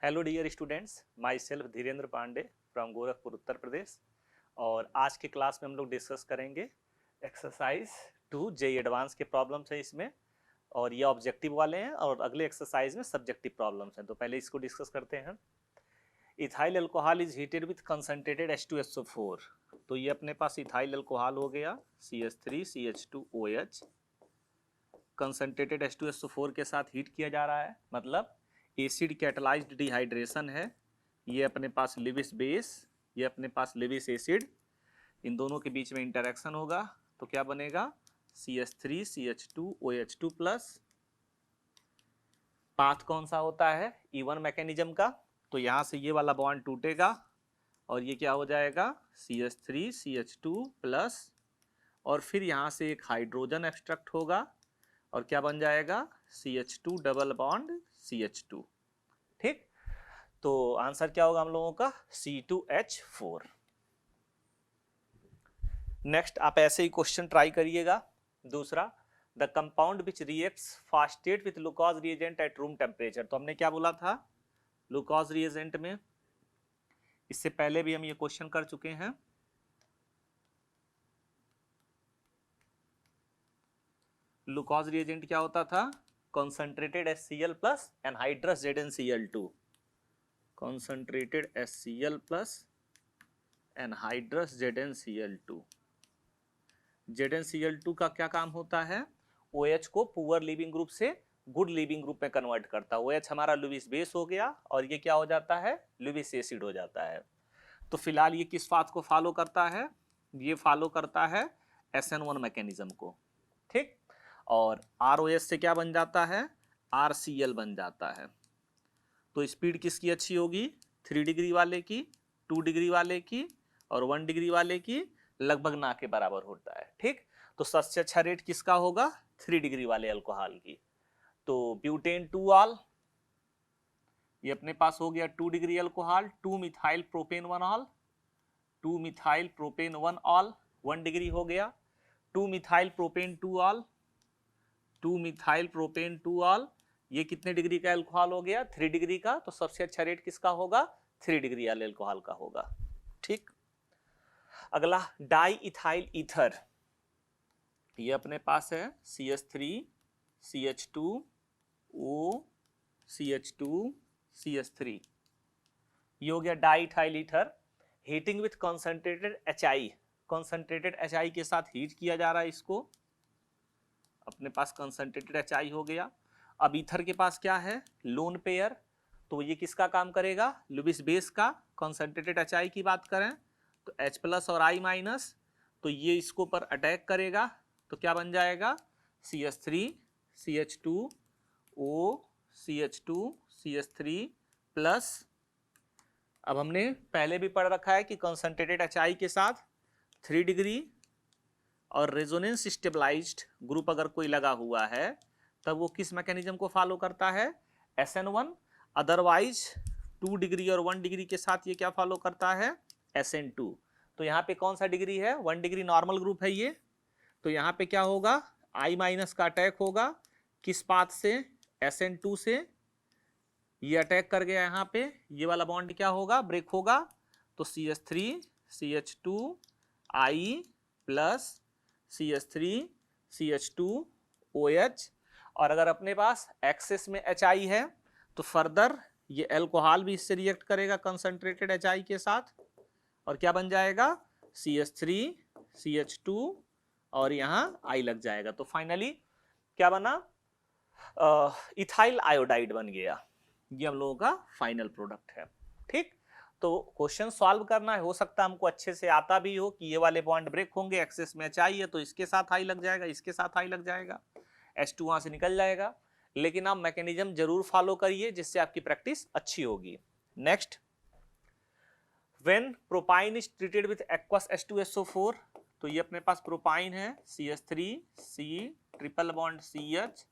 Hello dear students, myself Dhirendra Pandey from Gorakhpur Uttar Pradesh. और आज के क्लास में हम लोग डिस्कस करेंगे एक्सरसाइज 2 जेई एडवांस के प्रॉब्लम्स हैं इसमें, और ये ऑब्जेक्टिव वाले हैं और अगले एक्सरसाइज में सब्जेक्टिव प्रॉब्लम्स हैं। तो पहले इसको डिस्कस करते हैं। Ethyl alcohol is heated with concentrated H2SO4। तो ये अपने पास इथाइल अल्कोहल हो गया CH3CH2OH, कंसनट्रेटेड H2SO4 के साथ हीट किया जा रहा है, मतलब एसिड कैटलाइज्ड डिहाइड्रेशन है। ये अपने पास लिविस बेस, ये अपने पास लिविस एसिड, इन दोनों के बीच में इंटरेक्शन होगा तो क्या बनेगा CH3CH2OH2 प्लस। पाथ कौन सा होता है E1 मैकेनिज्म का, तो यहाँ से ये वाला बॉन्ड टूटेगा और ये क्या हो जाएगा CH3CH2 प्लस, और फिर यहाँ से एक हाइड्रोजन एक्सट्रैक्ट होगा और क्या बन जाएगा CH2 डबल बॉन्ड CH2। ठीक, तो आंसर क्या होगा हम लोगों का C2H4। नेक्स्ट आप ऐसे ही क्वेश्चन ट्राई करिएगा। दूसरा, the compound which reacts फास्टेट with glucose reagent at room temperature. तो हमने क्या बोला था ग्लूकोज रिएजेंट में, इससे पहले भी हम ये क्वेश्चन कर चुके हैं। ग्लूकोज रिएजेंट क्या होता था, concentrated HCl plus anhydrous ZnCl2, concentrated HCl plus anhydrous ZnCl2। ZnCl2 का क्या काम होता है, OH को पुअर लिविंग ग्रुप से गुड लिविंग ग्रुप में कन्वर्ट करता है। OH हमारा लुइस बेस हो गया और ये क्या हो जाता है लुइस एसिड हो जाता है। तो फिलहाल ये किस बात को फॉलो करता है, ये फॉलो करता है SN1 मैकेनिज्म को। ठीक, और ROH से क्या बन जाता है RCl बन जाता है। तो स्पीड किसकी अच्छी होगी, 3 डिग्री वाले की, 2 डिग्री वाले की और 1 डिग्री वाले की लगभग ना के बराबर होता है। ठीक, तो सबसे अच्छा रेट किसका होगा 3 डिग्री वाले अल्कोहल की। तो ब्यूटेन 2 ऑल, ये अपने पास हो गया 2 degree alcohol, 2 methyl propane 1 all, 2 methyl propane 1 ol 1 degree हो गया, 2 methyl propane 2 ol, 2 methyl propane 2 all, ये कितने डिग्री का अल्कोहल हो गया 3 डिग्री का। तो सबसे अच्छा रेट किसका होगा 3 डिग्री वाले अल्कोहल का होगा। ठीक, अगला डाई इथाइल ईथर, ये अपने पास है CH3CH2O CH2CH3, ये हो गया di ethyl ether. Heating with concentrated HI, concentrated HI के साथ हीट किया जा रहा है इसको, अपने पास कॉन्सेंट्रेटेड HI हो गया। अब ईथर के पास क्या है लोन पेयर, तो ये किसका काम करेगा लुइस बेस का। कॉन्सेंट्रेटेड HI की बात करें तो H प्लस और I माइनस, तो ये इसको पर अटैक करेगा तो क्या बन जाएगा CH3CH2O CH2CH3 प्लस। अब हमने पहले भी पढ़ रखा है कि कॉन्सेंट्रेटेड HI के साथ 3 डिग्री और रेजोनेंस स्टेबलाइज्ड ग्रुप अगर कोई लगा हुआ है तब वो किस मैकेनिज्म को फॉलो करता है SN1। अदरवाइज 2 डिग्री और 1 डिग्री के साथ ये क्या फॉलो करता है SN2। तो यहाँ पे कौन सा डिग्री है 1 डिग्री नॉर्मल ग्रुप है ये, तो यहाँ पे क्या होगा I माइनस का अटैक होगा किस पाथ से SN2 से, ये अटैक कर गया यहाँ पे, ये वाला बॉन्ड क्या होगा ब्रेक होगा, तो CH3CH2I प्लस CH3CH2OH। और अगर अपने पास एक्सेस में HI है तो फर्दर ये अल्कोहल भी इससे रिएक्ट करेगा कंसंट्रेटेड HI के साथ और क्या बन जाएगा CH3CH2 और यहाँ I लग जाएगा। तो फाइनली क्या बना इथाइल आयोडाइड बन गया। ये हम लोगों का फाइनल प्रोडक्ट है। ठीक, तो क्वेश्चन सॉल्व करना है, हो सकता है हमको अच्छे से आता भी हो कि ये वाले बॉन्ड ब्रेक होंगे, एक्सेस में HI है तो इसके साथ I लग जाएगा, इसके साथ I लग जाएगा, H2 वहां से निकल जाएगा। लेकिन आप मैकेनिज्म जरूर फॉलो करिए जिससे आपकी प्रैक्टिस अच्छी होगी। Next, when propyne is treated with aqueous H2SO4, तो ये अपने पास प्रोपाइन है CH3C ट्रिपल बॉन्ड CH,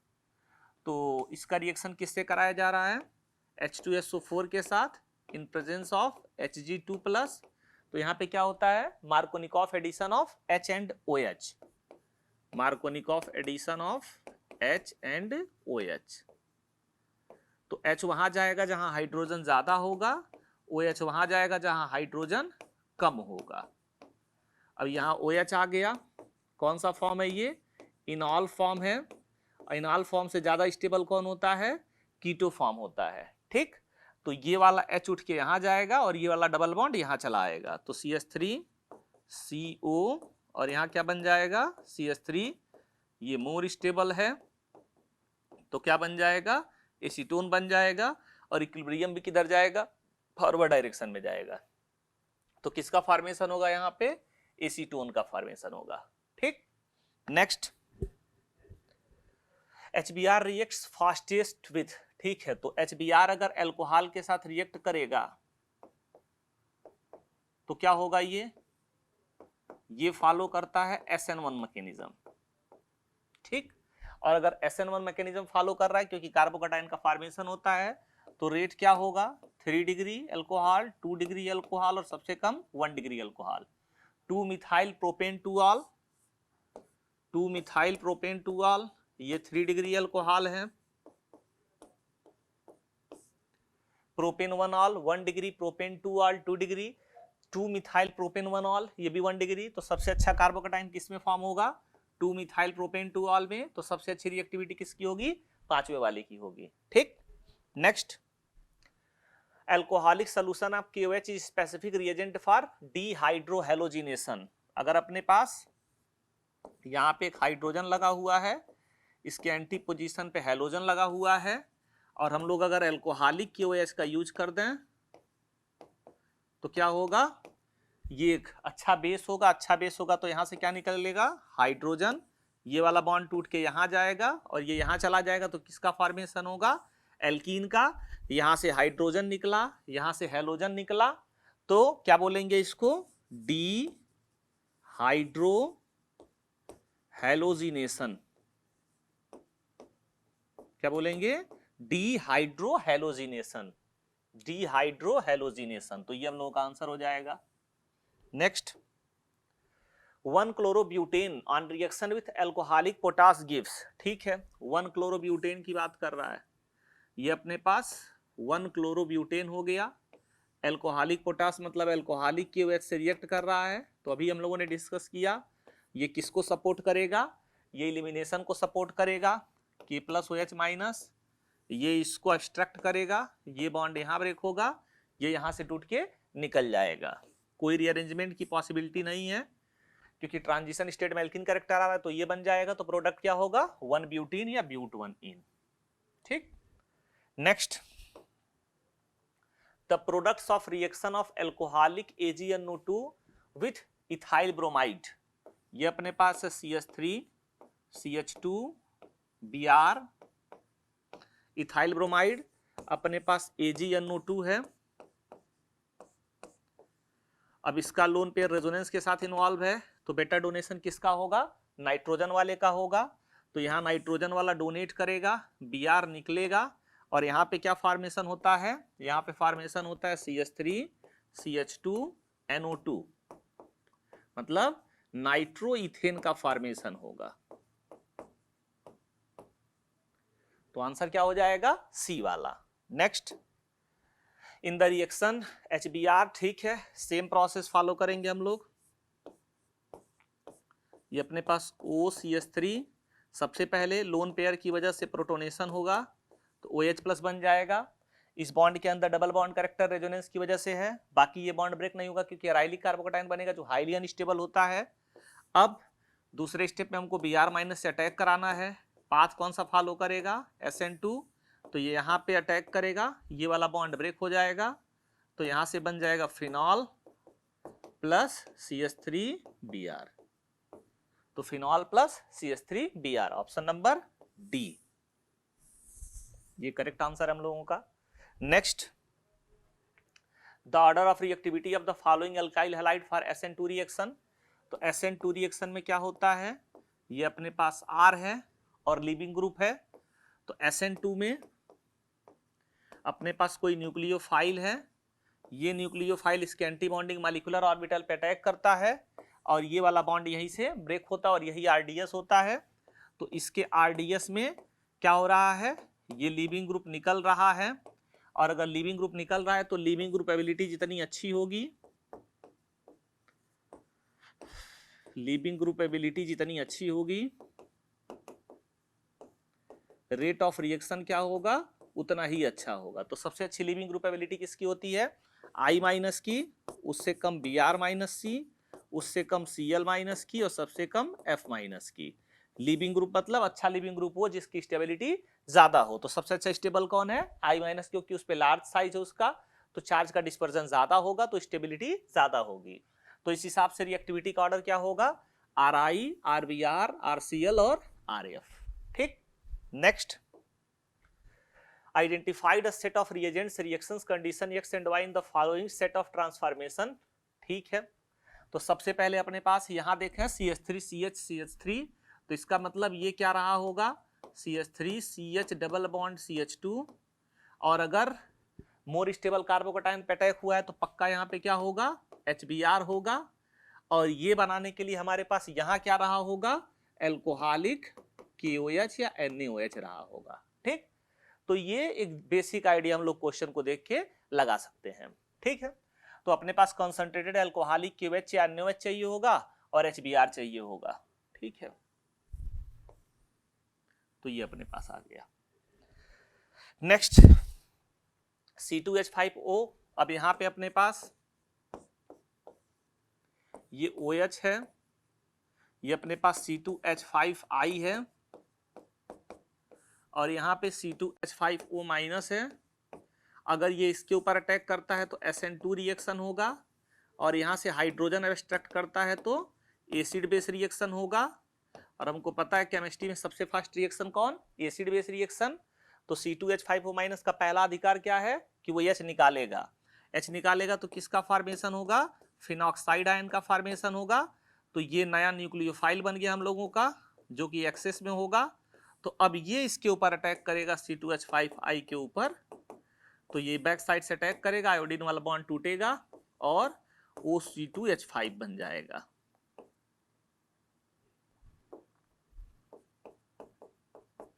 तो इसका रिएक्शन किससे कराया जा रहा है H2SO4 के साथ in presence of Hg2 plus. तो यहाँ पे क्या होता है Markovnikov addition of H and OH, Markovnikov addition of H and OH। तो H वहां जाएगा जहां हाइड्रोजन ज्यादा होगा, OH वहां जाएगा जहां हाइड्रोजन कम होगा। अब यहाँ OH आ गया, कौन सा फॉर्म है ये? इनॉल फॉर्म है। इनॉल फॉर्म से ज्यादा स्टेबल कौन होता है? कीटो फॉर्म होता है। ठीक, तो ये वाला H उठ के यहाँ जाएगा और ये वाला डबल बॉन्ड यहाँ चला आएगा, तो CH3CO और यहाँ क्या बन जाएगा? CH3। ये मोर स्टेबल है तो क्या बन जाएगा? एसीटोन बन जाएगा और इक्विलिब्रियम भी किधर जाएगा? फॉरवर्ड डायरेक्शन में जाएगा। तो किसका फॉर्मेशन होगा यहाँ पे? एसीटोन का फॉर्मेशन होगा। ठीक, next, HBr reacts fastest with, ठीक है, तो HBr अगर अल्कोहल के साथ रिएक्ट करेगा तो क्या होगा? ये फॉलो करता है SN1 मैकेनिज्म। ठीक, और अगर SN1 मैकेनिज्म फॉलो कर रहा है क्योंकि कार्बोकैटायन का फॉर्मेशन होता है, तो रेट क्या होगा? 3 डिग्री अल्कोहल, 2 डिग्री अल्कोहल और सबसे कम 1 degree alcohol. 2 methyl propane two ol, 2 methyl propane two ol, ये 3 डिग्री अल्कोहल है। Propane 1 ol 1 degree, propane 2 ol 2 degree, 2 methyl propane 1 ol ये भी 1 डिग्री। तो सबसे अच्छा कार्बोकैटायन किस में फॉर्म होगा? 2 मिथाइल प्रोपेन 2 ऑल में। तो सबसे अच्छी रिएक्टिविटी किसकी होगी? पांचवे वाले की होगी। ठीक, next, alcoholic solution of KOH is specific reagent for dehydrohalogenation. अगर अपने पास यहाँ पे एक हाइड्रोजन लगा हुआ है, इसके एंटी पोजीशन पे हैलोजन लगा हुआ है, और हम लोग अगर अल्कोहलिक KOH का यूज कर दें तो क्या होगा? ये एक अच्छा बेस होगा। अच्छा बेस होगा तो यहाँ से क्या निकलेगा? हाइड्रोजन। ये वाला बॉन्ड टूट के यहाँ जाएगा और ये यहाँ चला जाएगा, तो किसका फॉर्मेशन होगा? एल्कीन का। यहाँ से हाइड्रोजन निकला, यहाँ से हैलोजन निकला, तो क्या बोलेंगे इसको? D hydro halogenation. क्या बोलेंगे? डीहाइड्रोहेलोजिनेशन। डीहाइड्रोहेलोजिनेशन, तो ये हम लोगों का आंसर हो जाएगा। Next, 1 chlorobutane on reaction with alcoholic potash gives, ठीक है, 1 क्लोरोब्यूटेन की बात कर रहा है। ये अपने पास 1 क्लोरोब्यूटेन हो गया। अल्कोहलिक पोटास मतलब अल्कोहलिक KOH से रिएक्ट कर रहा है। तो अभी हम लोगों ने डिस्कस किया, ये किसको सपोर्ट करेगा? ये एलिमिनेशन को सपोर्ट करेगा, K+OH-, ये इसको एक्सट्रैक्ट करेगा, ये बॉन्ड यहाँ ब्रेक होगा, ये यहाँ से टूट के निकल जाएगा। कोई रीअरेंजमेंट की पॉसिबिलिटी नहीं है क्योंकि ट्रांजिशन स्टेट में एल्कीन कैरेक्टर आ रहा है, तो ये बन जाएगा। तो प्रोडक्ट क्या होगा? 1 ब्यूटीन या ब्यूट1इन। ठीक, next, the products of reaction of alcoholic AgNO2 with ethyl bromide. ये अपने पास है CH3 CH2 Br, ethyl bromide, अपने पास AgNO2 है। अब इसका लोन पेयर रेजोनेंस के साथ इन्वॉल्व है, तो बेटा डोनेशन किसका होगा? नाइट्रोजन वाले का होगा। तो यहाँ नाइट्रोजन वाला डोनेट करेगा, Br निकलेगा, और यहाँ पे क्या फॉर्मेशन होता है? यहाँ पे फॉर्मेशन होता है CH3 CH2 NO2, मतलब नाइट्रो इथेन का फॉर्मेशन होगा। तो आंसर क्या हो जाएगा? सी वाला। Next, in the reaction HBr, ठीक है, सेम प्रोसेस फॉलो करेंगे हम लोग। ये अपने पास OCH3, सबसे पहले लोन पेयर की वजह से प्रोटोनेशन होगा तो OH+ बन जाएगा। इस बॉन्ड के अंदर डबल बॉन्ड कैरेक्टर रेजोनेंस की वजह से है, बाकी ये बॉन्ड ब्रेक नहीं होगा क्योंकि एराइलिक कार्बोकैटायन बनेगा जो हाईली अनस्टेबल होता है। अब दूसरे स्टेप में हमको Br- से अटैक कराना है। पाथ कौन सा फॉलो करेगा? SN2, तो ये यहाँ पे अटैक करेगा, ये वाला बॉन्ड ब्रेक हो जाएगा, तो यहाँ से बन जाएगा फिनॉल प्लस CH3Br। तो phenol plus CH3Br, option number D, ये करेक्ट आंसर है हम लोगों का। Next, the order of reactivity of the following alkyl halide for SN2 reaction. तो SN2 रिएक्शन में क्या होता है? ये अपने पास R है और लीविंग ग्रुप है। तो SN2 में अपने पास कोई न्यूक्लियोफाइल है, ये न्यूक्लियोफाइल इसके एंटी बॉन्डिंग मॉलिक्यूलर ऑर्बिटल पे अटैक करता है और ये वाला बॉन्ड यहीं से ब्रेक होता है और यही RDS होता है। तो इसके RDS में क्या हो रहा है? ये लीविंग ग्रुप निकल रहा है, और अगर लीविंग ग्रुप निकल रहा है तो लीविंग ग्रुप एबिलिटी जितनी अच्छी होगी, लीविंग ग्रुप एबिलिटी जितनी अच्छी होगी, रेट ऑफ रिएक्शन क्या होगा, उतना ही अच्छा होगा। तो सबसे अच्छी लीविंग ग्रुप एबिलिटी किसकी होती है, I माइनस की, उससे कम Br माइनस सी, उससे कम Cl माइनस की, और सबसे कम F माइनस की। लीविंग ग्रुप मतलब अच्छा लीविंग ग्रुप हो जिसकी स्टेबिलिटी ज्यादा हो। तो सबसे अच्छा स्टेबल कौन है, I माइनस, क्योंकि उस पर लार्ज साइज है उसका, तो चार्ज का डिस्पर्जन ज्यादा होगा तो स्टेबिलिटी ज्यादा होगी। तो इस हिसाब से रिएक्टिविटी का ऑर्डर क्या होगा, Ri, Rbr, Rcl और Rf। ठीक, next, identified a set of reagents reactions condition x and y in the following set of transformation। ठीक है, तो सबसे पहले अपने पास यहां देखें CH3 CH CH3, तो इसका मतलब ये क्या रहा होगा, CH3 CH double bond CH2, और अगर मोर स्टेबल कार्बोकैटायन पे अटैक हुआ है तो पक्का यहाँ पे क्या होगा, HBr होगा, और ये बनाने के लिए हमारे पास यहाँ क्या रहा होगा, एल्कोहलिक KOH या NaOH रहा होगा। ठीक, तो ये एक बेसिक आइडिया हम लोग क्वेश्चन को देख के लगा सकते हैं। ठीक है, तो अपने पास कॉन्सेंट्रेटेड एल्कोहलिक KOH या NaOH चाहिए होगा और HBr चाहिए होगा। ठीक है, तो ये अपने पास आ गया। Next, C2H5O। अब यहां पे अपने पास ये OH है, ये अपने पास C2H5I है, और यहाँ पे C2H5O माइनस है। अगर ये इसके ऊपर अटैक करता है तो SN2 रिएक्शन होगा, और यहाँ से हाइड्रोजन एब्स्ट्रैक्ट करता है तो एसिड बेस रिएक्शन होगा। और हमको पता है केमिस्ट्री में सबसे फास्ट रिएक्शन कौन, एसिड बेस रिएक्शन। तो C2H5O माइनस का पहला अधिकार क्या है कि वो H निकालेगा। H निकालेगा तो किसका फॉर्मेशन होगा, फिनॉक्साइड आयन का फॉर्मेशन होगा। तो ये नया न्यूक्लियोफाइल बन गया हम लोगों का, जो कि एक्सेस में होगा। तो अब ये इसके ऊपर अटैक करेगा C2H5I के ऊपर, तो ये बैक साइड से अटैक करेगा, आयोडीन वाला बॉन्ड टूटेगा और OC2H5 बन जाएगा।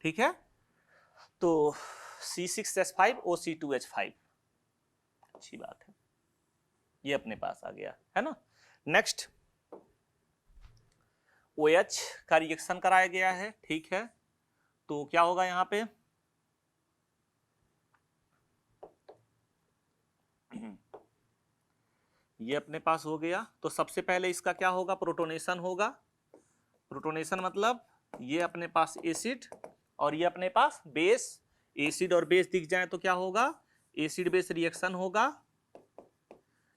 ठीक है, तो C6H5 OC2H5, अच्छी बात है, ये अपने पास आ गया है ना। नेक्स्ट, OH का रिएक्शन कराया गया है। ठीक है, तो क्या होगा यहां पे, ये अपने पास हो गया। तो सबसे पहले इसका क्या होगा, प्रोटोनेशन होगा। प्रोटोनेशन मतलब ये अपने पास एसिड और ये अपने पास बेस। एसिड और बेस दिख जाए तो क्या होगा, एसिड बेस रिएक्शन होगा,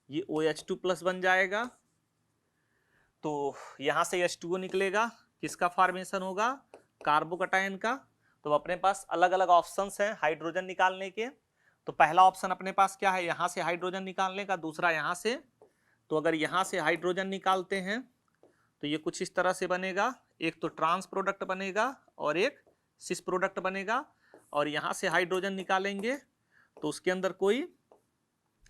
ये OH2 प्लस बन जाएगा। तो यहां से H2O निकलेगा, किसका फॉर्मेशन होगा, कार्बोकैटायन का। तो अपने पास अलग अलग ऑप्शंस हैं हाइड्रोजन निकालने के। तो पहला ऑप्शन अपने पास क्या है, यहां से हाइड्रोजन निकालने का, दूसरा यहां से। तो अगर यहां से हाइड्रोजन निकालते हैं तो ये कुछ इस तरह से बनेगा, एक तो ट्रांस प्रोडक्ट बनेगा और एक सिस प्रोडक्ट बनेगा। और यहां से हाइड्रोजन निकालेंगे तो उसके अंदर कोई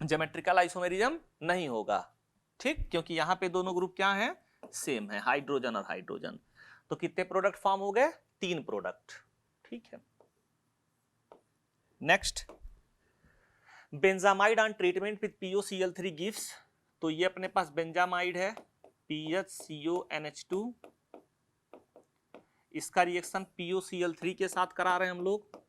ज्योमेट्रिकल आइसोमेरिज्म नहीं होगा। ठीक, क्योंकि यहाँ पे दोनों ग्रुप क्या है, सेम है, हाइड्रोजन और हाइड्रोजन। तो कितने प्रोडक्ट फॉर्म हो गए, 3 प्रोडक्ट। ठीक है, next, benzamide on treatment with POCl3 gives. तो ये अपने पास बेंजामाइड है, PHCONH2, इसका रिएक्शन POCl3 के साथ करा रहे हैं हम लोग।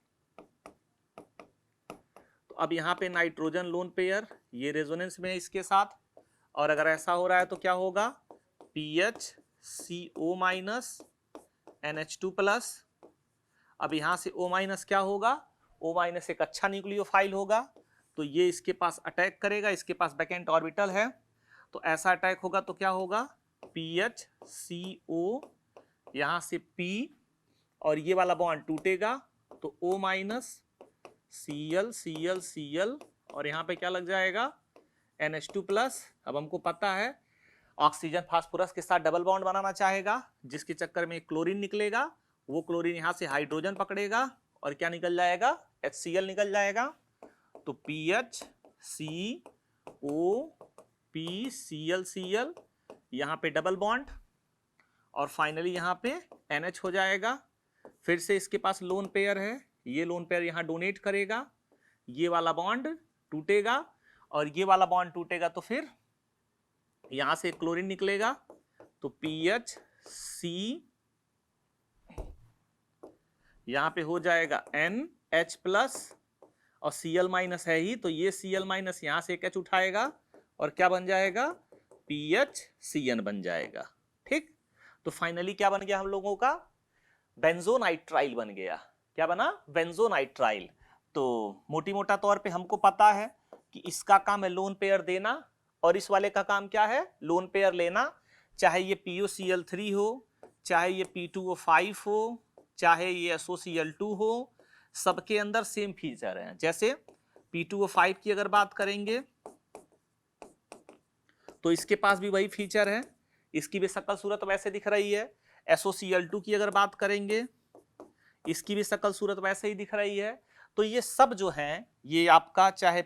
तो अब यहाँ पे नाइट्रोजन लोन पेयर, ये रेजोनेंस में है इसके साथ, और अगर ऐसा हो रहा है तो क्या होगा, PHCO माइनस NH2 प्लस। अब यहाँ से O माइनस क्या होगा, O माइनस एक अच्छा न्यूक्लियोफाइल होगा, तो ये इसके पास अटैक करेगा, इसके पास वैकेंट ऑर्बिटल है, तो ऐसा अटैक होगा तो क्या होगा, PHCO, यहाँ से P और ये वाला बॉन्ड टूटेगा तो O minus Cl Cl Cl, और यहाँ पे क्या लग जाएगा, NH2 प्लस। अब हमको पता है ऑक्सीजन फास्फोरस के साथ डबल बॉन्ड बनाना चाहेगा, जिसके चक्कर में क्लोरीन निकलेगा, वो क्लोरीन यहाँ से हाइड्रोजन पकड़ेगा और क्या निकल जाएगा, HCl निकल जाएगा। तो PHCOPCl यहाँ पे डबल बॉन्ड, और फाइनली यहाँ पे NH हो जाएगा। फिर से इसके पास लोन पेयर है, ये लोन पेयर यहाँ डोनेट करेगा, ये वाला बॉन्ड टूटेगा और ये वाला बॉन्ड टूटेगा तो फिर यहां से क्लोरीन निकलेगा, तो PHC यहां पे हो जाएगा NH+ और Cl- है ही, तो ये Cl- यहां से एक H उठाएगा और क्या बन जाएगा, PHCN बन जाएगा। ठीक, तो फाइनली क्या बन गया हम लोगों का, बेंजोनाइट्राइल बन गया। क्या बना, बेंजोनाइट्राइल। तो मोटी मोटा तौर पे हमको पता है कि इसका काम है लोन पेयर देना और इस वाले का काम क्या है, लोन पेयर लेना। चाहे ये POCl3 हो, चाहे ये P2O5 हो, चाहे ये SOCl2 हो, सबके अंदर सेम फीचर है। जैसे P2O5 की अगर बात करेंगे तो इसके पास भी वही फीचर है, इसकी भी शक्ल सूरत वैसे दिख रही है। SOCl2 की अगर बात करेंगे, इसकी भी शक्ल सूरत वैसे ही दिख रही है। तो ये सब जो है, ये आपका चाहे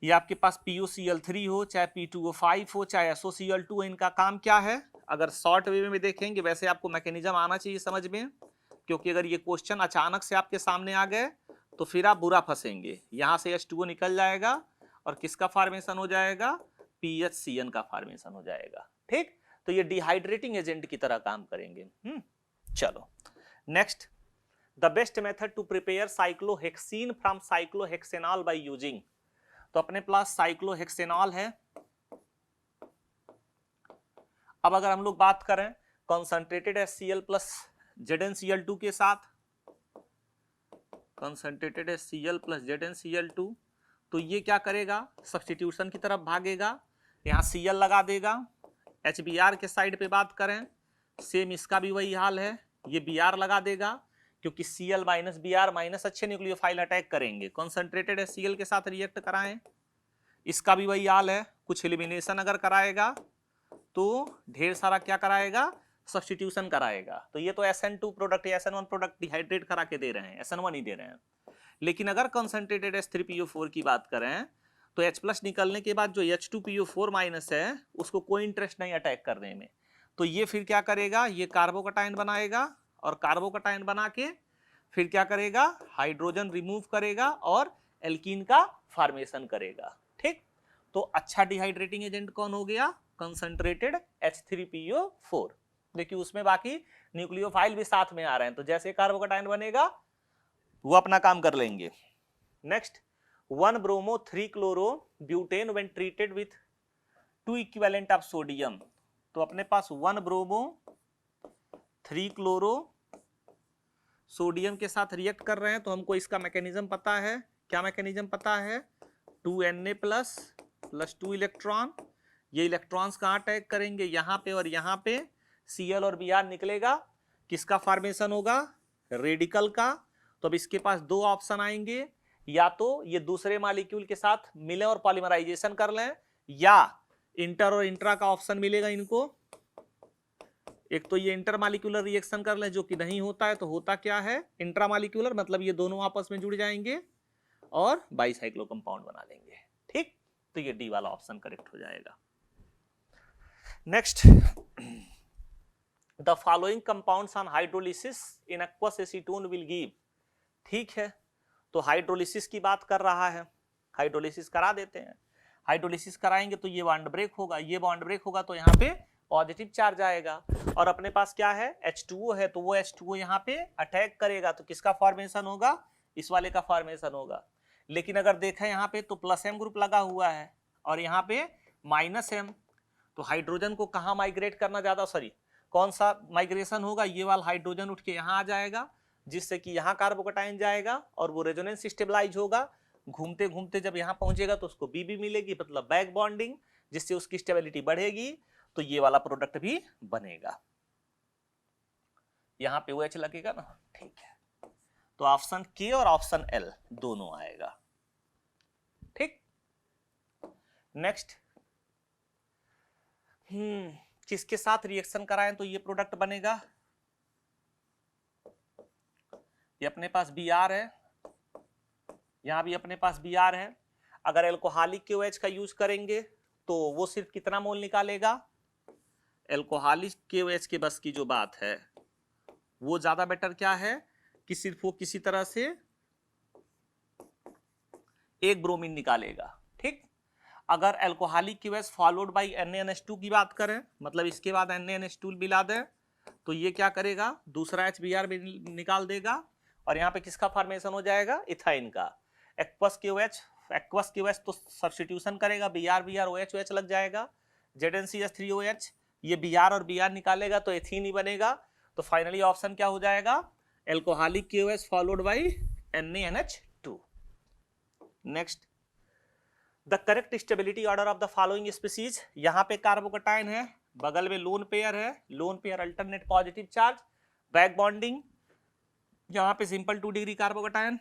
ये आपके पास POCl3 हो, चाहे P2O5 हो, चाहे SOCl2 हो, इनका काम क्या है, अगर शॉर्ट वे में देखेंगे, वैसे आपको मैकेनिज्म आना चाहिए समझ में, क्योंकि अगर ये क्वेश्चन अचानक से आपके सामने आ गए तो फिर आप बुरा फंसेंगे। यहां से H2O निकल जाएगा और किसका फॉर्मेशन हो जाएगा, PHCN का फॉर्मेशन हो जाएगा। ठीक, तो ये डिहाइड्रेटिंग एजेंट की तरह काम करेंगे। चलो next, the best method to prepare cyclohexene from cyclohexanol by using. तो अपने पास साइक्लोहेक्सेनॉल है। अब अगर हम लोग बात करें कॉन्सेंट्रेटेड HCl प्लस ZnCl2 के साथ, कॉन्सेंट्रेटेड HCl प्लस ZnCl2, तो ये क्या करेगा, सब्स्टिट्यूशन की तरफ भागेगा, यहाँ Cl लगा देगा। HBr के साइड पे बात करें, सेम इसका भी वही हाल है, ये Br लगा देगा, क्योंकि Cl- Br- अच्छे न्यूक्लियोफाइल अटैक करेंगे। कॉन्सेंट्रेटेड HCl के साथ रिएक्ट कराएं, इसका भी वही हाल है, कुछ एलिमिनेशन अगर कराएगा तो ढेर सारा क्या कराएगा, सब्स्टिट्यूशन कराएगा। तो ये तो SN2 प्रोडक्ट या SN1 प्रोडक्ट डिहाइड्रेट करा के दे रहे हैं, SN1 ही दे रहे हैं। लेकिन अगर कॉन्सेंट्रेटेड H3PO4 की बात करें तो H+ निकलने के बाद जो H2PO4- है उसको कोई इंटरेस्ट नहीं अटैक करने में, तो ये फिर क्या करेगा, ये कार्बोकटायन बनाएगा और कार्बोकटायन बना के फिर क्या करेगा, हाइड्रोजन रिमूव करेगा और एल्कीन का फॉर्मेशन करेगा। ठीक, तो अच्छा डिहाइड्रेटिंग एजेंट कौन हो गया, कंसंट्रेटेड H3PO4। देखिए उसमें बाकी न्यूक्लियोफाइल भी साथ में आ रहे हैं, तो जैसे कार्बोकटायन बनेगा वो अपना काम कर लेंगे। Next, 1-bromo-3-chloro-butane when treated with 2 equivalent of sodium. तो अपने पास 1-bromo-3-chloro सोडियम के साथ रिएक्ट कर रहे हैं, तो हमको इसका मैकेनिज्म पता है। क्या मैकेनिज्म पता है, 2Na+ 2 इलेक्ट्रॉन, ये इलेक्ट्रॉन्स कहाँ अटैक करेंगे, यहाँ पे और यहाँ पे, Cl और Br निकलेगा, किसका फॉर्मेशन होगा, रेडिकल का। तो अब इसके पास दो ऑप्शन आएंगे, या तो ये दूसरे मॉलिक्यूल के साथ मिले और पॉलीमराइजेशन कर लें, या इंटर और इंट्रा का ऑप्शन मिलेगा इनको। एक तो ये इंटरमॉलिक्यूलर रिएक्शन कर लें, जो कि नहीं होता है, तो होता क्या है, इंट्रामॉलिक्यूलर, मतलब ये दोनों आपस में जुड़ जाएंगे और बाईसाइक्लो कंपाउंड बना लेंगे। ठीक, तो ये डी वाला ऑप्शन करेक्ट हो जाएगा। Next, the following compounds on hydrolysis in aqueous acetone will give. ठीक है, तो हाइड्रोलिसिस की बात कर रहा है, हाइड्रोलिसिस करा देते हैं। हाइड्रोलिसिस कराएंगे तो ये बॉन्ड ब्रेक होगा, ये बॉन्ड ब्रेक होगा तो यहाँ पे पॉजिटिव चार्ज आएगा, और अपने पास क्या है, H2O है, तो वो H2O यहाँ पे अटैक करेगा, तो किसका फॉर्मेशन होगा, इस वाले का फॉर्मेशन होगा। लेकिन अगर देखें यहाँ पे तो +M ग्रुप लगा हुआ है और यहाँ पे -M, तो हाइड्रोजन को कहाँ माइग्रेट करना ज्यादा, सॉरी कौन सा माइग्रेशन होगा, ये वाला हाइड्रोजन उठ के यहाँ आ जाएगा, जिससे कि यहाँ कार्बोकटायन जाएगा और वो रेजोनेंस स्टेबलाइज होगा, घूमते घूमते जब यहाँ पहुंचेगा तो उसको बीबी मिलेगी, मतलब बैक बॉन्डिंग, जिससे उसकी स्टेबिलिटी बढ़ेगी, तो ये वाला प्रोडक्ट भी बनेगा। यहाँ पे OH लगेगा ना, ठीक है, तो ऑप्शन के और ऑप्शन L दोनों आएगा। ठीक, नेक्स्ट, किसके साथ रिएक्शन कराएं तो ये प्रोडक्ट बनेगा, ये अपने पास Br है, यहां भी अपने पास Br है। अगर एल्कोहलिक KOH का यूज करेंगे तो वो सिर्फ कितना मोल निकालेगा, एल्कोहलिक KOH के बस की जो बात है वो ज्यादा बेटर क्या है कि सिर्फ वो किसी तरह से एक ब्रोमीन निकालेगा। ठीक, अगर alcoholic QH followed by NaNH2 की बात करें, मतलब इसके बाद NaNH2 मिला दें, तो ये क्या करेगा, दूसरा HBr भी निकाल देगा और यहाँ पे किसका फॉर्मेशन हो जाएगा, इथाइन का। एक्वस QH तो सब्स्टिट्यूशन करेगा, Br OH लग जाएगा, ZnCH3OH, ये Br और Br निकालेगा तो एथीन ही बनेगा। तो फाइनली ऑप्शन क्या हो जाएगा, alcoholic QH followed by NaNH2। Next, the correct stability order of the following species, यहाँ पे कार्बोकटाइन है, बगल में लोन पेयर है, lone pair alternate positive charge, back bonding, यहाँ पे सिंपल 2 डिग्री कार्बोकटाइन,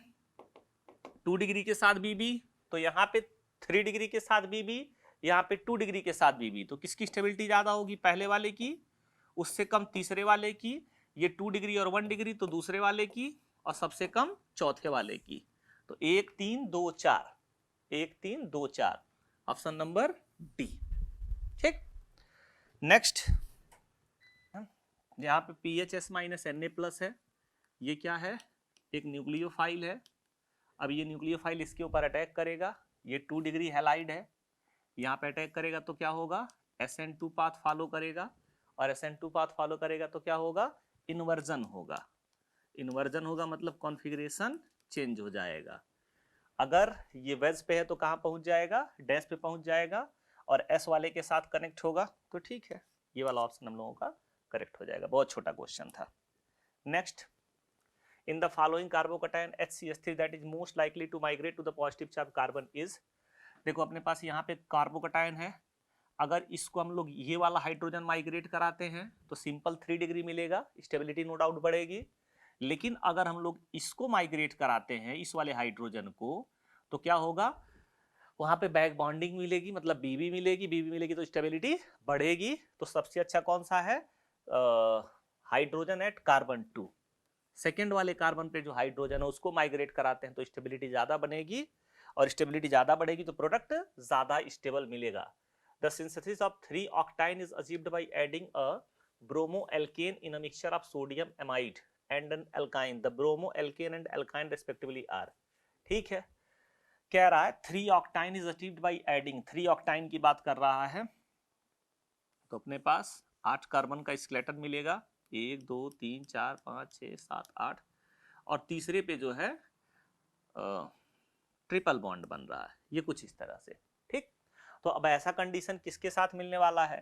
2 डिग्री के साथ बीबी, तो यहाँ पे 3 डिग्री के साथ बीबी, यहाँ पे 2 डिग्री के साथ बीबी, तो किसकी स्टेबिलिटी ज्यादा होगी, पहले वाले की, उससे कम तीसरे वाले की, ये 2 डिग्री और 1 डिग्री तो दूसरे वाले की, और सबसे कम चौथे वाले की। तो 1 3 2 4, 1 3 2 4, ऑप्शन नंबर डी। ठीक, नेक्स्ट, यहाँ पे PHS -Na+ है, ये क्या है, एक न्यूक्लियोफाइल है। अब ये न्यूक्लियोफाइल इसके ऊपर अटैक करेगा, ये 2 डिग्री हैलाइड है, यहाँ पे अटैक करेगा तो क्या होगा, SN2 पाथ फॉलो करेगा, और SN2 पाथ फॉलो करेगा तो क्या होगा, इन्वर्जन होगा। इन्वर्जन होगा मतलब कॉन्फ़िगरेशन चेंज हो जाएगा। अगर ये वेज पे है तो कहाँ पहुंच जाएगा, डैश पे पहुंच जाएगा, और S वाले के साथ कनेक्ट होगा तो ठीक है, ये वाला ऑप्शन हम लोगों का करेक्ट हो जाएगा। बहुत छोटा क्वेश्चन था। Next, in the following carbocation HCH3 that is most likely to migrate to the positive charge carbon is, देखो अपने पास यहाँ पे कार्बोकटाइन है, अगर इसको हम लोग ये वाला हाइड्रोजन माइग्रेट कराते हैं तो सिंपल 3 डिग्री मिलेगा, स्टेबिलिटी नो डाउट बढ़ेगी। लेकिन अगर हम लोग इसको माइग्रेट कराते हैं, इस वाले हाइड्रोजन को, तो क्या होगा, वहां पे बैक बॉन्डिंग मिलेगी, मतलब बीबी मिलेगी तो स्टेबिलिटी बढ़ेगी। तो सबसे अच्छा कौन सा है, हाइड्रोजन एट कार्बन 2, सेकेंड वाले कार्बन पे जो हाइड्रोजन है उसको माइग्रेट कराते हैं तो स्टेबिलिटी ज्यादा बनेगी, और स्टेबिलिटी ज्यादा बढ़ेगी तो प्रोडक्ट ज्यादा स्टेबल मिलेगा। The synthesis of 3 octyne is achieved by adding a bromo alkane in a mixture of sodium amide and an alkyne, the bromo alkane and alkyne respectively are. ठीक है, कह रहा है 3 octyne is achieved by adding, 3 octyne की बात कर रहा है, तो अपने पास 8 कार्बन का स्केलेटन मिलेगा, 1 2 3 4 5 6 7 8, और तीसरे पे जो है ट्रिपल बॉन्ड बन रहा है, ये कुछ इस तरह से। ठीक, तो अब ऐसा कंडीशन किसके साथ मिलने वाला है,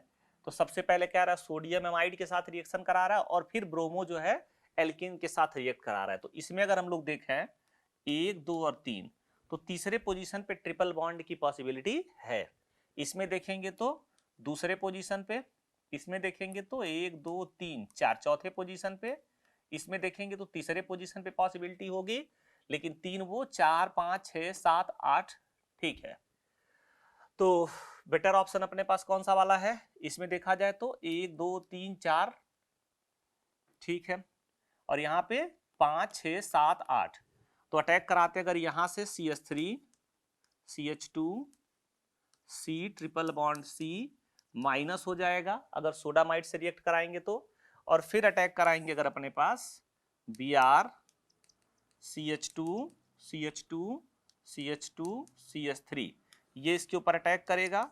तो सबसे पहले क्या रहा है, सोडियम एमाइड के साथ रिएक्शन करा रहा है, और फिर ब्रोमो जो है एल्किन के साथ रिएक्ट करा रहा है। तो इसमें अगर हम लोग देखें 1 2 और 3, तो तीसरे पोजीशन पे ट्रिपल बॉन्ड की पॉसिबिलिटी है। इसमें देखेंगे तो दूसरे पोजीशन पे, इसमें देखेंगे तो 1 2 3 4 चौथे पोजीशन पे, इसमें देखेंगे तो तीसरे पोजीशन पे पॉसिबिलिटी होगी, लेकिन 3 वो 4 5 6 7 8। ठीक है, तो बेटर ऑप्शन अपने पास कौन सा वाला है, इसमें देखा जाए तो 1 2 3 4, ठीक है, और यहाँ पे 5 6 7 8, तो अटैक कराते अगर यहां से CH3 CH2 C triple bond C minus हो जाएगा अगर सोडामाइड से रिएक्ट कराएंगे तो, और फिर अटैक कराएंगे अगर अपने पास Br CH2 CH2 CH2 CH3, ये इसके ऊपर अटैक करेगा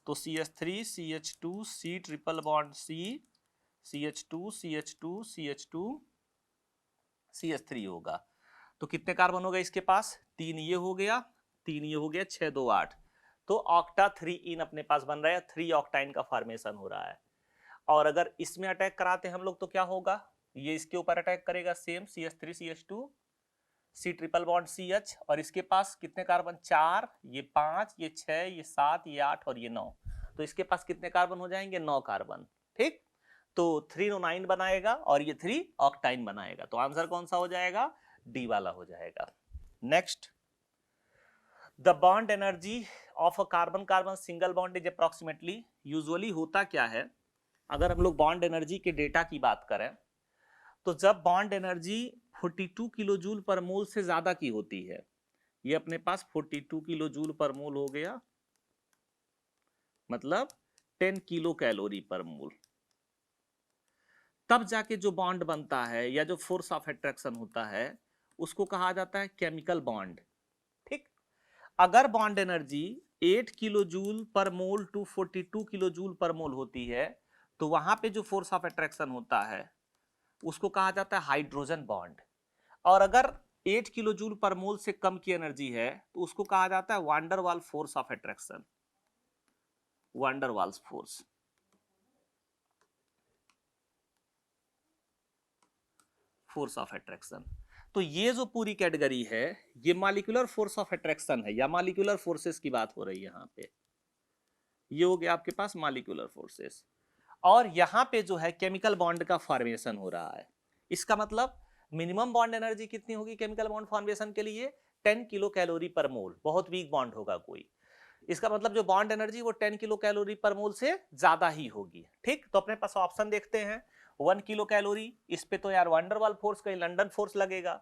तो CH3 CH2 C triple bond C CH2 CH2 CH2 CH3 होगा। तो कितने कार्बन हो गए इसके पास, 3 ये हो गया, 3 ये हो गया, 6 2 8, तो ऑक्टा 3 इन अपने पास बन रहा है, 3 ऑक्टाइन का फॉर्मेशन हो रहा है। और अगर इसमें अटैक कराते हैं हम लोग तो क्या होगा, ये इसके ऊपर अटैक करेगा same CH3 CH2 C triple bond CH, और इसके पास कितने कार्बन, 4, ये 5, ये 6, ये 7, ये 8 और ये 9, तो इसके पास कितने कार्बन हो जाएंगे, 9 कार्बन। ठीक, तो 309 बनाएगा और ये 3 ऑक्टाइन बनाएगा, तो आंसर कौन सा हो जाएगा, डी वाला हो जाएगा। Next, the bond energy of a carbon carbon single bond is approximately, usually होता क्या है, अगर हम लोग बॉन्ड एनर्जी के डेटा की बात करें तो जब बॉन्ड एनर्जी 42 किलो जूल पर मोल से ज्यादा की होती है, ये अपने पास 42 किलो जूल पर मोल हो गया, मतलब 10 किलो कैलोरी पर मोल, तब जाके जो बॉन्ड बनता है या जो फोर्स ऑफ अट्रैक्शन होता है उसको कहा जाता है केमिकल बॉन्ड। ठीक, अगर बॉन्ड एनर्जी 8 किलो जूल पर मोल टू 42 किलो जूल पर मोल होती है तो वहां पे जो फोर्स ऑफ अट्रैक्शन होता है उसको कहा जाता है हाइड्रोजन बॉन्ड। और अगर 8 किलो जूल पर मोल से कम की एनर्जी है तो उसको कहा जाता है van der Waal force of attraction, van der Waals force. Force of attraction. तो ये जो पूरी कैटेगरी है ये मॉलिक्यूलर फोर्स ऑफ अट्रैक्शन है या मॉलिक्यूलर फोर्सेस की बात हो रही है यहाँ पे। ये हो गया आपके पास मॉलिक्यूलर फोर्सेस। और यहाँ पे जो है केमिकल बॉन्ड का फॉर्मेशन हो रहा है। इसका मतलब मिनिमम बॉन्ड एनर्जी कितनी होगी केमिकल बॉन्ड फॉर्मेशन के लिए? 10 किलो कैलोरी पर मोल। बहुत वीक बॉन्ड होगा कोई, इसका मतलब जो बॉन्ड एनर्जी वो 10 किलो कैलोरी पर मोल से ज्यादा ही होगी। ठीक, तो अपने पास ऑप्शन देखते हैं। 1 किलो कैलोरी, इस पे तो यार वंडरवाल फोर्स कहीं लंदन फोर्स लगेगा।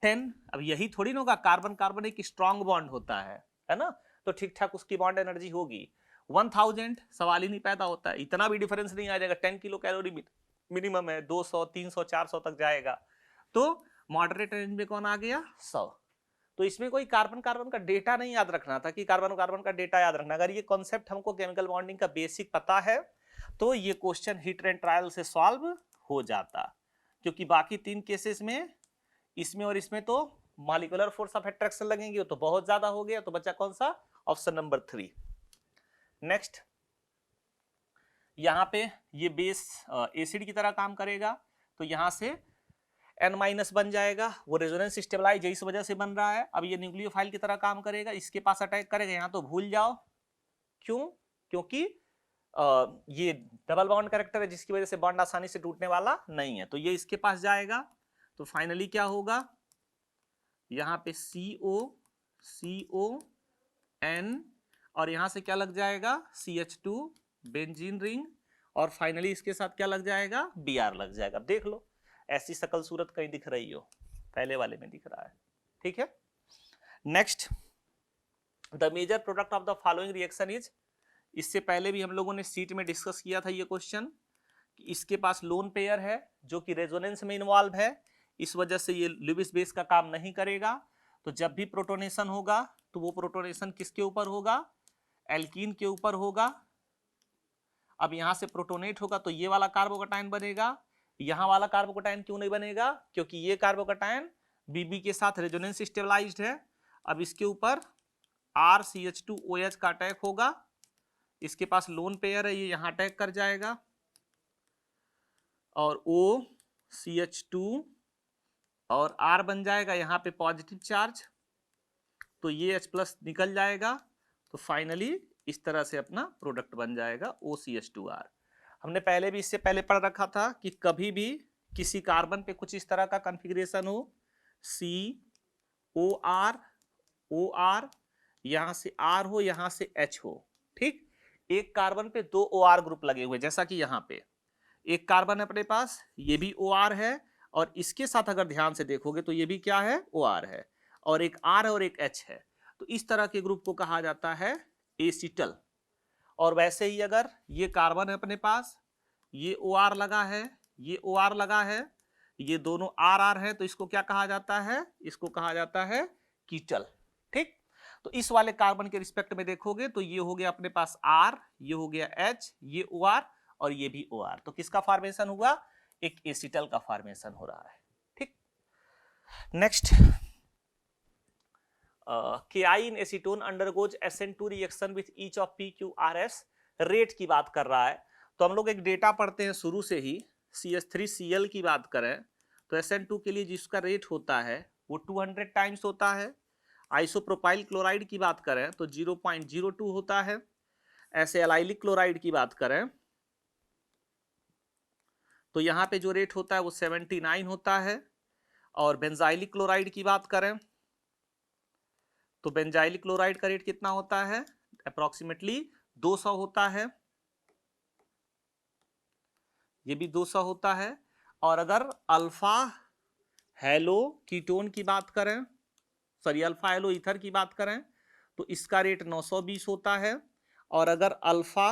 10, अब यही थोड़ी ना होगा, कार्बन कार्बन एक स्ट्रॉन्ग बॉन्ड होता है ना, तो ठीक ठाक उसकी बॉन्ड एनर्जी होगी। 1000 सवाल ही नहीं पैदा होता है, इतना भी डिफरेंस नहीं आ जाएगा। 10 किलो कैलोरी मिनिमम है, 200 300 400 तक जाएगा। तो मॉडरेट रेंज में कौन आ गया? 100। तो इसमें कोई कार्बन कार्बन का डेटा नहीं याद रखना था कि कार्बन कार्बन का डेटा याद रखना। अगर ये कॉन्सेप्ट हमको केमिकल बॉन्डिंग का बेसिक पता है तो ये क्वेश्चन हिट एंड ट्रायल से सॉल्व हो जाता, क्योंकि बाकी 3 केसेस में, इसमें और इसमें तो मॉलिक्यूलर फोर्स ऑफ अट्रैक्शन लगेंगे, तो बहुत ज्यादा हो गया। तो बचा कौन सा? Option number 3। नेक्स्ट, यहां पे ये बेस एसिड की तरह काम करेगा, तो यहां से N- बन जाएगा, वो रेजोनेंस स्टेबलाइज इस वजह से बन रहा है। अब ये न्यूक्लियोफाइल की तरह काम करेगा, इसके पास अटैक करेगा, यहां तो भूल जाओ। क्यों? क्योंकि ये डबल बॉन्ड कैरेक्टर है जिसकी वजह से बॉन्ड आसानी से टूटने वाला नहीं है, तो ये इसके पास जाएगा। तो फाइनली क्या होगा? यहां पे CO N और यहां से क्या लग जाएगा? CH2 बेंजीन रिंग, और फाइनली इसके साथ क्या लग जाएगा? Br लग जाएगा। देख लो ऐसी शकल सूरत कहीं दिख रही हो, पहले वाले में दिख रहा है। ठीक है, next, the major product of the following reaction is. इससे पहले भी हम लोगों ने सीट में डिस्कस किया था ये क्वेश्चन, कि इसके पास लोन पेयर है जो कि रेजोनेंस में इन्वॉल्व है, इस वजह से ये लुईस बेस का काम नहीं करेगा। तो जब भी प्रोटोनेशन होगा तो वो प्रोटोनेशन किसके ऊपर होगा? एल्कीन के ऊपर होगा। अब यहां से प्रोटोनेट होगा तो ये वाला कार्बोकटायन बनेगा, यहां वाला कार्बोकटायन क्यों नहीं बनेगा? क्योंकि ये कार्बोकटायन बीबी के साथ रेजोनेंस स्टेबलाइज्ड है। अब इसके ऊपर RCH2OH का अटैक होगा, इसके पास लोन पेयर है, ये यहां अटैक कर जाएगा, और OCH2 और R बन जाएगा यहां पे पॉजिटिव चार्ज, तो ये H+ निकल जाएगा। तो फाइनली इस तरह से अपना प्रोडक्ट बन जाएगा OCH2R। हमने पहले भी, इससे पहले पढ़ रखा था कि कभी भी किसी कार्बन पे कुछ इस तरह का कॉन्फ़िगरेशन हो, COR OR, यहां से R हो, यहां से H हो। ठीक, एक कार्बन पे 2 OR ग्रुप लगे हुए, जैसा कि यहां पे एक कार्बन है अपने पास, ये भी OR है, और इसके साथ अगर ध्यान से देखोगे तो ये भी क्या है? OR है, और एक R है और एक H है। तो इस तरह के ग्रुप को कहा जाता है एसिटल। और वैसे ही अगर ये कार्बन है अपने पास, ये OR लगा है, ये OR लगा है, ये दोनों RR है, तो इसको क्या कहा जाता है? इसको कहा जाता है कीटल। ठीक, तो इस वाले कार्बन के रिस्पेक्ट में देखोगे तो ये हो गया अपने पास R, ये हो गया H, ये OR और ये भी OR। तो किसका फॉर्मेशन हुआ? एक एसिटल का फॉर्मेशन हो रहा है। ठीक, next, Ki in acetone undergoes SN2 reaction with each of PQRS। Rate की बात कर रहा है, तो हम लोग एक डेटा पढ़ते हैं शुरू से ही। CH3Cl की बात करें तो SN2 के लिए जिसका रेट होता है वो 200 टाइम्स होता है। आइसोप्रोपाइल क्लोराइड की बात करें तो 0.02 होता है। ऐसे एलाइलिक क्लोराइड की बात करें तो यहाँ पे जो रेट होता है वो 79 होता है। और बेंजाइलिक क्लोराइड की बात करें तो बेंजाइलिक क्लोराइड का रेट कितना होता है? अप्रोक्सीमेटली 200 होता है, ये भी 200 होता है। और अगर अल्फा हेलो कीटोन की बात करें, सॉरी अल्फा हेलो ईथर की बात करें तो इसका रेट 920 होता है। और अगर अल्फा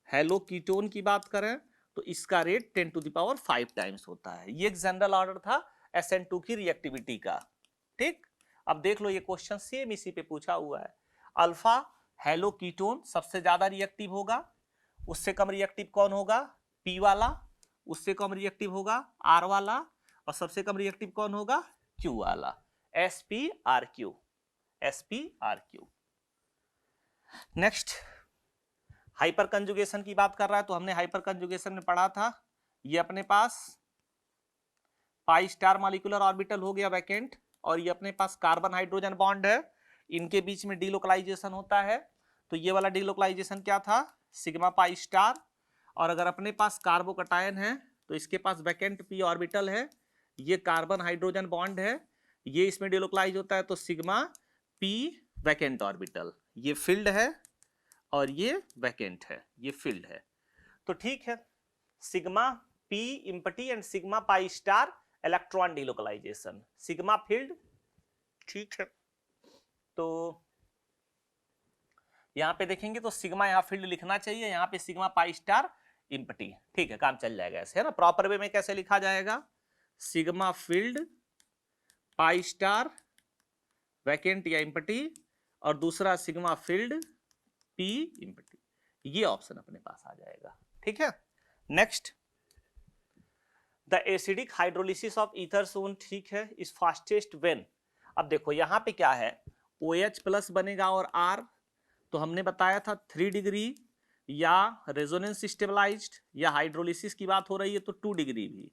हेलो कीटोन की बात करें तो इसका रेट 10⁵ टाइम्स होता है। ये एक जनरल ऑर्डर था SN2 की रिएक्टिविटी का। ठीक, अब देख लो ये क्वेश्चन सेम इसी पे पूछा हुआ है। अल्फा हेलो कीटोन सबसे ज्यादा रिएक्टिव होगा, उससे कम रिएक्टिव कौन होगा? P वाला, उससे कम रिएक्टिव होगा R वाला, और सबसे कम रिएक्टिव कौन होगा? Q वाला। SPRQ, SPRQ। Next, hyper conjugation की बात कर रहा है, तो हमने हाइपर कंजुगेशन में पढ़ा था, ये अपने पास पाई स्टार मॉलिक्यूलर ऑर्बिटल हो गया वैकेंट, और ये अपने पास कार्बन हाइड्रोजन बॉन्ड है, इनके बीच में डीलोकलाइजेशन होता है। तो ये वाला डीलोकलाइजेशन क्या था? Sigma pi star. और अगर अपने पास कार्बोकटायन है तो इसके पास वैकेंट p ऑर्बिटल है, ये कार्बन हाइड्रोजन बॉन्ड है, ये इसमें डीलोकलाइज होता है, तो सिग्मा p वैकेंट ऑर्बिटल, ये फील्ड है और ये वैकेंट है, ये फील्ड है। तो ठीक है, sigma p empty and sigma pi star electron delocalization, sigma field. ठीक है, तो यहां पे देखेंगे तो सिग्मा यहां फील्ड लिखना चाहिए, यहां पे सिग्मा पाई स्टार इम्पटी। ठीक है, काम चल जाएगा ऐसे, है ना। प्रॉपर वे में कैसे लिखा जाएगा? Sigma filled pi star vacant या इम्पटी, और दूसरा सिग्मा फील्ड p इम्पटी, ये ऑप्शन अपने पास आ जाएगा। ठीक है, next, the acidic hydrolysis of ether सोन, ठीक है, इज फास्टेस्ट व्हेन। अब देखो यहां पे क्या है, OH प्लस बनेगा और R, तो हमने बताया था 3 डिग्री या रेजोनेंस स्टेबलाइज्ड या हाइड्रोलिसिस की बात हो रही है तो 2 डिग्री भी।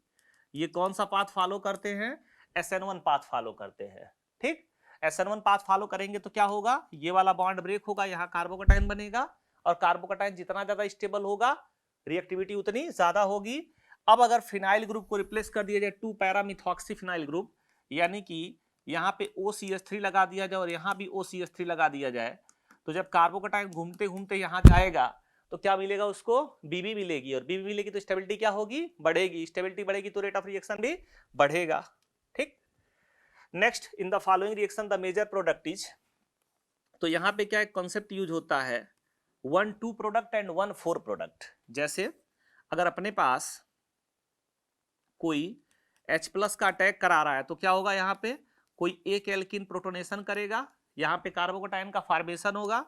ये कौन सा पाथ फॉलो करते हैं? SN1 पाथ फॉलो करते हैं। ठीक, SN1 पाथ फॉलो करेंगे तो क्या होगा? ये वाला बॉन्ड ब्रेक होगा, यहाँ कार्बोकटायन बनेगा, और कार्बोकटायन जितना ज्यादा स्टेबल होगा रिएक्टिविटी उतनी ज्यादा होगी। अब अगर फिनाइल ग्रुप को रिप्लेस कर दिया जाए 2 पैरामिथॉक्सी फिनाइल ग्रुप, यानी कि यहाँ पे OCH3 लगा दिया जाए और यहाँ भी OCH3 लगा दिया जाए, तो जब कार्बोकटायन घूमते घूमते यहाँ जाएगा तो क्या मिलेगा उसको? बीबी मिलेगी, और बीबी मिलेगी तो स्टेबिलिटी क्या होगी? बढ़ेगी। स्टेबिलिटी बढ़ेगी तो रेट ऑफ रिएक्शन भी बढ़ेगा। ठीक, next, in the following reaction the major product is, तो यहाँ पे क्या एक कॉन्सेप्ट यूज होता है 1,2 प्रोडक्ट एंड 1,4 प्रोडक्ट। जैसे अगर अपने पास कोई H+ का अटैक करा रहा है तो क्या होगा? यहाँ पे कोई एक एल्किन प्रोटोनेशन करेगा, यहाँ पे कार्बोकटायन का फॉर्मेशन होगा।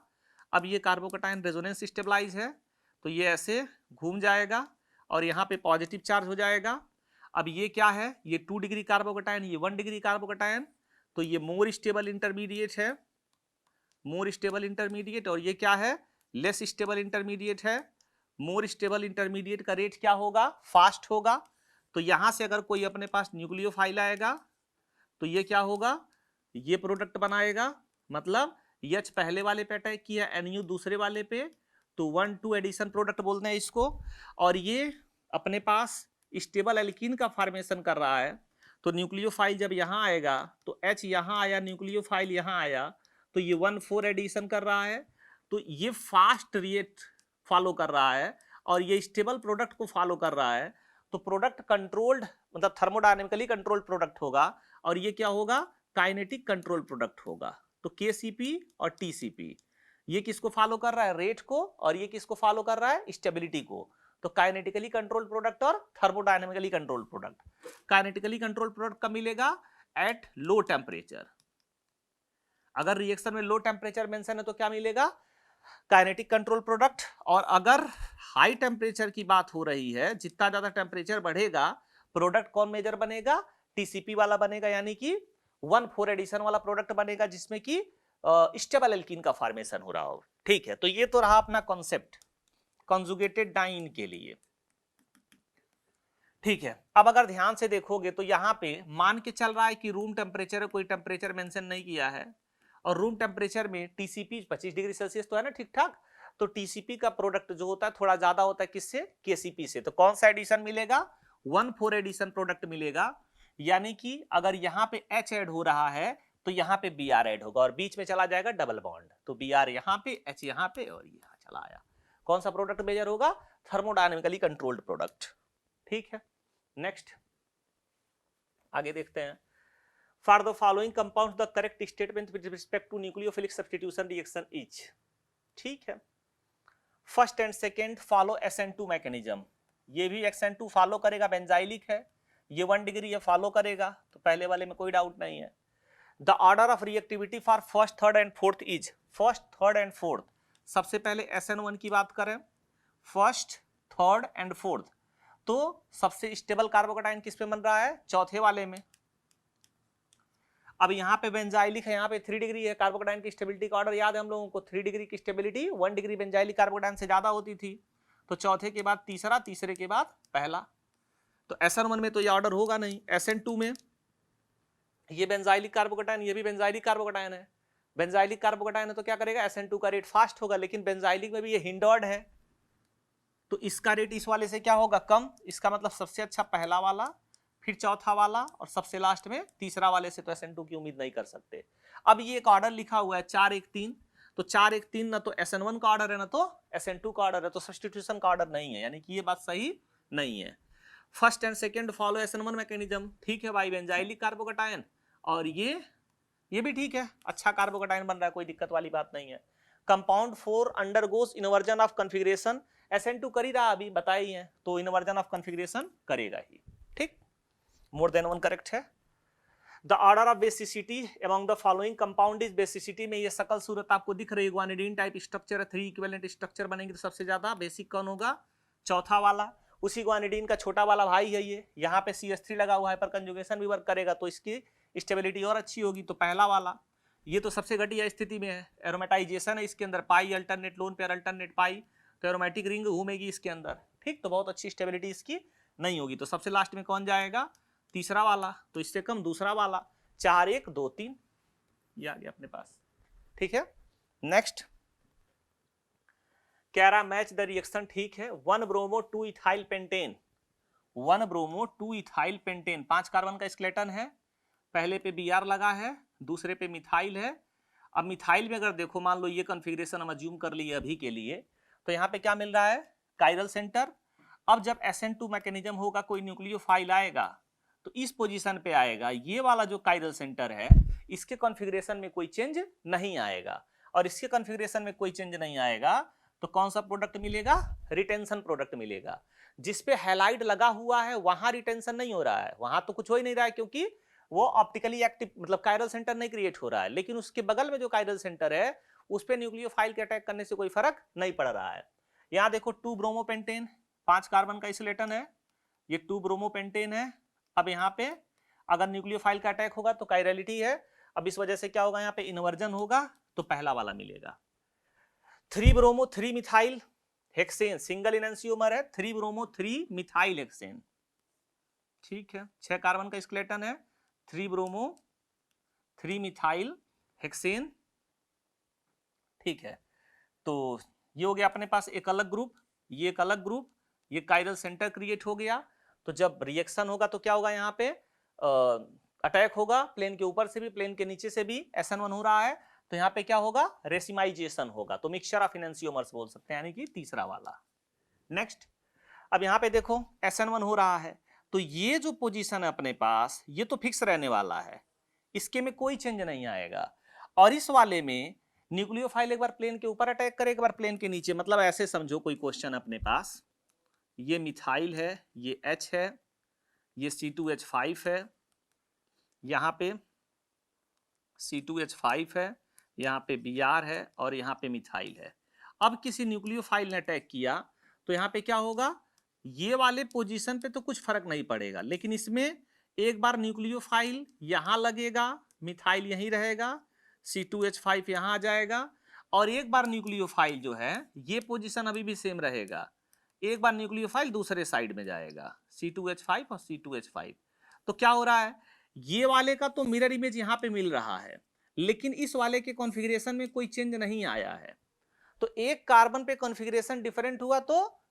अब ये कार्बोकटायन रेजोनेंस स्टेबलाइज है तो ये ऐसे घूम जाएगा और यहाँ पे पॉजिटिव चार्ज हो जाएगा। अब ये क्या है? ये 2 डिग्री कार्बोकटायन, ये 1 डिग्री कार्बोकटायन, तो ये मोर स्टेबल इंटरमीडिएट है, मोर स्टेबल इंटरमीडिएट, और ये क्या है? लेस स्टेबल इंटरमीडिएट है। मोर स्टेबल इंटरमीडिएट का रेट क्या होगा? फास्ट होगा। तो यहां से अगर कोई अपने पास न्यूक्लियोफाइल आएगा तो ये क्या होगा? ये प्रोडक्ट बनाएगा, मतलब H पहले वाले पे अटैक किया, NU दूसरे वाले पे, तो 1,2 एडिशन प्रोडक्ट बोलते हैं इसको। और ये अपने पास स्टेबल एल्कीन का फॉर्मेशन कर रहा है, तो न्यूक्लियोफाइल जब यहाँ आएगा तो H यहाँ आया, न्यूक्लियोफाइल यहाँ आया, तो ये 1,4 एडिशन कर रहा है। तो ये फास्ट रेट फॉलो कर रहा है और ये स्टेबल प्रोडक्ट को फॉलो कर रहा है। तो प्रोडक्ट कंट्रोल्ड, मतलब थर्मोडायनेमिकली कंट्रोल्ड प्रोडक्ट होगा, और ये क्या होगा? काइनेटिक कंट्रोल प्रोडक्ट होगा। तो KCP और TCP, ये किसको फॉलो कर रहा है? रेट को, और ये किसको फॉलो कर रहा है? स्टेबिलिटी को। तो काइनेटिकली कंट्रोल प्रोडक्ट और thermodynamically control product. Kinetically control product कब मिलेगा? At low temperature. अगर रिएक्शन में लो टेम्परेचर मेंशन है तो क्या मिलेगा? Kinetic control product. और अगर हाई टेम्परेचर की बात हो रही है, जितना ज्यादा टेम्परेचर बढ़ेगा प्रोडक्ट कौन मेजर बनेगा? TCP वाला बनेगा, यानी कि 1,4 एडिशन वाला प्रोडक्ट बनेगा जिसमें कि स्टेबल एल्कीन का फॉर्मेशन हो रहा हो। ठीक है, तो ये तो रहा अपना कॉन्सेप्ट कंजुगेटेड डाइन के लिए। ठीक है, अब अगर ध्यान से देखोगे तो यहाँ पे मान के चल रहा है कि रूम टेम्परेचर है, कोई टेम्परेचर मेंशन नहीं किया है, और रूम टेम्परेचर में TCP 25 डिग्री सेल्सियस तो है ना, ठीक ठाक। तो TCP का प्रोडक्ट जो होता है थोड़ा ज्यादा होता है, किससे? KCP से। तो कौन सा एडिशन मिलेगा? 1,4 एडिशन प्रोडक्ट मिलेगा। यानी कि अगर यहाँ पे H ऐड हो रहा है तो यहाँ पे Br ऐड होगा, और बीच में चला जाएगा डबल बॉन्ड, तो Br यहाँ पे, H यहाँ पे, और यहाँ चला आया। कौन सा प्रोडक्ट मेजर होगा? Thermodynamically controlled product. ठीक है, नेक्स्ट आगे देखते हैं। For the following compounds the correct statement with respect to nucleophilic substitution reaction is, ठीक है, first and second follow SN2 mechanism. ये भी XN2 फॉलो करेगा, बेंजाइलिक है, ये 1 डिग्री ये फॉलो करेगा, तो पहले वाले में कोई डाउट नहीं है। The order of reactivity for first, third and fourth is, first, third and fourth, सबसे पहले SN1 की बात करें, फर्स्ट, थर्ड एंड फोर्थ, तो सबसे स्टेबल कार्बोकैटायन किस पे बन रहा है, चौथे वाले में। अब यहाँ पे बेंजाइलिक है, यहाँ पे 3 डिग्री है, कार्बोकैटायन की स्टेबिलिटी का ऑर्डर याद है हम लोगों को, 3 डिग्री की स्टेबिलिटी 1 डिग्री बेंजाइलिक कार्बोकैटायन से ज्यादा होती थी, तो चौथे के बाद तीसरा, तीसरे के बाद पहला, तो SN1 में तो ये ऑर्डर होगा नहीं। SN2 में ये बेंजाइलिक कार्बोकैटायन, ये भी बेंजाइलिक कार्बोकैटायन है, बेंजाइलिक कार्बोकैटायन है तो क्या करेगा, SN2 का रेट फास्ट होगा, लेकिन बेंजाइलिक में भी ये हिंडर्ड है, तो इसका रेट इस वाले से क्या होगा, कम। इसका मतलब सबसे अच्छा पहला वाला, फिर चौथा वाला, और सबसे लास्ट में तीसरा वाले से तो SN2 की उम्मीद नहीं कर सकते। अब ये एक ऑर्डर लिखा हुआ है 4 1 3, तो 4 1 3 ना तो SN1 का ऑर्डर है, ना तो SN2 का ऑर्डर है, तो सब्स्टिट्यूशन का ऑर्डर नहीं है, यानी कि ये बात सही नहीं है। First and second follow SN1 mechanism, ठीक है भाई, बेंजाइलिक कार्बोकैटायन, और ये भी ठीक है, अच्छा कार्बोकैटायन बन रहा है, कोई दिक्कत वाली बात नहीं है। Compound 4 undergoes inversion of configuration, SN2 कर ही रहा अभी बताई है, तो इन्वर्जन ऑफ कॉन्फ़िगरेशन करेगा ही, ठीक, मोर देन 1 करेक्ट है। The order of basicity among the following compound is, basicity में ये सकल सूरत आपको दिख रही है, ग्वानिडीन टाइप स्ट्रक्चर है, 3 इक्विवेलेंट स्ट्रक्चर बनेंगे, तो सबसे ज्यादा बेसिक कौन होगा, चौथा वाला, उसी ग्वानिडीन का छोटा वाला भाई है ये, यहाँ पे CH3 लगा हुआ है, पर कंजुगेशन भी वर्क करेगा, तो इसकी स्टेबिलिटी और अच्छी होगी, तो पहला वाला, ये तो सबसे घटिया स्थिति में है, एरोमेटाइजेशन है इसके अंदर, पाई अल्टरनेट लोन पेयर अल्टरनेट पाई, तो एरोमेटिक रिंग घूमेगी इसके अंदर, ठीक, तो बहुत अच्छी स्टेबिलिटी इसकी नहीं होगी, तो सबसे लास्ट में कौन जाएगा, तीसरा वाला, तो इससे कम दूसरा वाला, 4 1 2 3 ये आ गया अपने पास, ठीक है। नेक्स्ट कह रहा मैच द रिएक्शन, ठीक है, 1 bromo 2 ethyl pentane, 1 bromo 2 ethyl pentane, 5 carbon का स्केलेटन है, पहले पे Br लगा है, दूसरे पे मिथाइल है। अब मिथाइल में अगर देखो, मान लो ये कॉन्फ़िगरेशन हम अज्यूम कर लिए अभी के लिए, तो यहाँ पे क्या मिल रहा है, कायरल सेंटर। अब जब SN2 मैकेनिज्म होगा, कोई न्यूक्लियोफाइल आएगा तो इस पोजीशन पे आएगा, ये वाला जो कायरल सेंटर है, इसके कॉन्फ़िगरेशन में कोई चेंज नहीं आएगा, और इसके कॉन्फ़िगरेशन में कोई चेंज नहीं आएगा, तो कौन सा प्रोडक्ट मिलेगा, रिटेंशन प्रोडक्ट मिलेगा। जिस पे हैलाइड लगा हुआ है वहां रिटेंशन नहीं हो रहा है, वहां तो कुछ हो ही नहीं रहा है, क्योंकि वो ऑप्टिकली एक्टिव, मतलब कायरल सेंटर नहीं क्रिएट हो रहा है, लेकिन उसके बगल में जो कायरल सेंटर है उस पे न्यूक्लियोफाइल के अटैक करने से कोई फर्क नहीं पड़ रहा है। यहाँ देखो 2 ब्रोमोपेंटेन, 5 कार्बन का आइसोलेटन है, ये 2 ब्रोमोपेंटेन है। अब यहाँ पे अगर न्यूक्लियोफाइल का अटैक होगा तो कायरलिटी है, अब इस वजह से क्या होगा, यहाँ पे इन्वर्जन होगा, तो पहला वाला मिलेगा। 3 ब्रोमो 3 मिथाइल हेक्सेन, सिंगल एनेंसियोमर है, 3 ब्रोमो 3 मिथाइल हेक्सेन, ठीक है, 6 कार्बन का स्केलेटन है, 3 ब्रोमो 3 मिथाइल हेक्सेन, ठीक है। तो ये हो गया अपने पास एक अलग ग्रुप, ये एक अलग ग्रुप, ये कायरल सेंटर क्रिएट हो गया। तो जब रिएक्शन होगा तो क्या होगा, यहाँ पे अटैक होगा, प्लेन के ऊपर से भी प्लेन के नीचे से भी, SN1 हो रहा है, तो यहाँ पे क्या होगा, रेसिमाइजेशन होगा, तो मिक्सचर ऑफ एनेंसियोमर्स बोल सकते हैं, यानी कि तीसरा वाला। नेक्स्ट, अब यहाँ पे देखो SN1 हो रहा है, तो ये जो पोजीशन है अपने पास, ये तो फिक्स रहने वाला है, इसके में कोई चेंज नहीं आएगा, और इस वाले में न्यूक्लियोफाइल एक बार प्लेन के ऊपर अटैक करे, एक बार प्लेन के नीचे, मतलब ऐसे समझो कोई क्वेश्चन अपने पास, ये मिथाइल है, ये H है, ये C2H5 है, यहाँ पे C2H5 है, यहाँ पे Br है, और यहाँ पे मिथाइल है। अब किसी न्यूक्लियोफाइल ने अटैक किया तो यहाँ पे क्या होगा, ये वाले पोजीशन पे तो कुछ फर्क नहीं पड़ेगा, लेकिन इसमें एक बार न्यूक्लियोफाइल यहाँ लगेगा, मिथाइल यहीं रहेगा, C2H5 यहाँ आ जाएगा, और एक बार न्यूक्लियोफाइल जो है ये पोजीशन अभी भी सेम रहेगा, एक बार न्यूक्लियोफाइल दूसरे साइड में जाएगा, C2H5 और C2H5। तो क्या हो रहा है, ये वाले का तो मिरर इमेज यहाँ पे मिल रहा है, लेकिन इस वाले के कॉन्फ़िगरेशन में कोई चेंज नहीं आया है। तो एक कार्बन पे कॉन्फ़िगरेशन डिफरेंट हुआ तो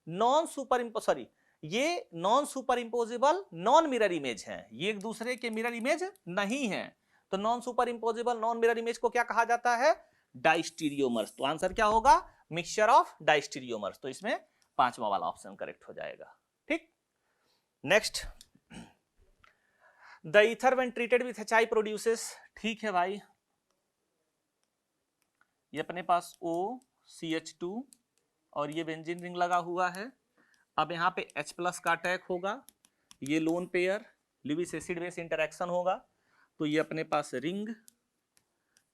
ये non superimposable non mirror image है, ये एक दूसरे के मिरर इमेज नहीं है, तो non superimposable non mirror image को क्या कहा जाता है, डाइस्टीरियोमर्स। तो आंसर क्या होगा, मिक्सचर ऑफ डाइस्टीरियोमर्स, तो इसमें 5वां वाला ऑप्शन करेक्ट हो जाएगा, ठीक। Next, the ether when treated with HI produces, ठीक है भाई, ये अपने पास OCH2 और ये बेंजीन रिंग लगा हुआ है, अब यहाँ पे H प्लस का अटैक होगा, ये lone pair Lewis acid base interaction होगा, तो ये अपने पास रिंग,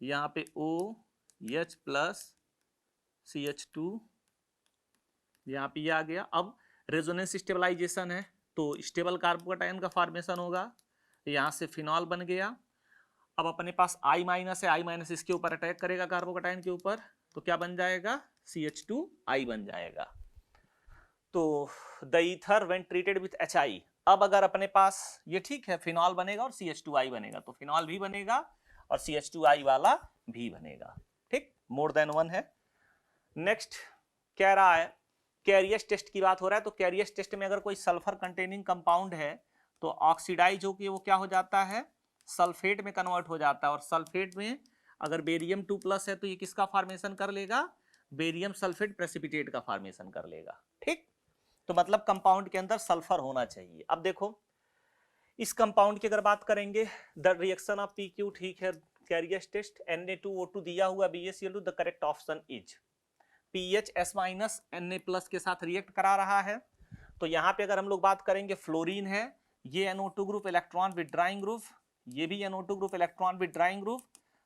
यहाँ पे OH प्लस CH2, यहाँ पे ये आ गया। अब रेजोनेंस स्टेबलाइजेशन है तो स्टेबल कार्बोकैटायन का फॉर्मेशन होगा, यहाँ से फिनॉल बन गया। अब अपने पास I माइनस है, I माइनस इसके ऊपर अटैक करेगा कार्बोकैटायन के ऊपर, तो क्या बन जाएगा, CH2I बन जाएगा। तो the ether when treated with HI, अब अगर अपने पास ये ठीक है फिनॉल बनेगा और CH2I बनेगा, तो फिनॉल भी बनेगा और CH2I वाला भी बनेगा, ठीक, मोर देन वन है। नेक्स्ट कह रहा है कैरियस टेस्ट की बात हो रहा है, तो कैरियस टेस्ट में अगर कोई सल्फर कंटेनिंग कंपाउंड है तो ऑक्सीडाइज होकर वो क्या हो जाता है, सल्फेट में कन्वर्ट हो जाता है, और सल्फेट में अगर बेरियम 2+ है तो ये किसका फॉर्मेशन कर लेगा, बेरियम सल्फेट प्रेसिपिटेट का फॉर्मेशन कर लेगा, ठीक। तो मतलब कंपाउंड के अंदर सल्फर होना चाहिए। अब देखो इस कंपाउंड की अगर बात करेंगे, द रिएक्शन ऑफ PQ, ठीक है, कैरियस टेस्ट Na2O2 दिया हुआ BaCl2, the correct option is pH S- Na+ के साथ रिएक्ट करा रहा है। तो यहाँ पे अगर हम लोग बात करेंगे फ्लोरीन है, ये NO2 group electron withdrawing group, ये भी NO2 group electron withdrawing group,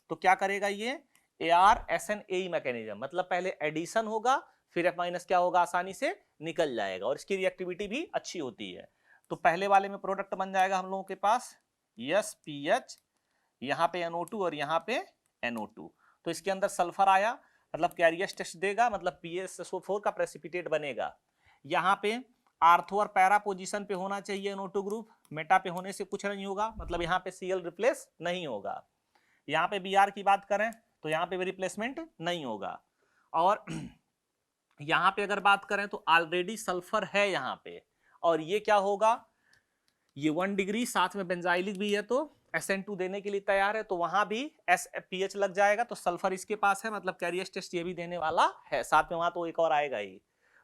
तो क्या करेगा ये AR-SN-AE मैकेनिज्म, मतलब पहले एडिशन होगा फिर F- क्या होगा, आसानी से निकल जाएगा और इसकी रिएक्टिविटी भी अच्छी होती है। तो पहले वाले में प्रोडक्ट बन जाएगा हम लोगों के पास SPH, यहाँ पे NO2 और यहाँ पे NO2, तो इसके अंदर सल्फर आया, मतलब कैरियस टेस्ट देगा, मतलब PaSO4 का प्रेसिपिटेट बनेगा। यहाँ पे आर्थो और पैरा पोजीशन पे होना चाहिए NO2 ग्रुप, मेटा पे होने से कुछ नहीं होगा, मतलब यहाँ पे Cl रिप्लेस नहीं होगा। यहाँ पे Br की बात करें तो यहाँ पे भी रिप्लेसमेंट नहीं होगा, और यहाँ पे अगर बात करें तो ऑलरेडी सल्फर है यहाँ पे, और ये क्या होगा, ये 1 डिग्री साथ में बेंजाइलिक भी है तो SN2 देने के लिए तैयार है, तो वहां भी SPH लग जाएगा, तो सल्फर इसके पास है, मतलब कैरियस टेस्ट ये भी देने वाला है, साथ में वहां तो एक और आएगा ही।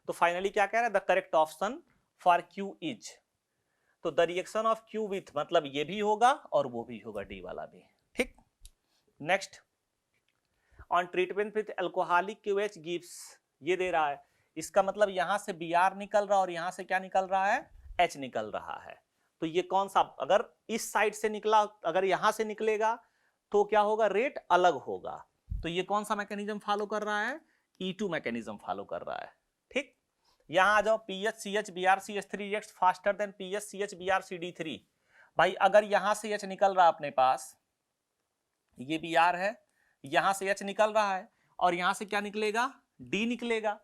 तो फाइनली क्या कह रहा है, the correct option for Q is, तो the reaction of Q with, मतलब ये भी होगा और वो भी होगा, डी वाला भी, ठीक। Next on treatment with alcoholic QH gives, ये दे रहा है, इसका मतलब यहां से Br निकल रहा है और यहां से क्या निकल रहा है, H निकल रहा है, तो ये कौन सा, अगर इस साइड से निकला, अगर यहां से निकलेगा तो क्या होगा, रेट अलग होगा, तो ये कौन सा मैकेनिज्म फॉलो कर रहा है, E2 मैकेनिज्म फॉलो कर रहा है, ठीक। यहां आ जाओ, PHCH-Br-CH3 reacts faster than PHCH-Br-CD3, भाई अगर यहां से H निकल रहा अपने पास, ये Br है, यहां से H निकल रहा है और यहां से क्या निकलेगा, D निकलेगा,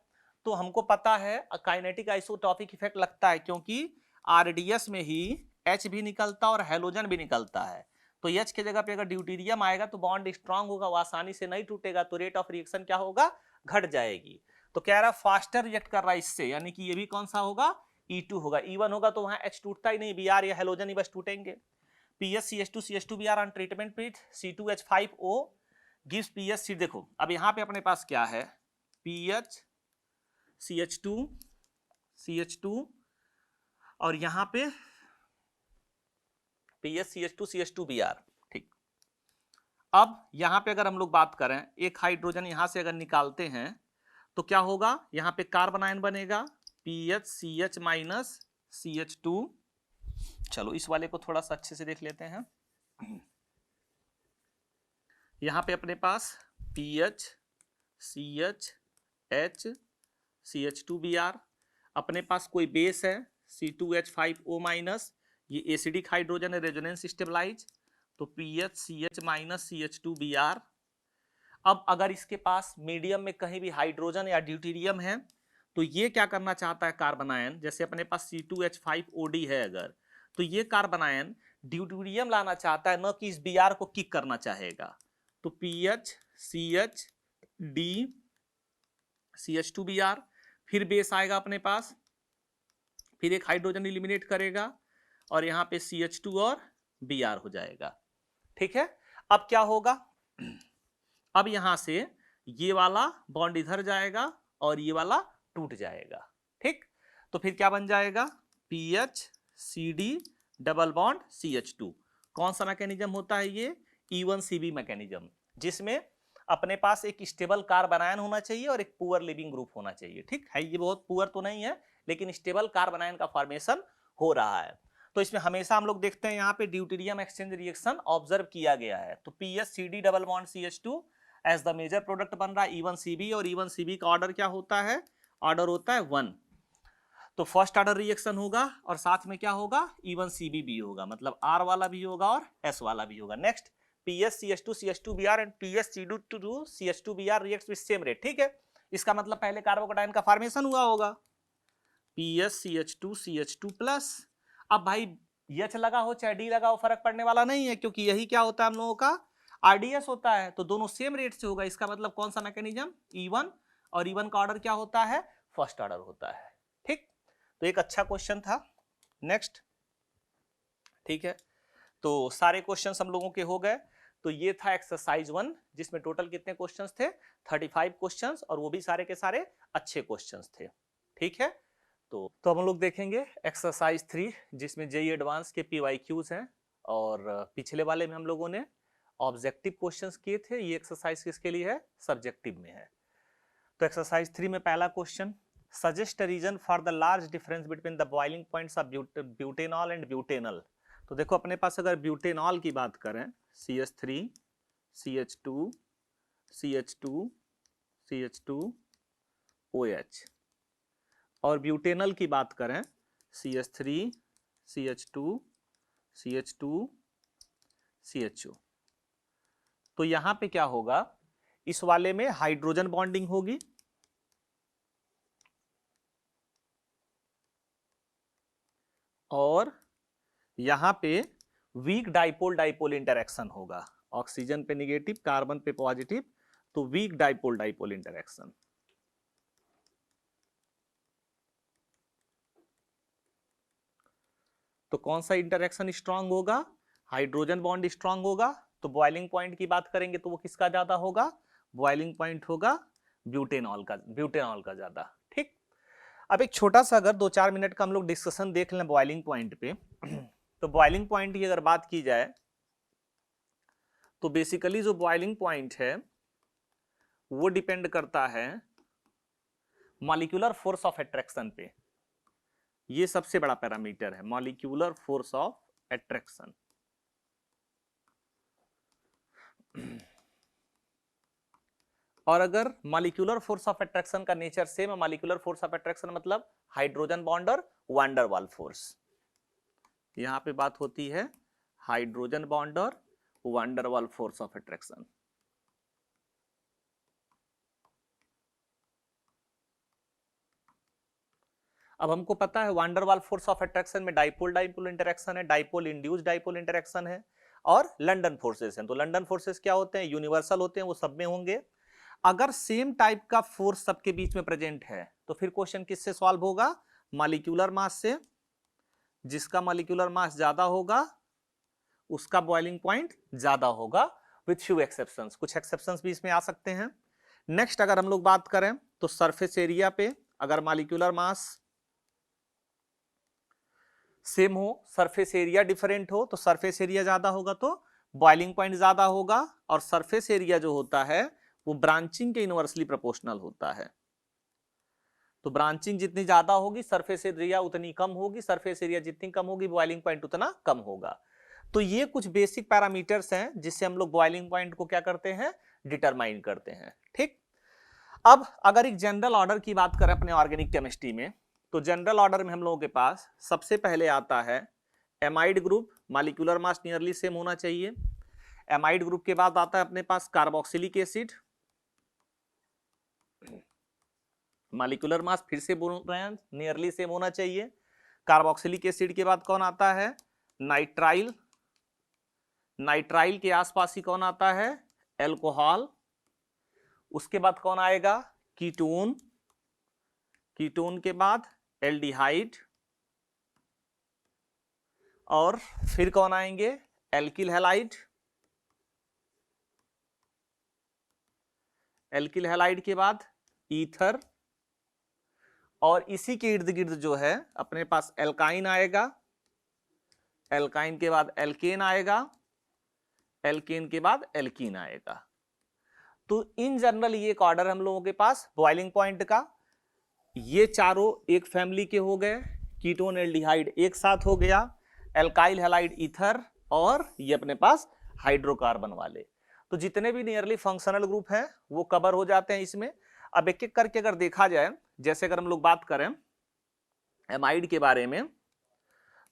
तो हमको पता है काइनेटिक आइसोटॉपिक इफेक्ट लगता है, क्योंकि RDS में ही H भी निकलता और हैलोजन भी निकलता है, तो H के जगह पे अगर ड्यूटेरियम आएगा तो बॉन्ड स्ट्रांग होगा, वो आसानी से नहीं टूटेगा, तो रेट ऑफ रिएक्शन क्या होगा, घट जाएगी। तो कह रहा फास्टर रिएक्ट कर रहा है इससे, यानी कि ये भी कौन सा होगा, E2 होगा। E1 होगा तो वहां H टूटता ही नहीं, Br या हैलोजन ही बस टूटेंगे। PHCH2CH2Br on treatment with C2H5O gives PHC, देखो अब यहाँ पे अपने पास क्या है, PHCH2 और यहाँ पे PHCH2CH2Br, ठीक। अब यहाँ पे अगर हम लोग बात करें, एक हाइड्रोजन यहाँ से अगर निकालते हैं तो क्या होगा, यहाँ पे कार्बन आयन बनेगा PHCH-CH2, चलो इस वाले को थोड़ा सा अच्छे से देख लेते हैं। यहाँ पे अपने पास PHCH-CH2Br, अपने पास कोई बेस है C2H5O-, ये एसिडिक हाइड्रोजन है, रेजोनेंस स्टेबलाइज, तो PHCH-CH2Br। अब अगर इसके पास मीडियम में कहीं भी हाइड्रोजन या ड्यूटेरियम है तो ये क्या करना चाहता है, कार्बन आयन, जैसे अपने पास C2H5OD है अगर, तो ये कार्बन आयन ड्यूटेरियम लाना चाहता है, न कि इस Br को किक करना चाहेगा, तो PHCH-D-CH2Br, फिर बेस आएगा अपने पास, फिर एक हाइड्रोजन इलिमिनेट करेगा और यहाँ पे CH2 और Br हो जाएगा, ठीक है। अब क्या होगा, अब यहां से ये वाला बॉन्ड इधर जाएगा और ये वाला टूट जाएगा, ठीक। तो फिर क्या बन जाएगा, PHCD डबल बॉन्ड CH2, कौन सा मैकेनिज्म होता है ये, E1CB मैकेनिज्म, जिसमें अपने पास एक स्टेबल कार्बोनायन होना चाहिए और एक पुअर लिविंग ग्रुप होना चाहिए। ठीक है, ये बहुत पुअर तो नहीं है लेकिन स्टेबल कार्बोनायन का फॉर्मेशन हो रहा है। तो इसमें हमेशा हम लोग देखते हैं यहाँ पे ड्यूटेरियम एक्सचेंज रिएक्शन ऑब्जर्व किया गया है। तो PsCd double bond CH2 as the major product बन रहा है E1Cb, और E1Cb का ऑर्डर क्या होता है? ऑर्डर होता है 1। तो फर्स्ट ऑर्डर रिएक्शन होगा और साथ में क्या होगा? E1Cb भी होगा, मतलब R वाला भी होगा और S वाला भी होगा। Next PsCH2 CH2Br and PsCd2 CH2Br reacts with same rate. ठीक है, इसका मतलब पहले कार्बोकेटायन का फॉर्मेशन हुआ होगा PsCH2 CH2 प्लस। अब भाई H लगा हो चाहे D लगा हो फर्क पड़ने वाला नहीं है, क्योंकि यही क्या होता है हम लोगों का? RDS होता है, तो दोनों सेम रेट से होगा। इसका मतलब कौन सा मैकेनिज्म? E1, और E1 का ऑर्डर क्या होता है? फर्स्ट ऑर्डर होता है। ठीक, तो एक अच्छा क्वेश्चन था। नेक्स्ट, ठीक है, तो सारे क्वेश्चंस हम लोगों के हो गए। तो ये था एक्सरसाइज 1, जिसमें टोटल कितने क्वेश्चंस थे? 35 क्वेश्चंस, और वो भी सारे के सारे अच्छे क्वेश्चंस थे। ठीक है, तो हम लोग देखेंगे एक्सरसाइज 3, जिसमें जेईई एडवांस के PYQs हैं, और पिछले वाले में हम लोगों ने ऑब्जेक्टिव क्वेश्चंस किए थे। ये एक्सरसाइज किसके लिए है? सब्जेक्टिव में है। तो एक्सरसाइज 3 में पहला question, suggest reason for the large difference between the boiling points of butanol and butanal. तो देखो अपने पास अगर ब्यूटेनॉल की बात करें, CH3 CH2 CH2 CH2 OH, और ब्यूटेनल की बात करें CH3 CH2 CH2 CHO, तो यहां पे क्या होगा? इस वाले में हाइड्रोजन बॉन्डिंग होगी, और यहां पे वीक डाइपोल डाइपोल इंटरेक्शन होगा। ऑक्सीजन पे निगेटिव, कार्बन पे पॉजिटिव, तो वीक डाइपोल डाइपोल इंटरेक्शन। तो कौन सा इंटरेक्शन स्ट्रांग होगा? हाइड्रोजन बॉन्ड स्ट्रांग होगा। तो बॉइलिंग पॉइंट की बात करेंगे तो वो किसका ज्यादा होगा? बॉइलिंग पॉइंट होगा ब्यूटेनॉल का ज्यादा। ठीक, अब एक छोटा सा अगर 2-4 मिनट का हम लोग डिस्कशन देख लें बॉइलिंग पॉइंट पे तो बॉइलिंग पॉइंट की अगर बात की जाए तो बेसिकली जो बॉइलिंग पॉइंट है वो डिपेंड करता है मॉलिक्यूलर फोर्स ऑफ अट्रैक्शन पे। ये सबसे बड़ा पैरामीटर है, मॉलिक्यूलर फोर्स ऑफ अट्रैक्शन। और अगर मॉलिक्यूलर फोर्स ऑफ अट्रैक्शन का नेचर सेम है, मॉलिक्यूलर फोर्स ऑफ अट्रैक्शन मतलब हाइड्रोजन बॉन्ड और वान डेर वाल्स फोर्स, यहां पे बात होती है हाइड्रोजन बॉन्ड और van der Waals force of attraction. अब हमको पता है van der Waals force of attraction में डाइपोल डाइपोल इंटरेक्शन है, डाइपोल इंड्यूस्ड डाइपोल इंटरेक्शन है, और लंडन फोर्सेस हैं। तो लंडन फोर्सेस क्या होते हैं? यूनिवर्सल होते हैं, वो सब में होंगे। अगर सेम टाइप का फोर्स सबके बीच में प्रेजेंट है तो फिर क्वेश्चन किससे सॉल्व होगा? मॉलिक्यूलर मास से। जिसका मॉलिक्यूलर मास ज्यादा होगा उसका बॉइलिंग पॉइंट ज्यादा होगा, विथ फ्यू एक्सेप्शंस। कुछ एक्सेप्शंस भी इसमें आ सकते हैं। नेक्स्ट, अगर हम लोग बात करें तो सरफेस एरिया पे अगर मॉलिक्यूलर मास सेम हो, सरफेस एरिया डिफरेंट हो, तो सरफेस एरिया ज्यादा होगा तो बॉइलिंग पॉइंट ज्यादा होगा। और सरफेस एरिया जो होता है वो ब्रांचिंग के इनवर्सली प्रोपोर्शनल होता है। तो ब्रांचिंग जितनी ज्यादा होगी सरफेस एरिया उतनी कम होगी, सरफेस एरिया जितनी कम होगी बॉइलिंग पॉइंट उतना कम होगा। तो ये कुछ बेसिक पैरामीटर्स हैं जिससे हम लोग बॉइलिंग पॉइंट को क्या करते हैं? डिटरमाइन करते हैं। ठीक, अब अगर एक जनरल ऑर्डर की बात करें अपने ऑर्गेनिक केमिस्ट्री में, तो जनरल ऑर्डर में हम लोगों के पास सबसे पहले आता है amide group, molecular mass nearly same होना चाहिए। एमाइड ग्रुप के बाद आता है अपने पास कार्बोक्सिलिक एसिड, मॉलिक्यूलर मास फिर से बोल रहे हैं नियरली सेम होना चाहिए। कार्बोक्सिलिक एसिड के बाद कौन आता है? नाइट्राइल। नाइट्राइल के आसपास ही कौन आता है? एल्कोहल। उसके बाद कौन आएगा? कीटोन। कीटोन के बाद एल्डिहाइड, और फिर कौन आएंगे? Alkyl halide. एल्किल हैलाइड के बाद ईथर, और इसी के इर्द गिर्द जो है अपने पास एल्काइन आएगा। एल्काइन के बाद एल्केन आएगा, एल्केन के बाद एल्कीन आएगा। तो इन जनरल ये एक ऑर्डर हम लोगों के पास बॉइलिंग पॉइंट का, ये चारों एक फैमिली के हो गए, कीटोन एल्डिहाइड एक साथ हो गया, एल्काइल हैलाइड ईथर, और ये अपने पास हाइड्रोकार्बन वाले। तो जितने भी नियरली फंक्शनल ग्रुप हैं वो कवर हो जाते हैं इसमें। अब एक एक करके अगर देखा जाए, जैसे अगर हम लोग बात करें एमाइड के बारे में,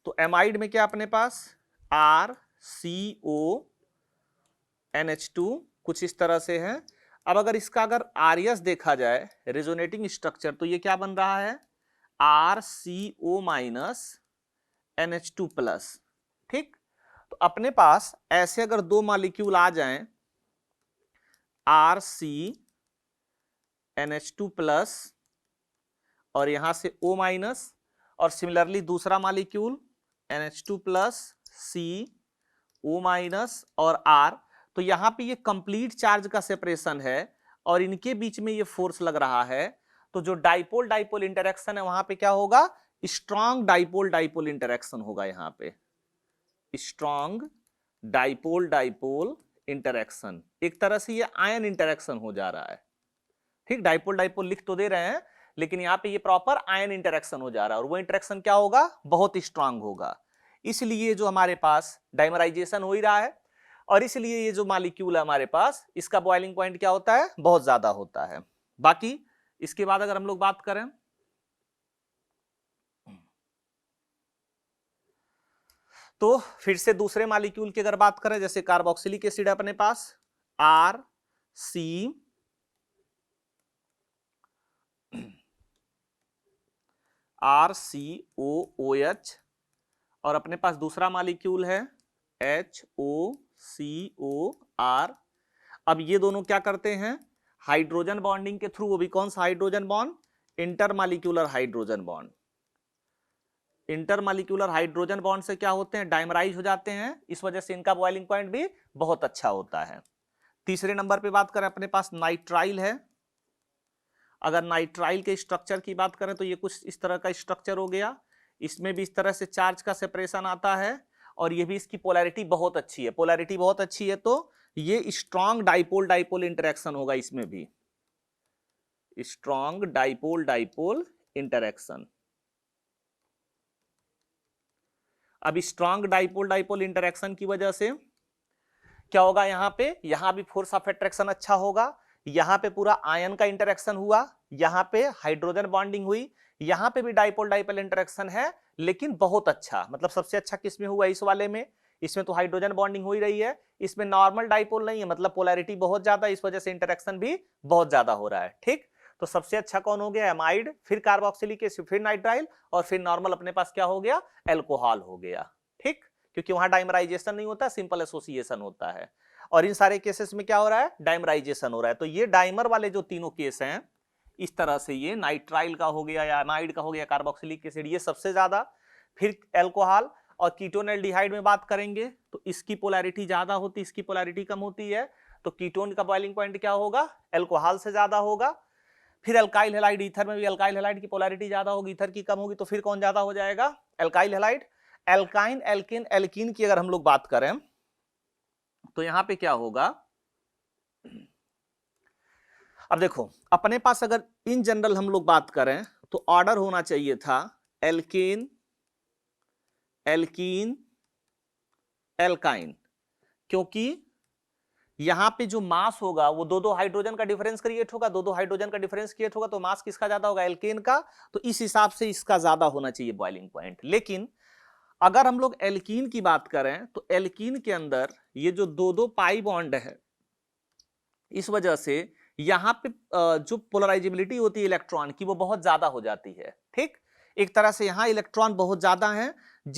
तो एमाइड में क्या अपने पास RCONH2 कुछ इस तरह से है। अब अगर इसका अगर आरएस देखा जाए रेजोनेटिंग स्ट्रक्चर, तो ये क्या बन रहा है RCO माइनस NH2 प्लस। ठीक, तो अपने पास ऐसे अगर दो मॉलिक्यूल आ जाएं RCNH2 प्लस और यहां से O माइनस, और सिमिलरली दूसरा molecule NH2 plus CO minus और R, तो यहां पे ये कंप्लीट चार्ज का सेपरेशन है और इनके बीच में ये फोर्स लग रहा है। तो जो डाइपोल डाइपोल इंटरेक्शन है वहां पे क्या होगा, स्ट्रॉन्ग डाइपोल डाइपोल इंटरेक्शन होगा। यहां पे स्ट्रॉन्ग डाइपोल डाइपोल इंटरेक्शन, एक तरह से ये आयन इंटरेक्शन हो जा रहा है। ठीक, डाइपोल डाइपोल लिख तो दे रहे हैं लेकिन यहां पे ये प्रॉपर आयन इंटरेक्शन हो जा रहा है, और वो इंटरेक्शन क्या होगा, बहुत स्ट्रांग होगा। इसलिए जो हमारे पास डाइमराइजेशन हो ही रहा है, और इसलिए ये जो मॉलिक्यूल है हमारे पास, इसका बॉइलिंग पॉइंट क्या होता है, बहुत ज्यादा होता है। बाकी इसके बाद अगर हम लोग बात करें तो फिर से दूसरे मॉलिक्यूल की अगर बात करें, जैसे कार्बोक्सिलिक एसिड है अपने पास RCOOH, और अपने पास दूसरा मॉलिक्यूल है HOCOR। अब ये दोनों क्या करते हैं, हाइड्रोजन बॉन्डिंग के थ्रू, वो भी कौन सा hydrogen bond, intermolecular hydrogen bond. Intermolecular hydrogen bond से क्या होते हैं, डाइमराइज हो जाते हैं, इस वजह से इनका बॉइलिंग पॉइंट भी बहुत अच्छा होता है। तीसरे नंबर पे बात करें, अपने पास नाइट्राइल है। अगर नाइट्राइल के स्ट्रक्चर की बात करें तो ये कुछ इस तरह का स्ट्रक्चर हो गया, इसमें भी इस तरह से चार्ज का सेपरेशन आता है, और ये भी इसकी पोलैरिटी बहुत अच्छी है। पोलैरिटी बहुत अच्छी है तो ये स्ट्रॉन्ग डाइपोल डाइपोल इंटरेक्शन होगा, इसमें भी स्ट्रॉन्ग डाइपोल डाइपोल इंटरेक्शन। अब स्ट्रॉन्ग डाइपोल डाइपोल इंटरेक्शन की वजह से क्या होगा, यहां भी फोर्स ऑफ अट्रैक्शन अच्छा होगा, यहां पे पूरा आयन का इंटरेक्शन हुआ, यहां पे हाइड्रोजन बॉन्डिंग हुई, यहां पे भी डाइपोल डाइपोल इंटरेक्शन है, लेकिन बहुत अच्छा, मतलब सबसे अच्छा किसमें हुआ, इस वाले में। इसमें तो हाइड्रोजन बॉन्डिंग हो ही रही है, इसमें नॉर्मल डाइपोल नहीं है, मतलब पोलैरिटी बहुत ज्यादा, इस वजह से इंटरेक्शन भी बहुत ज्यादा हो रहा है। ठीक, तो सबसे अच्छा कौन हो गया, एमाइड, फिर कार्बोक्सिलिक एसिड, फिर नाइट्राइल, और फिर नॉर्मल अपने पास क्या हो गया, एल्कोहल हो गया। ठीक, क्योंकि वहां डाइमराइजेशन नहीं होता, सिंपल एसोसिएशन होता है, और इन सारे केसेस में क्या हो रहा है, डाइमराइजेशन हो रहा है। तो ये डाइमर वाले जो तीनों केस हैं, इस तरह से ये नाइट्राइल का हो गया या एमाइड का हो गया, कार्बोक्सिलिक एसिड, ये सबसे ज्यादा। फिर एल्कोहल और कीटोन एल्डिहाइड में बात करेंगे तो इसकी पोलैरिटी ज्यादा होती है, इसकी पोलैरिटी कम होती है, तो कीटोन का बॉइलिंग पॉइंट क्या होगा, एल्कोहल से ज्यादा होगा। फिर अल्काइल हैलाइड, ईथर में भी अल्काइल हैलाइड की पोलैरिटी ज्यादा होगी, ईथर की कम होगी, तो फिर कौन ज्यादा हो जाएगा, alkyl halide. Alkyne, alkene, alkene की अगर हम लोग बात करें तो यहां पे क्या होगा, अब देखो अपने पास अगर इन जनरल हम लोग बात करें तो ऑर्डर होना चाहिए था एल्केन, एल्कीन, एल्काइन, क्योंकि यहां पे जो मास होगा वो दो दो हाइड्रोजन का डिफरेंस क्रिएट होगा, दो दो हाइड्रोजन का डिफरेंस क्रिएट होगा, तो मास किसका ज्यादा होगा, एल्केन का, तो इस हिसाब से इसका ज्यादा होना चाहिए बॉइलिंग पॉइंट। लेकिन अगर हम लोग एल्कीन की बात करें तो एल्कीन के अंदर ये जो दो दो पाई बॉन्ड है, इस वजह से यहां पे जो पोलराइजेबिलिटी होती है इलेक्ट्रॉन की वो बहुत ज्यादा हो जाती है। ठीक, एक तरह से यहां इलेक्ट्रॉन बहुत ज्यादा है,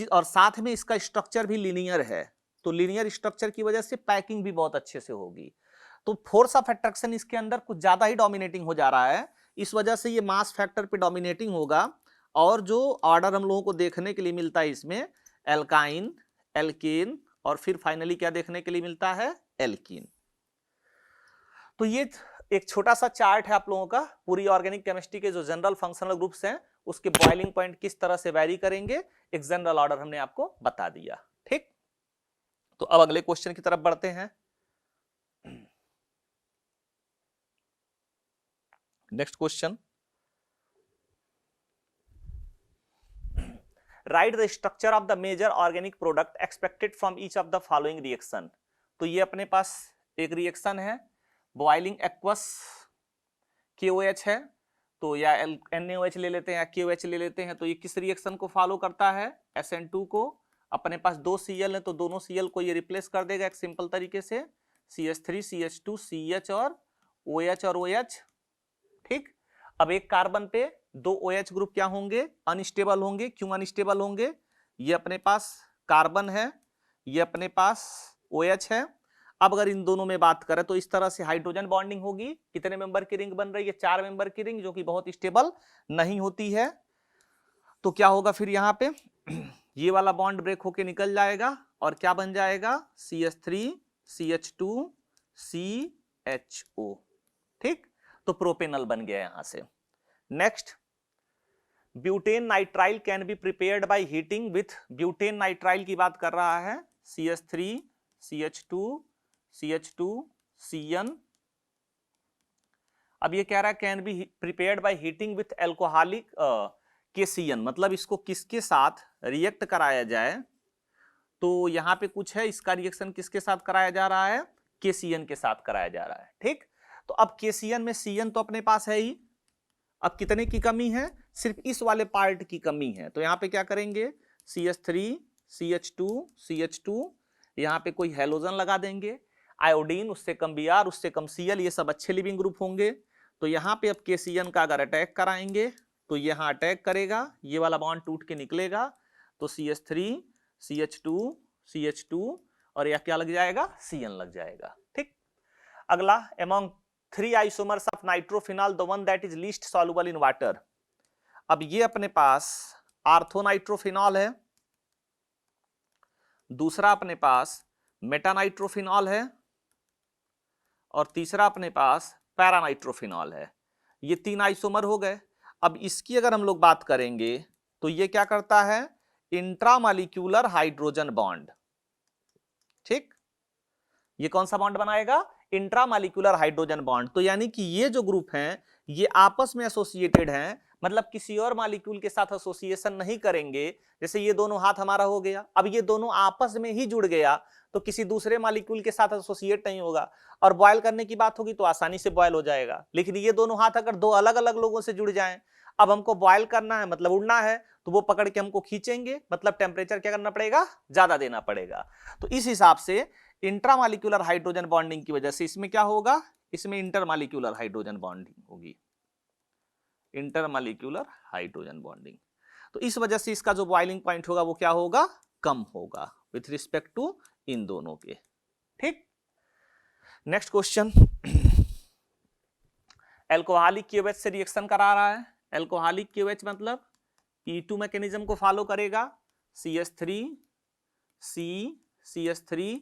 और साथ में इसका स्ट्रक्चर भी लीनियर है, तो लीनियर स्ट्रक्चर की वजह से पैकिंग भी बहुत अच्छे से होगी, तो फोर्स ऑफ अट्रैक्शन इसके अंदर कुछ ज्यादा ही डोमिनेटिंग हो जा रहा है, इस वजह से ये मास फैक्टर पे डोमिनेटिंग होगा। और जो ऑर्डर हम लोगों को देखने के लिए मिलता है इसमें, एल्काइन, एल्केन, और फिर फाइनली क्या देखने के लिए मिलता है, एल्कीन। तो ये एक छोटा सा चार्ट है आप लोगों का, पूरी ऑर्गेनिक केमिस्ट्री के जो जनरल फंक्शनल ग्रुप्स हैं उसके बॉइलिंग पॉइंट किस तरह से वैरी करेंगे, एक जनरल ऑर्डर हमने आपको बता दिया। ठीक, तो अब अगले क्वेश्चन की तरफ बढ़ते हैं। Next question, write the structure of the major organic product expected from each of the following reaction. तो ये अपने पास एक रिएक्शन है, बॉइलिंग एक्वस KOH है, तो या NaOH ले लेते हैं या KOH ले लेते हैं। तो ये किस रिएक्शन को फॉलो करता है? SN2 को। अपने पास 2 Cl है तो दोनों Cl को ये रिप्लेस कर देगा एक सिंपल तरीके से, CH3 CH2 CH और OH और OH। ठीक, अब एक कार्बन पे 2 OH ग्रुप क्या होंगे? अनस्टेबल होंगे। क्यों अनस्टेबल होंगे? ये अपने पास कार्बन है, ये अपने पास OH है। अब अगर इन दोनों में बात करें तो इस तरह से हाइड्रोजन बॉन्डिंग होगी। कितने मेंबर की रिंग बन रही है? 4 मेंबर की रिंग, जो कि बहुत स्टेबल नहीं होती है। तो क्या होगा फिर यहाँ पे? ये वाला बॉन्ड ब्रेक होके निकल जाएगा और क्या बन जाएगा? CH3 CH2 CHO। ठीक, तो प्रोपेनल बन गया यहां से। Next, butane nitrile can be prepared by heating with, butane nitrile की बात कर रहा है, CH3 CH2 CH2 CN। अब ये कह रहा है can be prepared by heating with alcoholic KCN, मतलब इसको किसके साथ रिएक्ट कराया जाए? तो यहां पे कुछ है, इसका रिएक्शन किसके साथ कराया जा रहा है? KCN के साथ कराया जा रहा है। ठीक, तो अब KCN में CN तो अपने पास है ही, अब कितने की कमी है? सिर्फ इस वाले पार्ट की कमी है। तो यहां पे क्या करेंगे? CH3 CH2 CH2, यहां पे कोई हेलोजन लगा देंगे, आयोडीन, उससे कम Br, उससे कम Cl, ये सब अच्छे लिविंग ग्रुप होंगे। तो यहां पे अब KCN का अगर अटैक कराएंगे तो यहां अटैक करेगा, ये वाला बॉन्ड टूट के निकलेगा, तो CH3 CH2 CH2 और यह क्या लग जाएगा? CN लग जाएगा। ठीक, अगला, among 3 isomers of nitrophenol the one that is least soluble in water. अब ये अपने पास आर्थोनाइट्रोफिनॉल है, दूसरा अपने पास मेटानाइट्रोफिनॉल है और तीसरा अपने पास पैरानाइट्रोफिनॉल है। ये 3 आइसोमर हो गए। अब इसकी अगर हम लोग बात करेंगे तो ये क्या करता है? Intramolecular hydrogen bond. ठीक, ये कौन सा बॉन्ड बनाएगा? Intramolecular hydrogen bond. तो यानी कि ये जो ग्रुप हैं ये आपस में एसोसिएटेड हैं, मतलब किसी और मॉलिक्यूल के साथ एसोसिएशन नहीं करेंगे। जैसे ये दोनों हाथ हमारा हो गया, अब ये दोनों आपस में ही जुड़ गया तो किसी दूसरे मॉलिक्यूल के साथ एसोसिएट नहीं होगा। और बॉयल करने की बात होगी तो आसानी से बॉयल हो जाएगा। लेकिन ये दोनों हाथ अगर 2 अलग अलग लोगों से जुड़ जाएं, अब हमको बॉयल करना है मतलब उड़ना है, तो वो पकड़ के हमको खींचेंगे, मतलब टेम्परेचर क्या करना पड़ेगा? ज्यादा देना पड़ेगा। तो इस हिसाब से इंट्रामॉलिक्यूलर हाइड्रोजन बॉन्डिंग की वजह से इसमें क्या होगा? इसमें इंटरमॉलिक्यूलर हाइड्रोजन बॉन्डिंग होगी, इंटरमॉलिक्यूलर हाइड्रोजन बॉन्डिंग। तो इस वजह से इसका जो बॉइलिंग पॉइंट होगा वो क्या होगा? कम होगा विथ रिस्पेक्ट टू इन दोनों के। ठीक, नेक्स्ट क्वेश्चन, एल्कोहलिक KOH से रिएक्शन करा रहा है। एल्कोहलिक KOH मतलब E2 मैकेनिज्म को फॉलो करेगा, CH3 CH3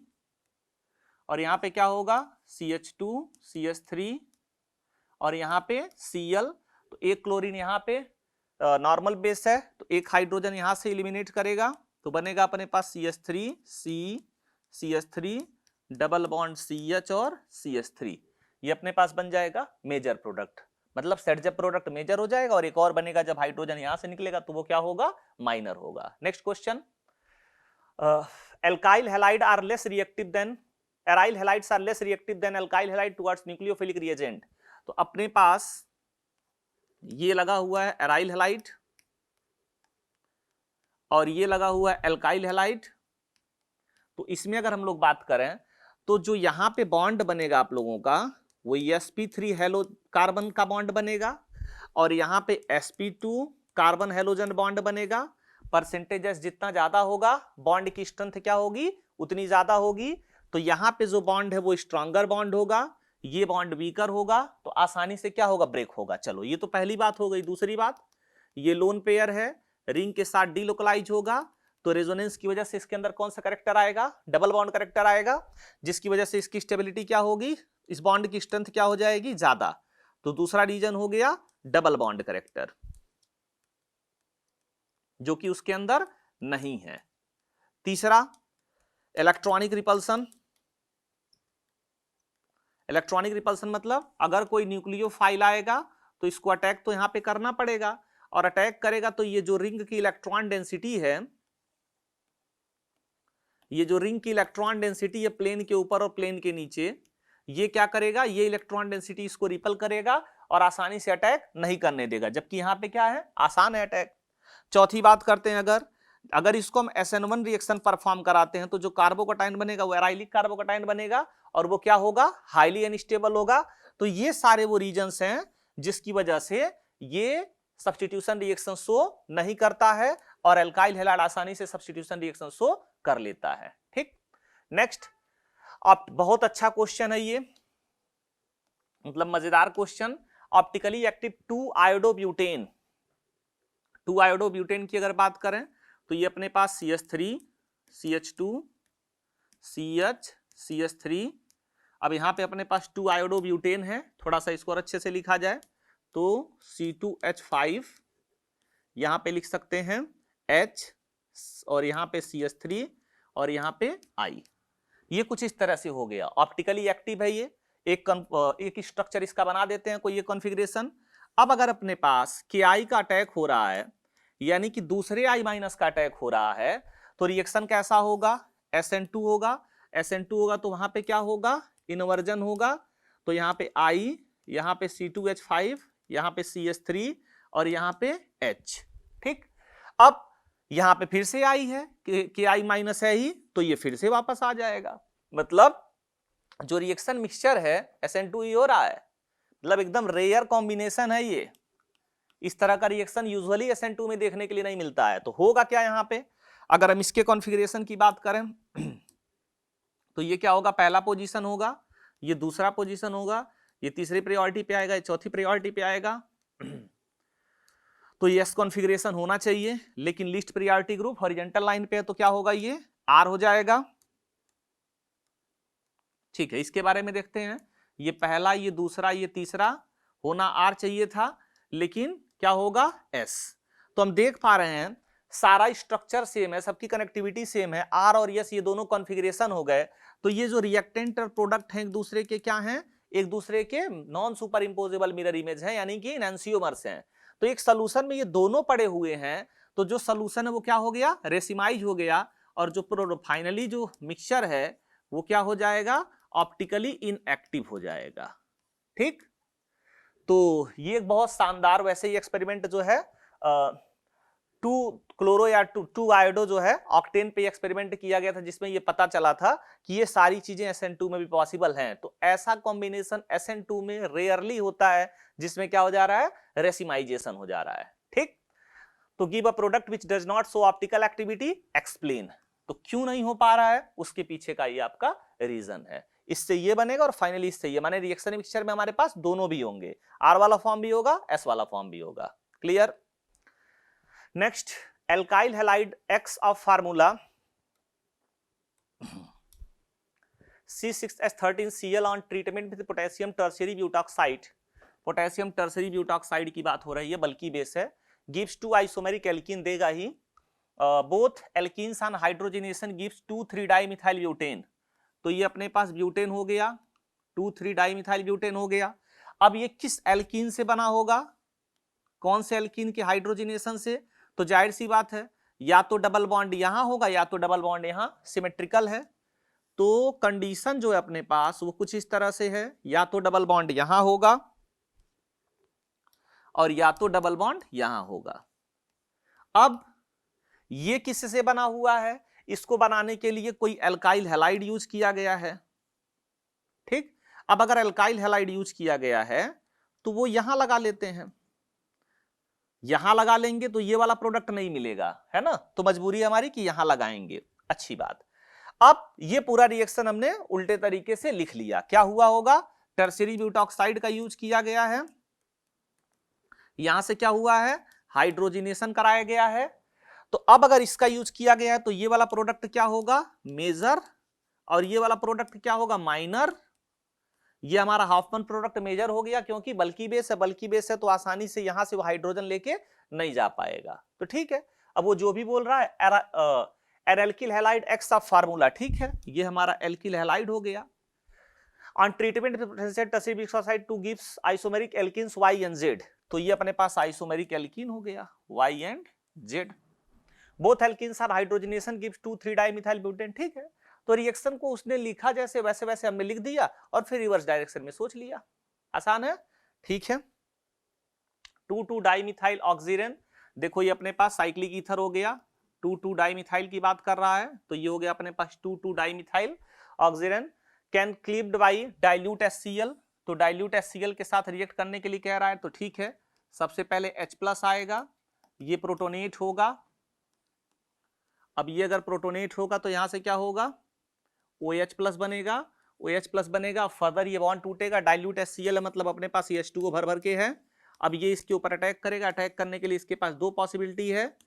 और यहां पे क्या होगा? CH2 CH3 और यहां पे Cl। तो एक क्लोरीन यहां पे नॉर्मल बेस है तो एक हाइड्रोजन यहां से एलिमिनेट करेगा, तो बनेगा अपने पास CH3 CH3 double bond CH और CH3। ये अपने पास बन जाएगा मेजर प्रोडक्ट, मतलब सेट जब प्रोडक्ट मेजर हो जाएगा और एक और बनेगा जब हाइड्रोजन यहां से निकलेगा तो वो क्या होगा? माइनर होगा। Next question, alkyl halide are less reactive than, aryl halides are less reactive than alkyl halide towards nucleophilic reagent। तो अपने पास ये लगा हुआ है एराइल हैलाइड और ये लगा हुआ है एल्काइल हैलाइड। तो इसमें अगर हम लोग बात करें तो जो यहां पे बॉन्ड बनेगा आप लोगों का वो sp3 हेलो कार्बन का बॉन्ड बनेगा और यहां पे sp2 कार्बन हेलोजन बॉन्ड बनेगा। परसेंटेजेस जितना ज्यादा होगा बॉन्ड की स्ट्रेंथ क्या होगी? उतनी ज्यादा होगी। तो यहां पे जो बॉन्ड है वो स्ट्रॉन्गर बॉन्ड होगा, ये बॉन्ड वीकर होगा, तो आसानी से क्या होगा? ब्रेक होगा। चलो ये तो पहली बात हो गई। दूसरी बात, ये लोन पेयर है, रिंग के साथ डीलोकलाइज होगा, तो रेजोनेंस की वजह से इसके अंदर कौन सा कैरेक्टर आएगा? डबल बॉन्ड कैरेक्टर आएगा, जिसकी वजह से इसकी स्टेबिलिटी क्या होगी? इस बॉन्ड की स्ट्रेंथ क्या हो जाएगी? ज्यादा। तो दूसरा रीजन हो गया डबल बॉन्ड कैरेक्टर, जो कि उसके अंदर नहीं है। तीसरा, इलेक्ट्रॉनिक रिपल्सन। इलेक्ट्रॉनिक रिपल्सन मतलब अगर कोई न्यूक्लियोफाइल आएगा तो इसको अटैक तो यहां पे करना पड़ेगा, और अटैक करेगा तो ये जो रिंग की इलेक्ट्रॉन डेंसिटी है, ये जो रिंग की इलेक्ट्रॉन डेंसिटी है प्लेन के ऊपर और प्लेन के नीचे, ये क्या करेगा, ये इलेक्ट्रॉन डेंसिटी इसको रिपल करेगा और आसानी से अटैक नहीं करने देगा, जबकि यहां पे क्या है, आसान है अटैक। चौथी बात करते हैं, अगर इसको हम SN1 रिएक्शन परफॉर्म कराते हैं तो जो कार्बोकैटायन बनेगा वो एराइलिक कार्बोकैटायन बनेगा, और वो क्या होगा, हाईली अनस्टेबल होगा। तो ये सारे वो रीजंस हैं जिसकी वजह से ये सब्स्टिट्यूशन रिएक्शन शो नहीं करता है, और एल्काइल हैलाइड आसानी से सब्स्टिट्यूशन रिएक्शन शो कर लेता है। ठीक, नेक्स्ट, अब बहुत अच्छा क्वेश्चन है ये, मतलब मजेदार क्वेश्चन। ऑप्टिकली एक्टिव 2-आयोडोब्यूटेन, 2-आयोडोब्यूटेन की अगर बात करें तो ये अपने पास CH3 CH2 CH CH3, अब यहां पे अपने पास 2-आयोडोब्यूटेन है, थोड़ा सा इसको और अच्छे से लिखा जाए तो C2H5, यहां पे लिख सकते हैं H, और यहां पे CH3 और यहां पे I। ये कुछ इस तरह से हो गया, ऑप्टिकली एक्टिव है ये, एक स्ट्रक्चर इसका बना देते हैं कोई ये कॉन्फ़िगरेशन। अब अगर अपने पास Ki का अटैक हो रहा है, यानी कि दूसरे I- का अटैक हो रहा है, तो रिएक्शन कैसा होगा, SN2 होगा, SN2 होगा तो वहां पे क्या होगा, इन्वर्जन होगा, तो यहाँ पे I, यहाँ पे C2H5, यहाँ पे CH3 और यहाँ पे H। ठीक, अब यहाँ पे फिर से I है, Ki- है ही, तो ये फिर से वापस आ जाएगा, मतलब जो रिएक्शन मिक्सचर है SN2 ही हो रहा है, मतलब एकदम रेयर कॉम्बिनेशन है ये, इस तरह का रिएक्शन यूजुअली SN2 में देखने के लिए नहीं मिलता है। तो होगा क्या यहां पे, अगर हम इसके कॉन्फ़िगरेशन की बात करें तो ये क्या होगा, पहला पोजीशन होगा, ये दूसरा पोजीशन होगा, ये तीसरी प्रायोरिटी पे आएगा, ये चौथी प्रायोरिटी पे आएगा। तो ये S कॉन्फ़िगरेशन होना चाहिए, लेकिन list priority group horizontal line पे है तो क्या होगा, ये R हो जाएगा। ठीक है, इसके बारे में देखते हैं, ये पहला, ये दूसरा, ये तीसरा, होना R चाहिए था, लेकिन क्या होगा, S। तो हम देख पा रहे हैं सारा स्ट्रक्चर सेम है, सबकी कनेक्टिविटी सेम है, R और S ये दोनों कॉन्फ़िगरेशन हो गए, तो ये जो रिएक्टेंट और प्रोडक्ट हैं एक दूसरे के क्या हैं, एक दूसरे के non super imposable mirror image हैं, यानी कि एनहांसियोमर्स हैं। तो एक सोल्यूशन में ये दोनों पड़े हुए हैं, तो जो सोल्यूशन है वो क्या हो गया, रेसिमाइज हो गया, और जो फाइनली जो मिक्सचर है वो क्या हो जाएगा, ऑप्टिकली इनएक्टिव हो जाएगा। ठीक, तो ये एक बहुत शानदार वैसे ही एक्सपेरिमेंट जो है 2-क्लोरो या 2-आयोडो जो है ऑक्टेन पे एक्सपेरिमेंट किया गया था, जिसमें ये पता चला था कि ये सारी चीजें SN2 में भी पॉसिबल हैं। तो ऐसा कॉम्बिनेशन SN2 में रेयरली होता है जिसमें क्या हो जा रहा है, रेसिमाइजेशन हो जा रहा है। ठीक, तो give a product which does not show optical activity, explain. तो क्यों नहीं हो पा रहा है, उसके पीछे का ये आपका रीजन है, इससे ये बनेगा और फाइनली इससे ये, माने रिएक्शन मिक्सचर में हमारे पास दोनों भी होंगे, R वाला फॉर्म भी होगा, S वाला फॉर्म भी होगा। Clear. Next, alkyl halide X of formula C6H13Cl on treatment with potassium tertiary butoxide, potassium tertiary butoxide की बात हो रही है, बल्कि बेस है, गिव्स 2 आइसोमेरिक एल्कीन देगा ही, both alkenes on hydrogenation gives 2,3 dimethyl butane. तो ये अपने पास ब्यूटेन हो गया, 2,3 डाइमिथाइल ब्यूटेन हो गया। अब ये किस एल्कीन से बना होगा, कौन से एल्कीन के हाइड्रोजनेशन से, तो जाहिर सी बात है या तो डबल बॉन्ड यहां होगा या तो डबल बॉन्ड यहां, सिमेट्रिकल है। तो कंडीशन जो है अपने पास वो कुछ इस तरह से है, या तो डबल बॉन्ड यहां होगा और या तो डबल बॉन्ड यहां होगा। अब ये किससे बना हुआ है, इसको बनाने के लिए कोई एल्काइल हैलाइड यूज किया गया है। ठीक, अब अगर एल्काइल हैलाइड यूज किया गया है तो वो यहां लगा लेते हैं, यहां लगा लेंगे तो ये वाला प्रोडक्ट नहीं मिलेगा, है ना, तो मजबूरी हमारी कि यहां लगाएंगे। अच्छी बात, अब ये पूरा रिएक्शन हमने उल्टे तरीके से लिख लिया, क्या हुआ होगा, टर्शियरी ब्यूटॉक्साइड का यूज किया गया है, यहां से क्या हुआ है, हाइड्रोजनेशन कराया गया है। तो अब अगर इसका यूज किया गया है तो ये वाला प्रोडक्ट क्या होगा, मेजर, और ये वाला प्रोडक्ट क्या होगा, माइनर। ये हमारा हाफमैन प्रोडक्ट मेजर हो गया, क्योंकि बल्कि बेस है, बल्कि बेस है तो आसानी से यहां से वो हाइड्रोजन लेके नहीं जा पाएगा। तो ठीक है, अब वो जो भी बोल रहा है alkyl halide X of formula, ठीक है, ये हमारा एल्किल हैलाइड हो गया। On treatment tertiary biscuit oxide two gives isomeric alkenes Y and Z, तो ये अपने पास आइसोमेरिक एल्कीन हो गया Y and Z। Both alkenes are hydrogenation gives 2,3 dimethyl butane, ठीक है। तो रिएक्शन को उसने लिखा जैसे वैसे वैसे हमने लिख दिया और फिर रिवर्स डायरेक्शन में सोच लिया, आसान है, ठीक है। 2,2 डाइमिथाइल ऑक्सीजन, देखो ये अपने पास साइक्लिक ईथर हो गया, 2,2 डाइमिथाइल की बात कर रहा है, तो ये हो गया अपने पास 2,2 dimethyl oxygen can cleaved by dilute HCl, तो डाइल्यूट HCl के साथ रिएक्ट करने के लिए कह रहा है, तो ठीक है। सबसे पहले H+ आएगा, ये प्रोटोनेट होगा। अब ये अगर प्रोटोनेट होगा तो यहां से क्या होगा, OH+ बनेगा, OH+ बनेगा। फर्दर ये बॉन्ड टूटेगा, डाइल्यूट HCl मतलब अपने पास ये H2O भर भर के है। अब ये इसके ऊपर अटैक करेगा, अटैक करने के लिए इसके पास दो पॉसिबिलिटी है।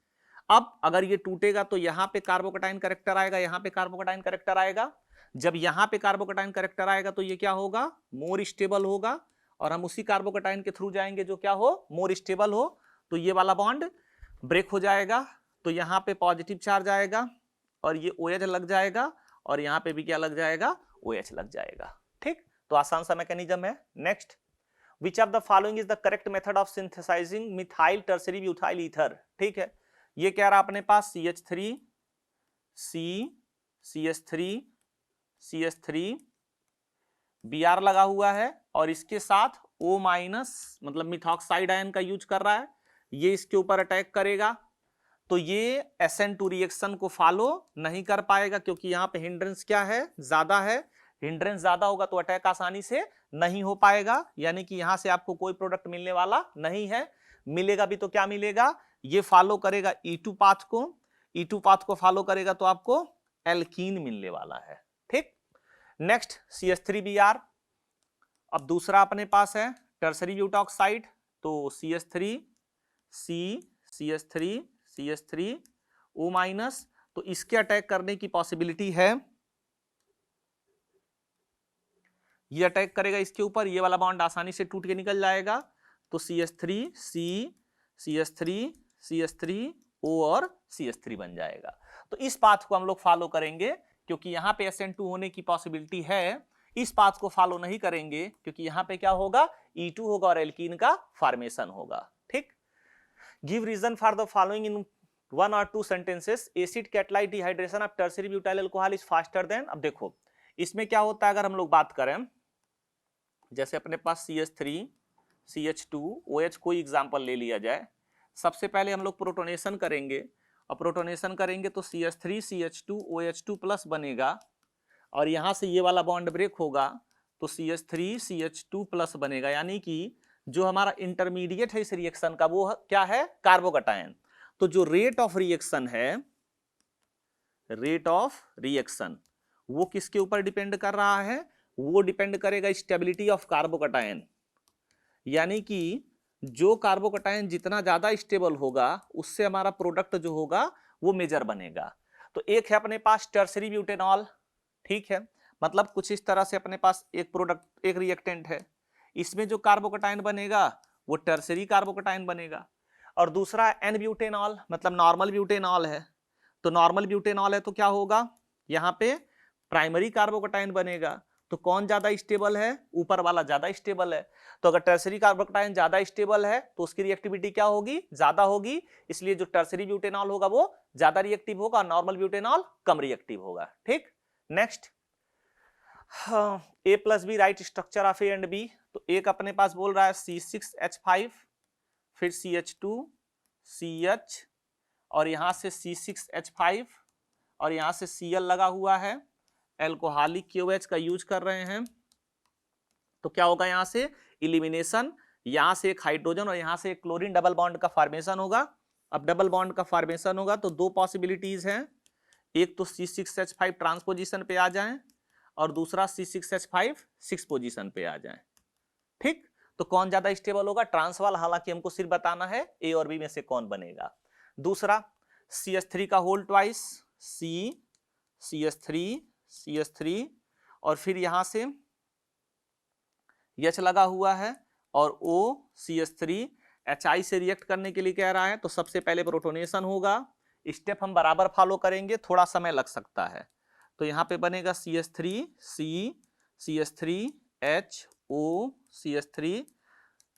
अब अगर ये टूटेगा तो यहाँ पे कार्बोकटाइन कैरेक्टर आएगा, यहाँ पे कार्बोकटाइन कैरेक्टर आएगा। जब यहाँ पे कार्बोकटाइन कैरेक्टर आएगा तो ये क्या होगा, मोर स्टेबल होगा, और हम उसी कार्बोकटाइन के थ्रू जाएंगे जो क्या हो, मोर स्टेबल हो। तो ये वाला बॉन्ड ब्रेक हो जाएगा, तो यहाँ पे पॉजिटिव चार्ज आएगा और ये OH लग जाएगा, और यहाँ पे भी क्या लग जाएगा, OH लग जाएगा, ठीक। तो आसान सा मैकेनिज्म है। Next, which of the following is the correct method of synthesising methyl tertiary butyl ether, ठीक है। ये कह रहा अपने पास CH3 CH3 CH3 Br लगा हुआ है और इसके साथ O- मतलब मिथॉक्साइड आयन का यूज कर रहा है, ये इसके ऊपर अटैक करेगा। तो ये SN2 रिएक्शन को फॉलो नहीं कर पाएगा क्योंकि यहाँ पे हिंड्रेंस क्या है, ज्यादा है। हिंड्रेंस ज्यादा होगा तो अटैक आसानी से नहीं हो पाएगा, यानी कि यहां से आपको कोई प्रोडक्ट मिलने वाला नहीं है। मिलेगा भी तो क्या मिलेगा, ये फॉलो करेगा E2 पाथ को, E2 पाथ को फॉलो करेगा तो आपको एल्कीन मिलने वाला है, ठीक। नेक्स्ट CH3Br, अब दूसरा अपने पास है टर्शरी ब्यूटॉक्साइड, तो CH3 CH3 O-, तो इसके अटैक करने की पॉसिबिलिटी है, ये अटैक करेगा इसके ऊपर, ये वाला बॉन्ड आसानी से टूट के निकल जाएगा। तो CH3 O और CH3 बन जाएगा। तो इस पाथ को हम लोग फॉलो करेंगे क्योंकि यहाँ पे SN2 होने की पॉसिबिलिटी है। इस पाथ को फॉलो नहीं करेंगे क्योंकि यहाँ पे क्या होगा, E2 होगा और एल्कीन का फॉर्मेशन होगा, ठीक। Give reason for the following in 1 or 2 sentences. Acid catalysed dehydration of tertiary butyl alcohol is faster than. अब देखो इसमें क्या होता है, अगर हम लोग बात करें जैसे अपने पास CH3 CH2 OH कोई एग्जांपल ले लिया जाए, सबसे पहले हम लोग प्रोटोनेशन करेंगे और प्रोटोनेशन करेंगे तो CH3 CH2 OH2+ बनेगा और यहां से ये वाला बॉन्ड ब्रेक होगा तो CH3 CH2+ बनेगा, यानी कि जो हमारा इंटरमीडिएट है इस रिएक्शन का वो क्या है, कार्बोकटायन। तो जो रेट ऑफ रिएक्शन है, रेट ऑफ रिएक्शन वो किसके ऊपर डिपेंड कर रहा है, वो डिपेंड करेगा स्टेबिलिटी ऑफ कार्बोकटायन, यानी कि जो कार्बोकटायन जितना ज्यादा स्टेबल होगा उससे हमारा प्रोडक्ट जो होगा वो मेजर बनेगा। तो एक है अपने पास टर्शरी ब्यूटेनॉल, ठीक है, मतलब कुछ इस तरह से अपने पास एक प्रोडक्ट एक रिएक्टेंट है, इसमें जो कार्बोकटायन बनेगा वो टर्शरी कार्बोकटायन बनेगा। और दूसरा एन ब्यूटेनॉल, मतलब नॉर्मल ब्यूटेनॉल है, तो नॉर्मल ब्यूटेनॉल है तो क्या होगा, यहाँ पे प्राइमरी कार्बोकटायन बनेगा। तो कौन ज्यादा स्टेबल है, ऊपर वाला ज्यादा स्टेबल है। तो अगर टर्शरी कार्बोकटायन ज्यादा स्टेबल है तो उसकी रिएक्टिविटी क्या होगी, ज्यादा होगी, इसलिए जो टर्शरी ब्यूटेनॉल होगा वो ज्यादा रिएक्टिव होगा, नॉर्मल ब्यूटेनॉल कम रिएक्टिव होगा, ठीक। Next, A+B right structure of A and B। तो एक अपने पास बोल रहा है C6H5, फिर CH2 CH और यहां से C6H5 और यहां से Cl लगा हुआ है, एल्कोहलिक KOH का यूज कर रहे हैं। तो क्या होगा, यहां से इलिमिनेशन, यहां से एक हाइड्रोजन और यहां से एक क्लोरीन डबल बॉन्ड का फॉर्मेशन होगा। अब डबल बॉन्ड का फॉर्मेशन होगा तो दो पॉसिबिलिटीज हैं, एक तो C6H5 ट्रांसपोजिशन पे आ जाए और दूसरा C6H5 6 पोजीशन पे आ जाए, ठीक। तो कौन ज्यादा स्टेबल होगा, ट्रांस वाला, हालांकि हमको सिर्फ बताना है A और B में से कौन बनेगा। दूसरा CH3 का होल ट्वाइस, CH3 और फिर यहां से H लगा हुआ है और O CH3 HI से रिएक्ट करने के लिए कह रहा है। तो सबसे पहले प्रोटोनेशन होगा, स्टेप हम बराबर फॉलो करेंगे, थोड़ा समय लग सकता है। तो यहाँ पे बनेगा CH3 CH3HO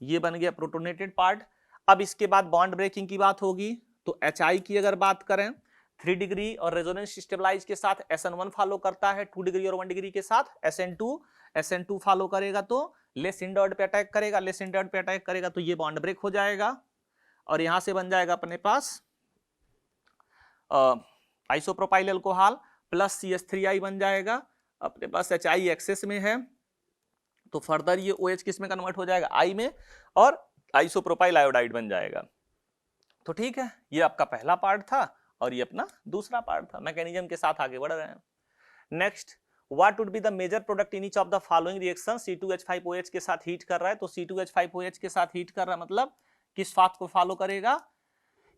ये बन गया प्रोटोनेटेड पार्ट। अब इसके बाद बॉन्ड ब्रेकिंग की बात होगी तो HI की अगर बात करें 3 डिग्री और रेजोनेंस स्टेबलाइज के साथ SN1 फॉलो करता है, 2 डिग्री और 1 डिग्री के साथ SN2 फॉलो करेगा तो लेस इंडर्ड पे अटैक करेगा तो ये बॉन्ड ब्रेक हो जाएगा और यहां से बन जाएगा अपने पास आइसोप्रोपाइल अल्कोहल प्लस CH3I बन जाएगा। अपने पास HI एक्सेस में है तो फर्दर ये OH किस में कन्वर्ट हो जाएगा, I में, और आइसोप्रोपाइल आयोडाइड बन जाएगा। तो ठीक है, ये आपका पहला पार्ट था और ये अपना दूसरा पार्ट था। मैकेनिज्म के साथ आगे बढ़ रहे हैं। Next, what would be the major product in each of the following reaction. C2H5OH के साथ हीट कर रहा है तो C2H5OH के साथ हीट कर रहा है मतलब किस पाथ को फॉलो करेगा,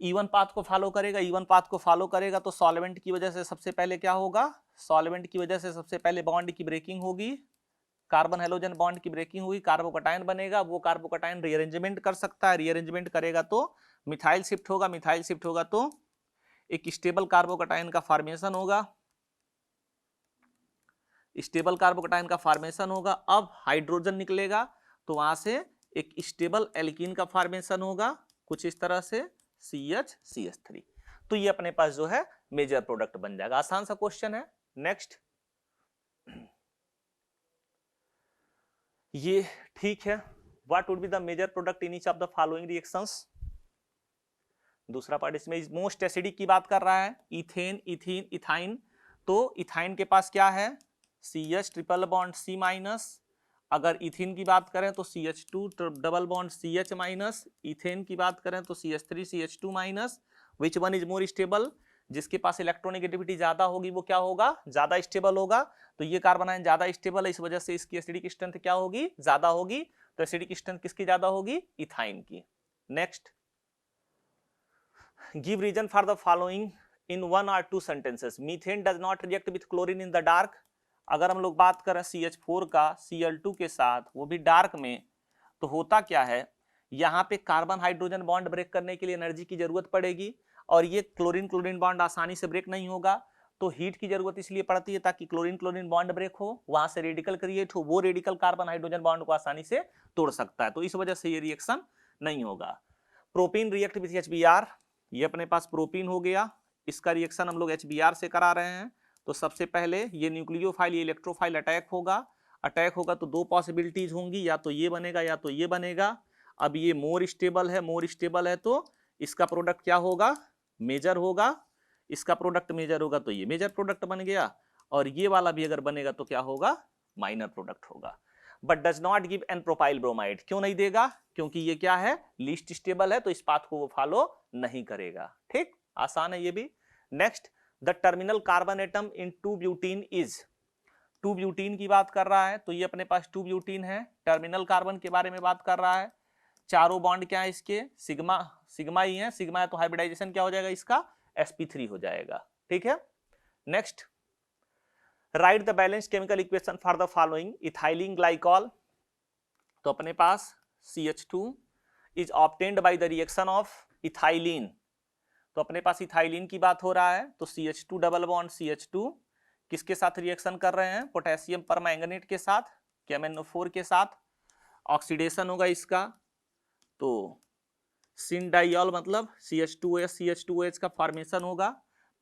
E1 पाथ को फॉलो करेगा। E1 पाथ को फॉलो करेगा तो सॉल्वेंट की वजह से सबसे पहले क्या होगा, सॉल्वेंट की वजह से सबसे पहले बॉन्ड की ब्रेकिंग होगी, कार्बन हेलोजन बॉन्ड की ब्रेकिंग हुई, कार्बोकटायन बनेगा। वो कार्बोकटायन रीअरेंजमेंट कर सकता है, रीअरेंजमेंट करेगा तो मिथाइल शिफ्ट होगा, मिथाइल शिफ्ट होगा तो एक स्टेबल कार्बोकटायन का फॉर्मेशन होगा, स्टेबल कार्बोकटायन का फॉर्मेशन होगा। अब हाइड्रोजन निकलेगा तो वहां से एक स्टेबल एल्कीन का फॉर्मेशन होगा कुछ इस तरह से CH3। तो ये अपने पास जो है मेजर प्रोडक्ट बन जाएगा। आसान सा क्वेश्चन है। नेक्स्ट, ये ठीक है, what would be the major product in each of the following reactions. दूसरा पार्ट इसमें मोस्ट एसिडिक की बात कर रहा है, इथेन, इथीन, इथाइन। तो इथाइन के पास क्या है, CH triple bond C minus. अगर इथीन की बात करें तो CH2 double bond CH minus. Ethane की बात करें तो CH3 CH2 minus. Which one is more stable, जिसके पास इलेक्ट्रोनेगेटिविटी ज्यादा होगी वो क्या होगा, ज्यादा स्टेबल होगा। तो ये कार्बन आयन ज्यादा स्टेबल है, इस वजह से इसकी एसिडिक स्ट्रेंथ क्या होगी, ज्यादा होगी। तो एसिडिक स्ट्रेंथ किसकी ज्यादा होगी, इथाइन की। Next, give reason for the following in 1 or 2 sentences। Methane does not react with chlorine in the dark. अगर हम लोग बात करें CH4 का Cl2 के साथ, वो भी डार्क में, तो होता क्या है, यहाँ पे कार्बन हाइड्रोजन बॉन्ड ब्रेक करने के लिए एनर्जी की जरूरत पड़ेगी और ये क्लोरीन क्लोरीन बॉन्ड आसानी से ब्रेक नहीं होगा। तो हीट की जरूरत इसलिए पड़ती है ताकि क्लोरीन क्लोरीन बॉन्ड ब्रेक हो, वहां से रेडिकल क्रिएट हो, वो रेडिकल कार्बन हाइड्रोजन बॉन्ड को आसानी से तोड़ सकता है। तो इस वजह से ये रिएक्शन नहीं होगा। प्रोपीन रिएक्ट विथ HBr, ये अपने पास प्रोपीन हो गया, इसका रिएक्शन हम लोग HBr से करा रहे हैं। तो सबसे पहले ये न्यूक्लियोफाइल, ये इलेक्ट्रोफाइल अटैक होगा। अटैक होगा तो दो पॉसिबिलिटीज होंगी, या तो ये बनेगा या तो ये बनेगा। अब ये मोर स्टेबल है, मोर स्टेबल है तो इसका प्रोडक्ट क्या होगा, मेजर होगा। इसका प्रोडक्ट मेजर होगा तो ये मेजर प्रोडक्ट बन गया, और ये वाला भी अगर बनेगा तो क्या होगा, माइनर प्रोडक्ट होगा। But does not give an propyl bromide, क्यों नहीं देगा, क्योंकि ये क्या है, लीस्ट स्टेबल है, तो इस पाथ को वो फॉलो नहीं करेगा। ठीक, आसान है ये भी। Next, the terminal carbon atom in two butene is. Two butene की बात कर रहा है तो ये अपने पास 2-ब्यूटीन है, टर्मिनल कार्बन के बारे में बात कर रहा है। चारों बॉन्ड क्या है इसके, सिग्मा, सिग्मा ही है, सिग्मा है तो हाइब्रिडाइजेशन क्या हो जाएगा इसका, sp3 हो जाएगा। ठीक है। Next, right the balance chemical equation for the following. Ethylene glycol, तो अपने पास CH2 is obtained by the reaction of ethylene. तो अपने पास इथाइलिन की बात हो रहा है तो CH2 डबल बॉन्ड CH2 किसके साथ रिएक्शन कर रहे हैं, पोटेशियम परमैंगनेट के साथ, KMnO4 के साथ। ऑक्सीडेशन होगा इसका तो सिन डाइऑल मतलब CH2OH का फॉर्मेशन होगा,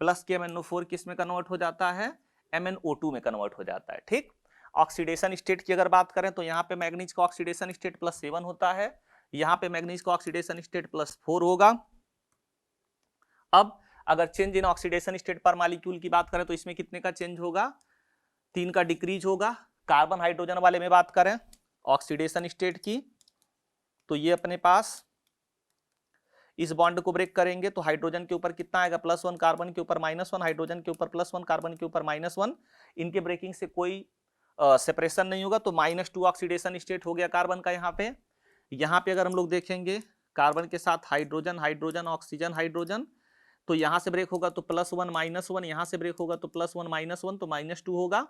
प्लस KMnO4 किस में कन्वर्ट हो जाता है, MnO2 में कन्वर्ट हो जाता है। ठीक, ऑक्सीडेशन स्टेट की अगर बात करें तो यहाँ पे मैग्नीज का ऑक्सीडेशन स्टेट +7 होता है, यहाँ पे मैग्नीज का ऑक्सीडेशन स्टेट +4 होगा। अब अगर चेंज इन ऑक्सीडेशन स्टेट पर मॉलिक्यूल की बात करें तो इसमें कितने का चेंज होगा, 3 का डिक्रीज होगा। कार्बन हाइड्रोजन वाले में बात करें ऑक्सीडेशन स्टेट की तो ये अपने पास इस बॉन्ड को ब्रेक करेंगे तो हाइड्रोजन के ऊपर कितना आएगा, +1, कार्बन के ऊपर -1, हाइड्रोजन के ऊपर +1, कार्बन के ऊपर -1। इनके ब्रेकिंग से कोई सेपरेशन नहीं होगा तो -2 ऑक्सीडेशन स्टेट हो गया कार्बन का। यहाँ पे अगर हम लोग देखेंगे कार्बन के साथ हाइड्रोजन, हाइड्रोजन, ऑक्सीजन, हाइड्रोजन, तो यहाँ से ब्रेक होगा तो +1 -1, यहाँ से ब्रेक होगा तो +1 -1 तो -2 होगा।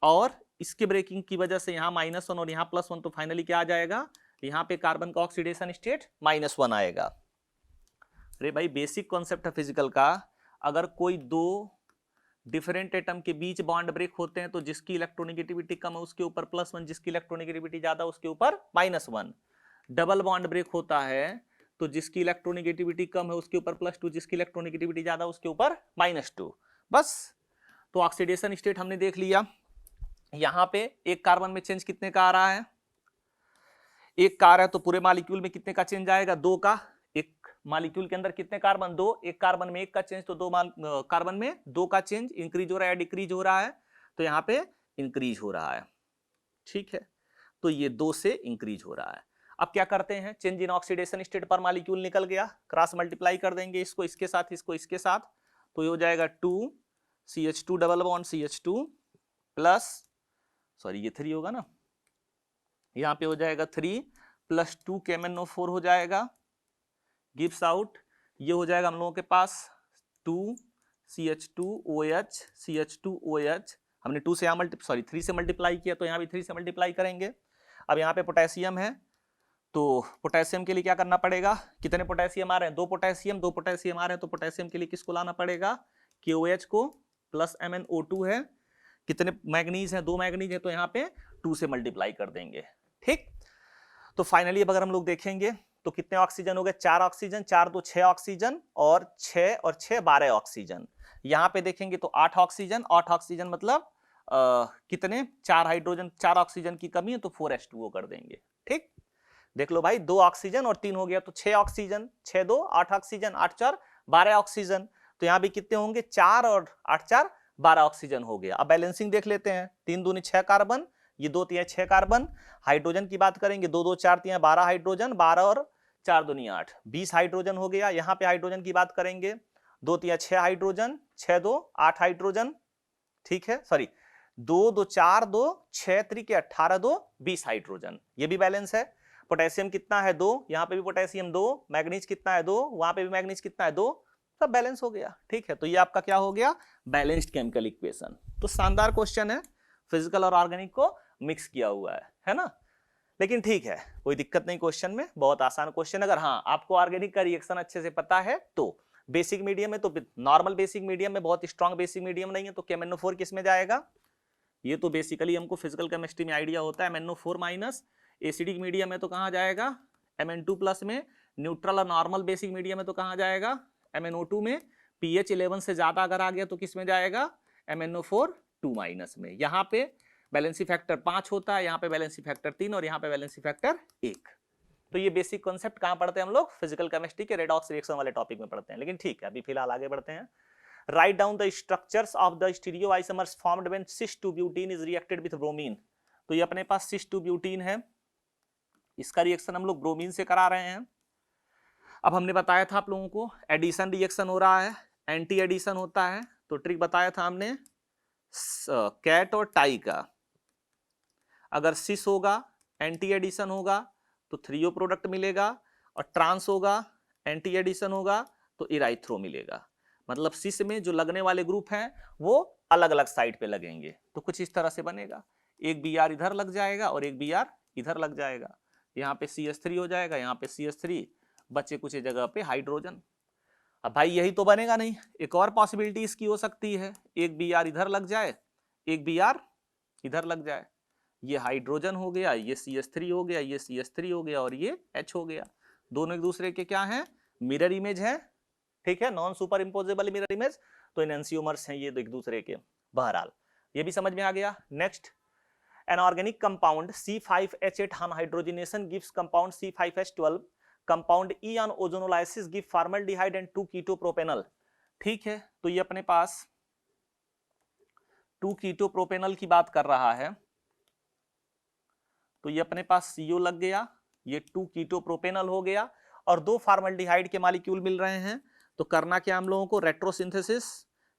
और इसके ब्रेकिंग की वजह से यहाँ -1 और यहाँ +1 तो फाइनली क्या आ जाएगा, यहाँ पे कार्बन का ऑक्सीडेशन स्टेट -1 आएगा। अरे भाई बेसिक कॉन्सेप्ट है फिजिकल का, अगर कोई दो डिफरेंट एटम के बीच बॉन्ड ब्रेक होते हैं तो जिसकी इलेक्ट्रोनेगेटिविटी कम है उसके ऊपर +1, जिसकी इलेक्ट्रोनेगेटिविटी ज्यादा उसके ऊपर -1। डबल बॉन्ड ब्रेक होता है तो जिसकी इलेक्ट्रोनेगेटिविटी कम है उसके ऊपर +2, जिसकी इलेक्ट्रोनेगेटिविटी ज्यादा उसके ऊपर -2। बस। तो ऑक्सीडेशन स्टेट हमने देख लिया। यहां पे एक कार्बन में चेंज कितने का आ रहा है, एक कार है तो पूरे मॉलिक्यूल में कितने का चेंज आएगा, 2 का। एक मॉलिक्यूल के अंदर कितने कार्बन, 2, एक कार्बन में 1 का चेंज तो 2 कार्बन में 2 का चेंज, इंक्रीज हो रहा है डिक्रीज हो रहा है, तो यहाँ पे इंक्रीज हो रहा है। ठीक है, तो ये 2 से इंक्रीज हो रहा है। अब क्या करते हैं, चेंज इन ऑक्सीडेशन स्टेट पर मॉलिक्यूल निकल गया, क्रॉस मल्टीप्लाई कर देंगे इसको इसके साथ, इसको इसके साथ, तो ये हो जाएगा 2 CH2 double bond CH2 plus, sorry ये 3 होगा ना, यहाँ पे हो जाएगा 3 + 2 KMnO4 हो जाएगा, गिव्स आउट, ये हो जाएगा हम लोगों के पास 2 CH2OH CH2OH, हमने 2 से यहाँ 3 से मल्टीप्लाई किया तो यहाँ भी 3 से मल्टीप्लाई करेंगे। अब यहाँ पे पोटेशियम है तो पोटेशियम के लिए क्या करना पड़ेगा, कितने पोटेशियम आ रहे हैं, 2 पोटेशियम आ रहे हैं, तो पोटेशियम के लिए किसको लाना पड़ेगा, KOH को, प्लस MnO2 है, कितने मैग्नीज है, 2 मैग्नीज है, तो यहाँ पे 2 से मल्टीप्लाई कर देंगे। ठीक, तो फाइनली अब अगर हम लोग देखेंगे तो कितने ऑक्सीजन हो गए, 4 ऑक्सीजन, 4 2 6 ऑक्सीजन, और 6 और 6 12 ऑक्सीजन। यहाँ पे देखेंगे तो 8 ऑक्सीजन, 8 ऑक्सीजन मतलब कितने, 4 हाइड्रोजन, 4 ऑक्सीजन की कमी है तो 4H2O कर देंगे। ठीक, देख लो भाई, 2 ऑक्सीजन और 3 हो गया तो 6 ऑक्सीजन, 6 2 8 ऑक्सीजन, 8 4 12 ऑक्सीजन, तो यहाँ भी कितने होंगे, 4 और 8 4 12 ऑक्सीजन हो गया। अब बैलेंसिंग देख लेते हैं, 3 दूनी 6 कार्बन, ये 2 3 6 कार्बन। हाइड्रोजन की बात करेंगे, 2 2 4 3 12 हाइड्रोजन, 12 और 4 दूनी 8, 20 हाइड्रोजन हो गया। यहाँ पे हाइड्रोजन की बात करेंगे, 2 3 6 हाइड्रोजन, 6 2 8 हाइड्रोजन, ठीक है, सॉरी 2 2 4 2 6 3 18 2 20 हाइड्रोजन, ये भी बैलेंस है। पोटेशियम कितना है, 2, यहाँ पे भी पोटेशियम 2, मैग्नीज कितना है 2, वहां पे भी मैग्नीज कितना है 2, सब बैलेंस हो गया। ठीक है, तो ये आपका क्या हो गया, बैलेंस्ड केमिकल इक्वेशन। तो शानदार क्वेश्चन है, फिजिकल और ऑर्गेनिक को मिक्स किया हुआ है ना, लेकिन ठीक है, कोई दिक्कत नहीं क्वेश्चन में, बहुत आसान क्वेश्चन। अगर हाँ आपको ऑर्गेनिक का रिएक्शन अच्छे से पता है तो बेसिक मीडियम में, तो नॉर्मल बेसिक मीडियम में, बहुत स्ट्रॉन्ग बेसिक मीडियम नहीं है तो KMnO4 किस में जाएगा, ये तो बेसिकली हमको फिजिकल केमिस्ट्री में आइडिया होता है, MnO4 माइनस, एसिडिक मीडियम है तो कहाँ जाएगा, Mn2 प्लस में, न्यूट्रल और नॉर्मल बेसिक मीडियम है तो कहाँ जाएगा, MnO2 में, pH 11 से ज्यादा अगर आ गया तो किस में जाएगा, MnO4 2 माइनस में। यहाँ पे बैलेंसी फैक्टर 5 होता है, यहाँ पे बैलेंसी फैक्टर 3 और यहाँ पे बैलेंसी फैक्टर 1। तो ये बेसिक कॉन्सेप्ट कहाँ पढ़ते हैं हम लोग, फिजिकल केमिस्ट्री के रेडॉक्स रिएक्शन वाले टॉपिक में पढ़ते हैं। लेकिन ठीक है, अभी फिलहाल आगे बढ़ते हैं। Write down the structures of the stereoisomers formed when cis2-butene is reacted with bromine. तो ये अपने पास cis2-butene है, इसका रिएक्शन हम लोग ब्रोमीन से करा रहे हैं। अब हमने बताया था आप लोगों को एडिशन रिएक्शन हो रहा है, एंटी एडिशन होता है, तो ट्रिक बताया था हमने कैट और टाई का। अगर सिस होगा एंटी एडिशन होगा तो 3O प्रोडक्ट मिलेगा, और ट्रांस होगा एंटी एडिशन होगा तो इराइथ्रो मिलेगा। मतलब सिस में जो लगने वाले ग्रुप हैं वो अलग अलग साइड पे लगेंगे, तो कुछ इस तरह से बनेगा, एक Br इधर लग जाएगा और एक Br इधर लग जाएगा, यहाँ पे CH3 हो जाएगा, यहाँ पे CH3, बचे कुछ जगह पे हाइड्रोजन। अब भाई यही तो बनेगा नहीं, एक और पॉसिबिलिटी इसकी हो सकती है, एक Br इधर लग जाए, एक Br इधर लग जाए, ये हाइड्रोजन हो गया, ये CH3 हो गया, ये CH3 हो गया और ये H हो गया। दोनों एक दूसरे के क्या हैं, मिरर इमेज है, ठीक है, non super imposable mirror image, तो एनंसियोमर्स हैं ये एक दूसरे के। बहरहाल ये भी समझ में आ गया। Next, an organic compound C5H8 on hydrogenation gives compound C5H12, compound E on ozonolysis give formaldehyde and 2-keto-propanol। ठीक है, तो ये अपने पास 2-keto-propanol की बात कर रहा है, तो ये अपने पास CO लग गया, ये 2-keto-propanol हो गया, और 2 फॉर्मल्डिहाइड के मॉलिक्यूल मिल रहे हैं। तो करना क्या हम लोगों को, रेट्रोसिंथेसिस,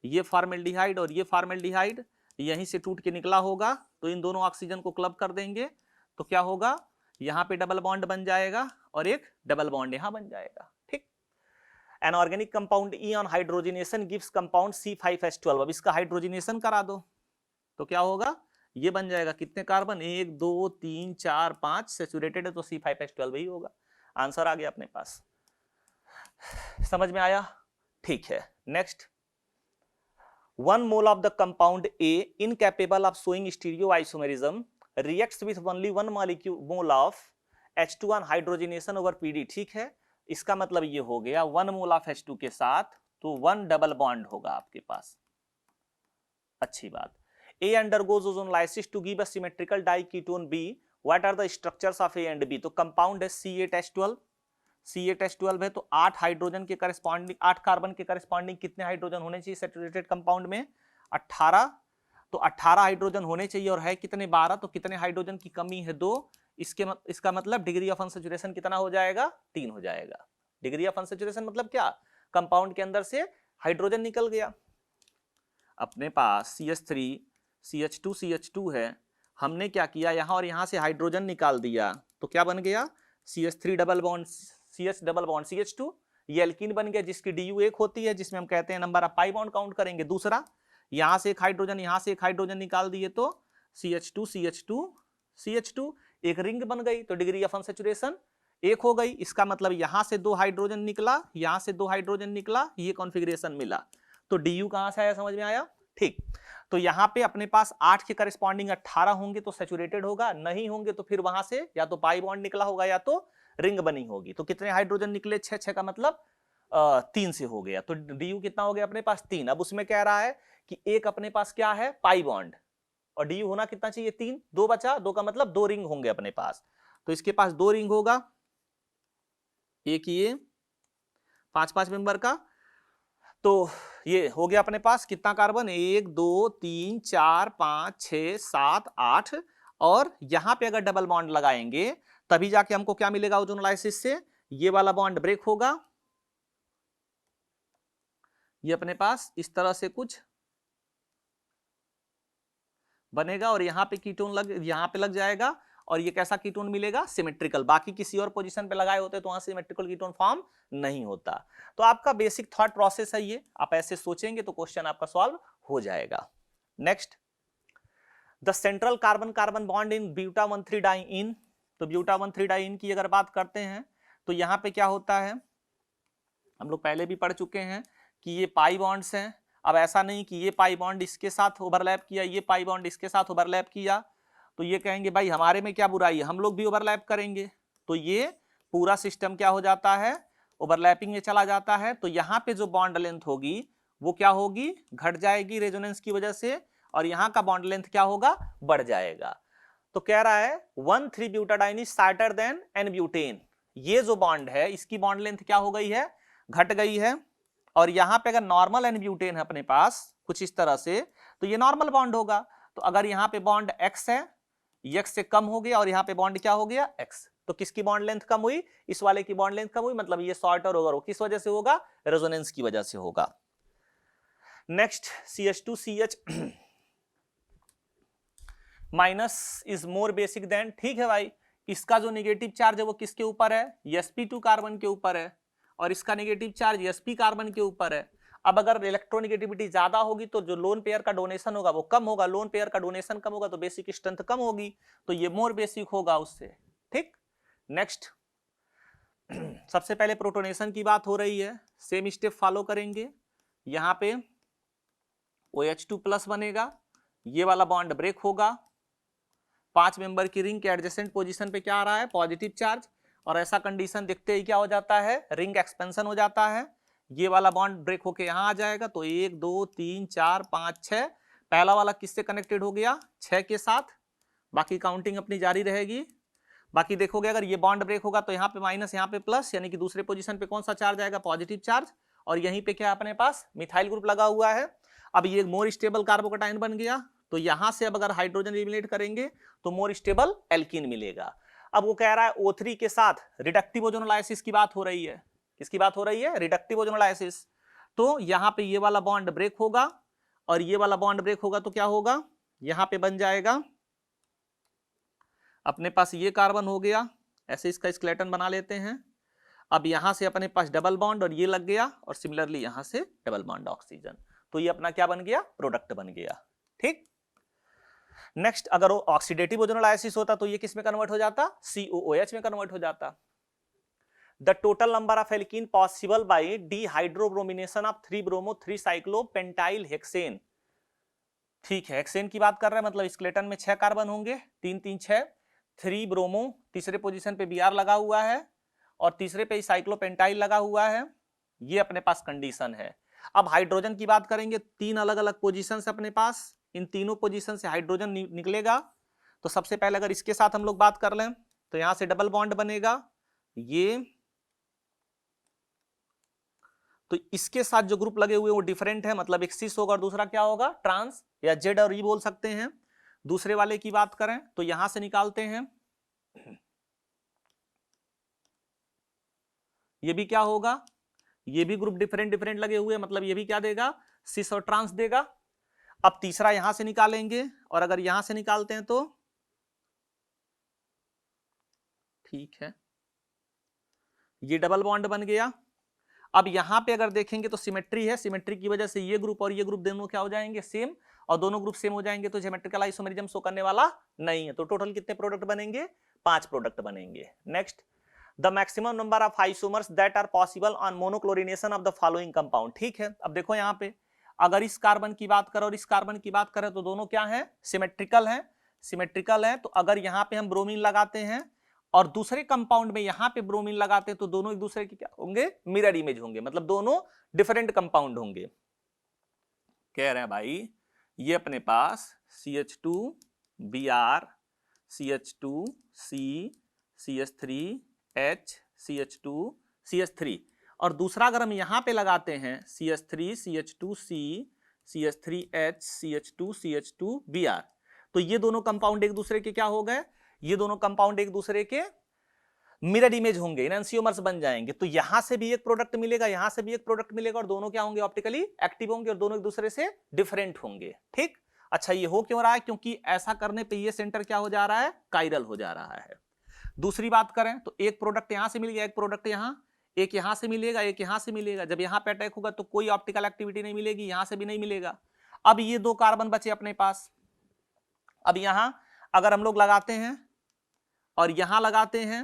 ये फॉर्मल्डिहाइड और ये फॉर्मल्डिहाइड यहीं से टूट के निकला होगा, तो इन दोनों ऑक्सीजन को क्लब कर देंगे, तो क्या होगा, यहाँ पे डबल बॉन्ड बन जाएगा और एक डबल बॉन्ड यहाँ बन जाएगा। ठीक, an organic compound E on hydrogenation gives compound C5H12। अब इसका हाइड्रोजिनेशन करा दो तो क्या होगा, ये बन जाएगा, कितने कार्बन, 1 2 3 4 5, सैचुरेटेड है तो C5H12 ही होगा। आंसर आ गया अपने पास, समझ में आया। ठीक है, next, 1 mole of the compound A incapable of showing stereoisomerism reacts with only 1 mole of H2 hydrogenation over PD। ठीक है, इसका मतलब ये हो गया 1 मोल ऑफ H2 के साथ तो 1 डबल बॉन्ड होगा आपके पास। अच्छी बात। A undergoes ozonlysis to give a symmetrical diketone B. What are the structures of A and B? तो कंपाउंड है C8H12, C8H12 है तो 8 हाइड्रोजन के करस्पॉन्डिंग 8 कार्बन के करस्पॉन्डिंग कितने हाइड्रोजन होने चाहिए सैचुरेटेड कंपाउंड में? 18। तो 18 हाइड्रोजन होने चाहिए और है कितने? 12। तो कितने हाइड्रोजन की कमी है? 2। इसका मतलब डिग्री ऑफ अनसैचुरेशन कितना हो जाएगा? 3 हो जाएगा। डिग्री ऑफ अनसैचुरेशन मतलब क्या? कंपाउंड के अंदर से हाइड्रोजन निकल गया। अपने पास CH3 CH2 CH2 है, हमने क्या किया यहां और यहां से हाइड्रोजन निकाल दिया तो क्या बन गया? CH3 double bond CH double bond CH2, ये एल्कीन बन गया जिसकी DU 1 होती है, जिसमें हम कहते हैं number of pi bond count करेंगे। दूसरा, यहां से एक हाइड्रोजन यहां से एक हाइड्रोजन निकाल दिए तो CH2 CH2 CH2 एक रिंग बन गई तो डिग्री ऑफ अनसैचुरेशन 1 हो गई। इसका मतलब यहां से 2 हाइड्रोजन निकला, यहां से 2 हाइड्रोजन निकला, ये कॉन्फ़िगरेशन मिला। तो DU कहां से आया? समझ में आया? ठीक। तो यहां पे अपने पास 8 के करस्पॉन्डिंग 18 होंगे तो सैचुरेटेड होगा, नहीं होंगे तो फिर वहां से या तो पाई बॉन्ड निकला होगा या तो रिंग बनी होगी। तो कितने हाइड्रोजन निकले? 6 का मतलब 3 से हो गया। तो DU कितना हो गया अपने पास? 3। अब उसमें कह रहा है कि एक अपने पास क्या है? पाई बॉन्ड, और DU होना कितना चाहिए? 3। 2 बचा, 2 का मतलब 2 रिंग होंगे अपने पास। तो इसके पास 2 रिंग होगा, एक ये 5 मेंबर का। तो ये हो गया अपने पास कितना कार्बन? 1 2 3 4 5 6 7 8। और यहां पे अगर डबल बॉन्ड लगाएंगे तभी जाके हमको क्या मिलेगा ओजोनोलाइसिस से? ये वाला बॉन्ड ब्रेक होगा, ये अपने पास इस तरह से कुछ बनेगा और यहां पे कीटोन यहां पे लग जाएगा और ये कैसा कीटोन मिलेगा? सिमेट्रिकल। बाकी किसी और पोजीशन पे लगाए होते तो वहां सिमेट्रिकल कीटोन फॉर्म नहीं होता। तो आपका बेसिक थॉट प्रोसेस है ये, आप ऐसे सोचेंगे तो क्वेश्चन आपका सॉल्व हो जाएगा। Next, the central carbon carbon bond in buta 1,3-डाइइन। तो ब्यूटा 1,3-डाइइन की अगर बात करते हैं तो यहां पे क्या होता है, हम लोग पहले भी पढ़ चुके हैं कि ये पाई बॉन्ड्स हैं। अब ऐसा नहीं कि ये पाई बॉन्ड इसके साथ ओवरलैप किया, ये पाई बॉन्ड इसके साथ ओवरलैप किया तो ये कहेंगे भाई हमारे में क्या बुराई है, हम लोग भी ओवरलैप करेंगे। तो ये पूरा सिस्टम क्या हो जाता है? ओवरलैपिंग में चला जाता है। तो यहाँ पे जो बॉन्ड लेंथ होगी वो क्या होगी? घट जाएगी रेजोनेंस की वजह से, और यहाँ का बॉन्ड लेंथ क्या होगा? बढ़ जाएगा। तो कह रहा है 1,3-ब्यूटाडाइन इज शॉर्टर देन N-ब्यूटेन। ये जो बॉन्ड है इसकी बॉन्ड लेंथ क्या हो गई है? घट गई है। और यहां पे अगर नॉर्मल N-ब्यूटेन है अपने पास कुछ इस तरह से तो ये नॉर्मल बॉन्ड होगा। तो अगर यहाँ पे बॉन्ड X है, X से कम हो गया और यहाँ पे बॉन्ड क्या हो गया? X। तो किसकी बॉन्ड लेंथ कम हुई? इस वाले की बॉन्ड लेंथ कम हुई, मतलब ये शॉर्टर होगा। वो किस वजह से होगा? रेजोनेंस की वजह से होगा। Next, CH2CH minus is more basic than. ठीक है भाई, इसका जो नेगेटिव चार्ज है वो किसके ऊपर है? sp2 कार्बन के ऊपर है, और इसका नेगेटिव चार्ज sp कार्बन के ऊपर है। अब अगर इलेक्ट्रोनेगेटिविटी ज्यादा होगी तो जो लोन पेयर का डोनेशन होगा वो कम होगा, लोन पेयर का डोनेशन कम होगा तो बेसिक स्ट्रेंथ कम होगी, तो ये मोर बेसिक होगा उससे। ठीक। नेक्स्ट, सबसे पहले प्रोटोनेशन की बात हो रही है, सेम स्टेप फॉलो करेंगे। यहां पे OH2+ बनेगा, ये वाला बॉन्ड ब्रेक होगा, 5 मेंबर की रिंग के एडजेसेंट पोजीशन पे क्या आ रहा है? पॉजिटिव चार्ज, और ऐसा कंडीशन देखते ही क्या हो जाता है? रिंग एक्सपेंशन हो जाता है। ये वाला बॉन्ड ब्रेक होके यहां आ जाएगा तो 1 2 3 4 5 6। पहला वाला किससे कनेक्टेड हो गया? 6 के साथ। बाकी काउंटिंग अपनी जारी रहेगी। बाकी देखोगे अगर ये बॉन्ड ब्रेक होगा तो यहाँ पे माइनस, यहाँ पे प्लस, यानी कि दूसरे पोजीशन पे कौन सा चार्ज आएगा? Positive charge. और यहीं पे क्या अपने पास? मिथाइल ग्रुप लगा हुआ है। अब ये मोर स्टेबल कार्बोकेटाइन बन गया, तो यहां से अब अगर हाइड्रोजन एलिमिनेट करेंगे तो मोर स्टेबल एल्कीन मिलेगा। अब वो कह रहा है O3 के साथ रिडक्टिव ओजोनोलाइसिस की बात हो रही है। किसकी बात हो रही है? Reductive ozonolysis. तो यहाँ पे ये वाला बॉन्ड ब्रेक होगा और ये वाला बॉन्ड ब्रेक होगा तो क्या होगा? यहाँ पे बन जाएगा अपने पास ये कार्बन हो गया, ऐसे इसका स्केलेटन बना लेते हैं। अब यहां से अपने पास डबल बॉन्ड और ये लग गया, और सिमिलरली यहां से डबल बॉन्ड ऑक्सीजन, तो ये अपना क्या बन गया? प्रोडक्ट बन गया। ठीक। नेक्स्ट, अगर वो ऑक्सीडेटिव ओजोनोलाइसिस होता तो ये किस में कन्वर्ट हो जाता? COOH में कन्वर्ट हो जाता। The total number of alkene possible by dehydrobromination of 3 bromo 3 cyclopentyl hexane ठीक है, हेक्सेन की बात कर रहे हैं, मतलब स्केलेटन में 6 कार्बन होंगे, 3 3 6, 3 ब्रोमो, तीसरे पोजीशन पे Br लगा हुआ है और तीसरे पे साइक्लोपेंटाइल लगा हुआ है। ये अपने पास कंडीशन है। अब हाइड्रोजन की बात करेंगे, 3 अलग अलग पोजीशन अपने पास, इन तीनों पोजीशन से हाइड्रोजन निकलेगा। तो सबसे पहले अगर इसके साथ हम लोग बात कर लें तो यहां से डबल बॉन्ड बनेगा, ये तो इसके साथ जो ग्रुप लगे हुए वो डिफरेंट है, मतलब एक सिस होगा और दूसरा क्या होगा, ट्रांस या जेड और ई बोल सकते हैं। दूसरे वाले की बात करें तो यहां से निकालते हैं, ये भी क्या होगा, ये भी ग्रुप डिफरेंट डिफरेंट लगे हुए, मतलब ये भी क्या देगा, सिस और ट्रांस देगा। अब तीसरा यहां से निकालेंगे और अगर यहां से निकालते हैं तो ठीक है, ये डबल बॉन्ड बन गया। अब यहां पे अगर देखेंगे तो सिमेट्री है, सिमेट्री की वजह से ये ग्रुप और ये ग्रुप दोनों क्या हो जाएंगे, सेम, और दोनों ग्रुप सेम हो जाएंगे तो ज्योमेट्रिकल आइसोमेरिज्म शो करने वाला नहीं है। तो टोटल कितने प्रोडक्ट बनेंगे, 5 प्रोडक्ट बनेंगे। Next, the maximum number of isomers that are possible on monochlorination of the following compound. ठीक है, अब देखो यहाँ पे अगर इस कार्बन की बात करें और इस कार्बन की बात करें तो दोनों क्या है, सिमेट्रिकल है, सिमेट्रिकल है। तो अगर यहाँ पे हम ब्रोमीन लगाते हैं और दूसरे कंपाउंड में यहां पे ब्रोमीन लगाते हैं तो दोनों एक दूसरे के क्या होंगे, मिरर इमेज होंगे, मतलब दोनों डिफरेंट कंपाउंड होंगे। कह रहे हैं भाई ये अपने पास CH2 Br CH2 C CH3H CH2 CH3, और दूसरा अगर हम यहां पे लगाते हैं CH3 CH2 C CH3H CH2 CH2 Br, तो ये दोनों कंपाउंड एक दूसरे के क्या हो गए, ये दोनों कंपाउंड एक दूसरे के मिरर इमेज होंगे, एनंसियोमर्स बन जाएंगे। तो यहां से भी एक प्रोडक्ट मिलेगा, यहां से भी एक प्रोडक्ट मिलेगा, और दोनों क्या होंगे, ऑप्टिकली एक्टिव होंगे और दोनों एक दूसरे से डिफरेंट होंगे। ठीक, अच्छा ये हो क्यों रहा है, क्योंकि ऐसा करने पे ये सेंटर क्या हो जा रहा है, कायरल हो जा रहा है। दूसरी बात करें तो एक प्रोडक्ट यहां से मिल गया, एक प्रोडक्ट यहां, एक यहां से मिलेगा, एक यहां से मिलेगा। जब यहां पे अटैक होगा तो कोई ऑप्टिकल एक्टिविटी नहीं मिलेगी, यहां से भी नहीं मिलेगा। अब ये 2 कार्बन बचे अपने पास, अब यहां अगर हम लोग लगाते हैं और यहां लगाते हैं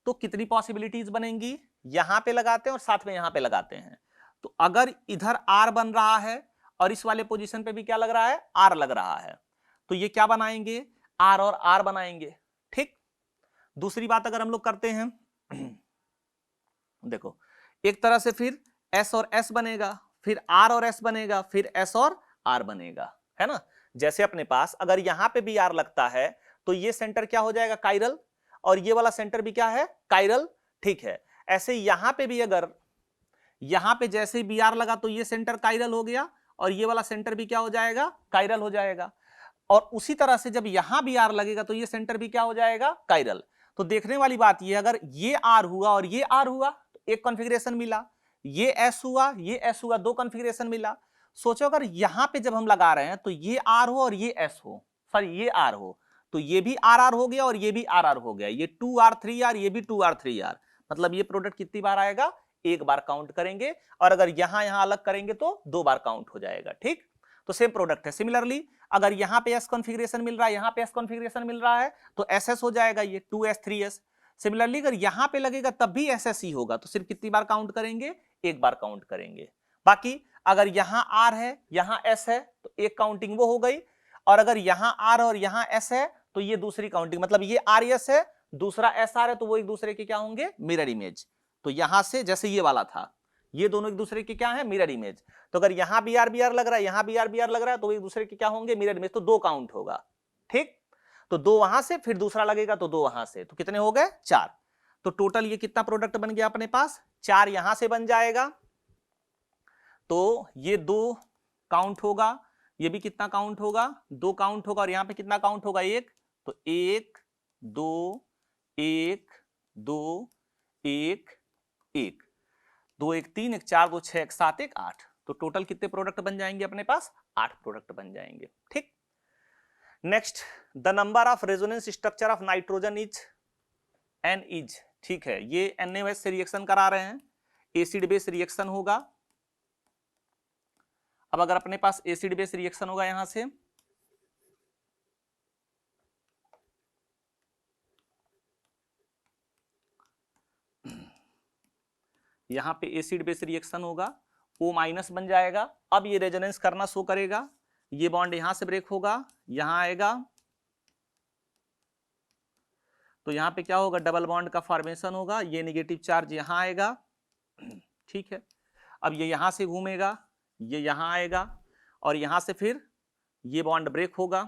तो कितनी पॉसिबिलिटीज बनेंगी, यहां पे लगाते हैं और साथ में यहां पे लगाते हैं। तो अगर इधर R बन रहा है और इस वाले पोजीशन पे भी क्या लग रहा है, R लग रहा है, तो ये क्या बनाएंगे, R और R बनाएंगे। ठीक, दूसरी बात अगर हम लोग करते हैं देखो एक तरह से फिर S और S बनेगा, फिर R और S बनेगा, फिर S और R बनेगा, है ना। जैसे अपने पास अगर यहां पे भी R लगता है तो ये सेंटर क्या हो जाएगा, कायरल, और ये वाला सेंटर भी क्या है, कायरल। ठीक है, ऐसे यहां पे भी अगर यहां पे जैसे ही Br लगा तो ये सेंटर कायरल हो गया और ये वाला सेंटर भी क्या हो जाएगा, कायरल हो जाएगा। और उसी तरह से जब यहां Br लगेगा तो ये सेंटर भी क्या हो जाएगा, कायरल। तो देखने वाली बात ये, अगर ये R हुआ और ये R हुआ तो एक कॉन्फ़िगरेशन मिला, ये S हुआ ये S हुआ, 2 कॉन्फ़िगरेशन मिला। सोचो अगर यहां पे जब हम लगा रहे हैं तो ये R हो और ये S हो, सॉरी ये R हो, तो ये भी RR हो गया और ये भी RR हो गया, ये 2R 3R, ये भी 2R 3R, मतलब ये प्रोडक्ट कितनी बार आएगा, एक बार काउंट करेंगे, और अगर यहां यहां अलग करेंगे तो 2 बार काउंट हो जाएगा। ठीक, तो सेम प्रोडक्ट है। सिमिलरली अगर यहां पे S कॉन्फ़िगरेशन मिल रहा है, यहां पे S कॉन्फ़िगरेशन मिल रहा है तो SS हो जाएगा, ये 2S 3S। सिमिलरली अगर यहां पे लगेगा तब भी SS ही होगा, तो सिर्फ कितनी बार काउंट करेंगे, एक बार काउंट करेंगे। बाकी अगर यहां R है यहां S है तो एक काउंटिंग वो हो गई, और अगर यहां R और यहां S है तो ये दूसरी काउंटिंग, मतलब ये RS है दूसरा SR है, तो वो एक दूसरे के क्या होंगे, मिरर इमेज। तो यहां से जैसे ये वाला था, ये दोनों एक दूसरे के क्या है, मिरर इमेज। तो अगर यहां Br लग रहा है, यहां Br लग रहा है, तो एक दूसरे के क्या होंगे, मिरर इमेज, तो 2 काउंट होगा। ठीक, तो 2 वहां से फिर दूसरा लगेगा तो 2 वहां से, तो कितने हो गए, 4। तो टोटल ये कितना प्रोडक्ट बन गया अपने पास, 4 यहां से बन जाएगा, तो ये 2 काउंट होगा, ये भी कितना काउंट होगा, 2 काउंट होगा, और यहां पे कितना काउंट होगा, 1, तो 1 2 1 2 1 1 2 1 3 1 4 2 6 1 7 1 8, तो टोटल कितने प्रोडक्ट बन जाएंगे अपने पास, 8 प्रोडक्ट बन जाएंगे। ठीक, next, the number of resonance structure of nitrogen is N is, ठीक है, ये NaOH से रिएक्शन करा रहे हैं, एसिड बेस रिएक्शन होगा। अब अगर अपने पास एसिड बेस रिएक्शन होगा, यहां से यहां पे एसिड बेस रिएक्शन होगा, O- बन जाएगा। अब ये रेजोनेंस करना शो करेगा, ये बॉन्ड यहां से ब्रेक होगा, यहां आएगा, तो यहां पे क्या होगा, डबल बॉन्ड का फॉर्मेशन होगा, ये नेगेटिव चार्ज यहां आएगा, ठीक है। अब ये यहां से घूमेगा, ये यहां आएगा, और यहां से फिर ये बॉन्ड ब्रेक होगा,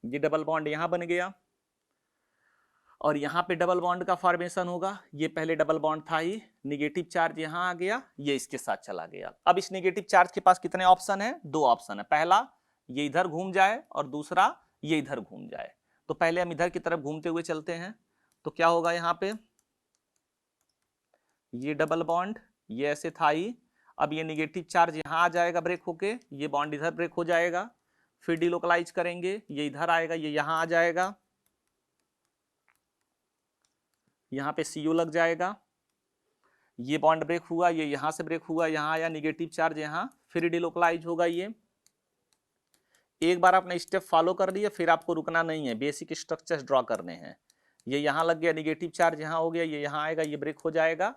ये डबल बॉन्ड यहां बन गया, और यहां पे डबल बॉन्ड का फॉर्मेशन होगा, ये पहले डबल बॉन्ड था ही, नेगेटिव चार्ज यहां आ गया, ये इसके साथ चला गया। अब इस नेगेटिव चार्ज के पास कितने ऑप्शन है, दो ऑप्शन है, पहला ये इधर घूम जाए और दूसरा ये इधर घूम जाए। तो पहले हम इधर की तरफ घूमते हुए चलते हैं, तो क्या होगा, यहां पे ये डबल बॉन्ड ये ऐसे था ही, अब ये नेगेटिव चार्ज यहां आ जाएगा ब्रेक होके, ये बॉन्ड इधर ब्रेक हो जाएगा, फिर डिलोकलाइज करेंगे, ये इधर आएगा, ये यहां आ जाएगा, यहां पे CO लग जाएगा, ये बॉन्ड ब्रेक हुआ, ये यहां से ब्रेक हुआ, यहां आया नेगेटिव चार्ज यहां, फिर डिलोकलाइज होगा। ये एक बार आपने स्टेप फॉलो कर लिया, फिर आपको रुकना नहीं है, बेसिक स्ट्रक्चर्स ड्रॉ करने हैं। ये यहां लग गया, नेगेटिव चार्ज यहां हो गया, ये यहां आएगा, ये ब्रेक हो जाएगा,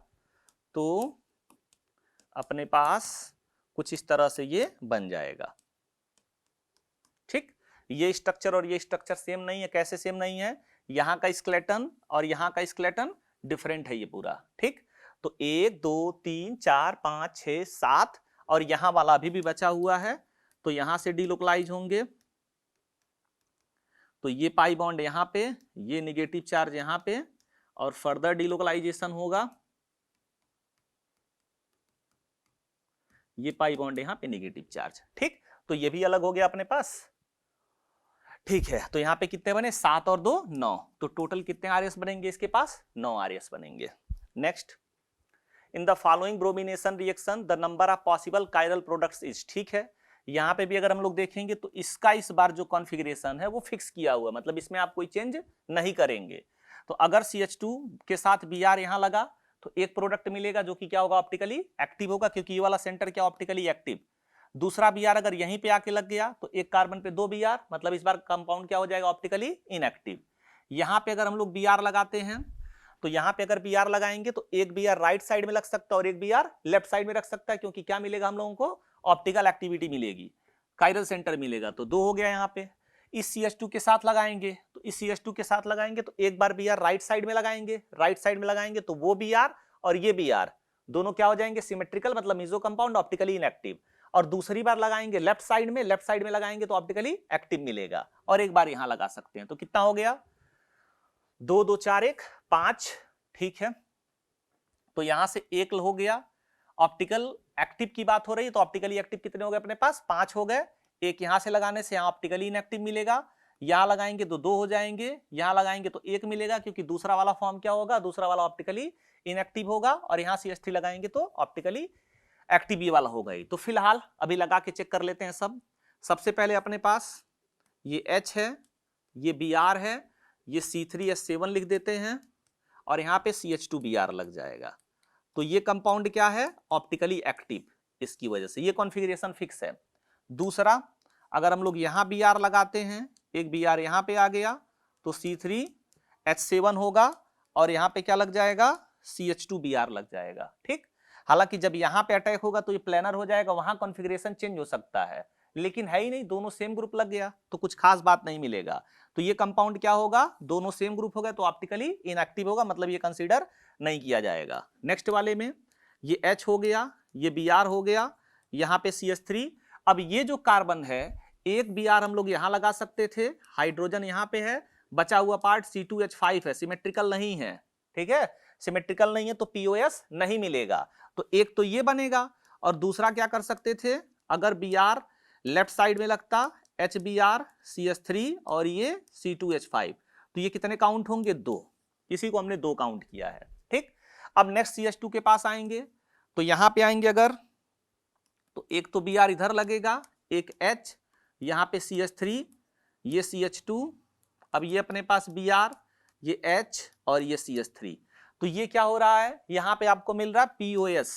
तो अपने पास कुछ इस तरह से ये बन जाएगा, ठीक। ये स्ट्रक्चर और ये स्ट्रक्चर सेम नहीं है, कैसे सेम नहीं है, यहां का स्केलेटन और यहां का स्केलेटन डिफरेंट है ये पूरा, ठीक। तो 1 2 3 4 5 6 7 और यहां वाला अभी भी बचा हुआ है, तो यहां से डिलोकलाइज होंगे, तो ये पाई बॉन्ड यहां पे, ये नेगेटिव चार्ज यहां पे, और फर्दर डिलोकलाइजेशन होगा, ये पाई बॉन्ड यहां पे नेगेटिव चार्ज, ठीक। तो ये भी अलग हो गया अपने पास, ठीक है। तो यहां पे कितने बने, 7 और 2 9, तो टोटल कितने RS बनेंगे इसके पास, 9 RS बनेंगे। Next, in the following bromination reaction the number of possible chiral products is, ठीक है। यहां पे भी अगर हम लोग देखेंगे तो इसका इस बार जो कॉन्फ़िगरेशन है वो फिक्स किया हुआ, मतलब इसमें आप कोई चेंज नहीं करेंगे। तो अगर CH2 के साथ Br यहां लगा तो एक प्रोडक्ट मिलेगा जो कि क्या होगा, ऑप्टिकली एक्टिव होगा, क्योंकि ये वाला सेंटर क्या ऑप्टिकली एक्टिव। दूसरा Br अगर यहीं पे आके लग गया तो एक कार्बन पे 2 Br, मतलब इस बार कंपाउंड क्या हो जाएगा, ऑप्टिकली इनएक्टिव। यहां पे अगर हम लोग Br लगाते हैं तो यहां पे अगर Br लगाएंगे तो एक Br राइट साइड में लग सकता है और एक Br लेफ्ट साइड में रख सकता है, क्योंकि क्या मिलेगा हम लोगों को, ऑप्टिकल एक्टिविटी मिलेगी, कायरल सेंटर मिलेगा, तो 2 हो गया यहां पे। इस CH2 के साथ लगाएंगे तो इस CH2 के साथ लगाएंगे तो एक बार Br राइट साइड में लगाएंगे, राइट साइड में लगाएंगे तो वो Br और ये Br दोनों क्या हो जाएंगे, सिमेट्रिकल, मतलब मेसो कंपाउंड, ऑप्टिकली इनएक्टिव। और दूसरी बार लगाएंगे लेफ्ट साइड में, लेफ्ट साइड में लगाएंगे तो ऑप्टिकली एक्टिव मिलेगा, और एक बार यहां लगा सकते हैं, तो कितना हो गया, 2 2 4 1 5, ठीक है। तो यहां से एक हो गया, ऑप्टिकल एक्टिव की बात हो रही है, तो ऑप्टिकली एक्टिव कितने हो गए अपने पास, 5 हो गए। एक यहां से लगाने से यहां ऑप्टिकली इनएक्टिव मिलेगा, यहां लगाएंगे तो 2 हो जाएंगे, यहां लगाएंगे तो 1 मिलेगा, क्योंकि दूसरा वाला फॉर्म क्या होगा, दूसरा वाला ऑप्टिकली इनएक्टिव होगा, और यहां CH3 लगाएंगे तो ऑप्टिकली एक्टिव ये वाला होगा ही। तो फिलहाल अभी लगा के चेक कर लेते हैं सब। सबसे पहले अपने पास ये H है, ये Br है, ये C3H7 लिख देते हैं, और यहां पे CH2Br लग जाएगा, तो ये कंपाउंड क्या है, ऑप्टिकली एक्टिव, इसकी वजह से ये कॉन्फ़िगरेशन फिक्स है। दूसरा, अगर हम लोग यहां Br लगाते हैं, एक Br यहां पे आ गया तो C3H7 होगा, और यहां पे क्या लग जाएगा, CH2Br लग जाएगा, ठीक। हालांकि जब यहां पे अटैक होगा तो ये प्लेनर हो जाएगा, वहां कॉन्फ़िगरेशन चेंज हो सकता है, लेकिन है ही नहीं, दोनों सेम ग्रुप लग गया तो कुछ खास बात नहीं मिलेगा। तो ये कंपाउंड क्या होगा, दोनों सेम ग्रुप हो गए तो ऑप्टिकली इनएक्टिव होगा, मतलब ये कंसीडर नहीं किया जाएगा। नेक्स्ट वाले में ये H हो गया, ये Br हो गया, यहां पे CH3। अब ये जो कार्बन है, एक Br हम लोग यहां लगा सकते थे, हाइड्रोजन यहां पे है, बचा हुआ पार्ट C2H5 है, सिमेट्रिकल नहीं है, ठीक है, सिमेट्रिकल नहीं है तो POS नहीं मिलेगा। तो एक तो ये बनेगा, और दूसरा क्या कर सकते थे, अगर Br लेफ्ट साइड में लगता, HBr CH3 और ये C2H5, तो ये कितने काउंट होंगे, 2, इसी को हमने 2 काउंट किया है, ठीक। अब नेक्स्ट CH2 के पास आएंगे, तो यहां पे आएंगे अगर, तो एक तो Br इधर लगेगा, एक H, यहां पे CH3, ये CH2, अब ये अपने पास Br, ये H और ये CH3, तो ये क्या हो रहा है, यहां पे आपको मिल रहा है POS,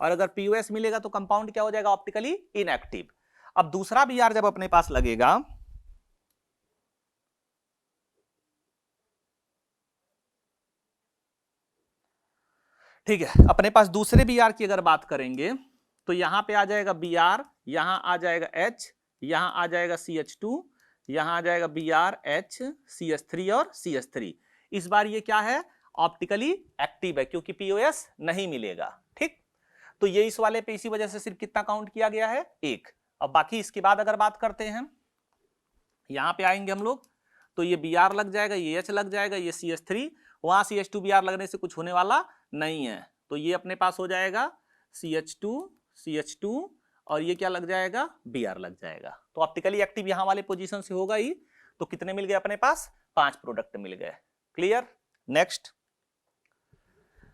और अगर POS मिलेगा तो कंपाउंड क्या हो जाएगा, ऑप्टिकली इनएक्टिव। अब दूसरा Br जब अपने पास लगेगा, ठीक है, अपने पास दूसरे Br की अगर बात करेंगे तो यहां पे आ जाएगा Br, यहां आ जाएगा H, यहां आ जाएगा CH2, यहां आ जाएगा Br, H, CH3 और CH3। इस बार ये क्या है, ऑप्टिकली एक्टिव है क्योंकि POS नहीं मिलेगा। ठीक, तो ये इस वाले पे इसी वजह से सिर्फ कितना काउंट किया गया है, 1। अब बाकी इसके बाद अगर बात करते हैं, यहां पे आएंगे हम लोग, तो ये Br लग जाएगा, ये H लग जाएगा, ये CH3, वहां CH2 Br लगने से कुछ होने वाला नहीं है, तो ये अपने पास हो जाएगा CH2 CH2 और ये क्या लग जाएगा, Br लग जाएगा। तो ऑप्टिकली एक्टिव यहां वाले पोजीशन से होगा ही। तो कितने मिल गए अपने पास, 5 प्रोडक्ट मिल गए। Clear. Next,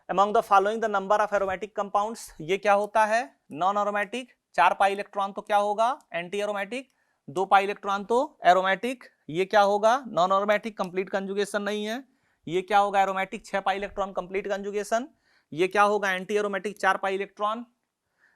among the following the number of aromatic compounds, ये क्या होता है, नॉन एरोमेटिक। 4 पाई इलेक्ट्रॉन तो क्या होगा, एंटी एरोमेटिक। 2 पाई इलेक्ट्रॉन तो एरोमेटिक। ये क्या होगा, नॉन एरोमेटिक, कंप्लीट कंजुगेशन नहीं है। ये क्या होगा, aromatic, 6 pi electron, complete conjugation. ये क्या होगा, एंटी एरोमेटिक, 4 पाई इलेक्ट्रॉन।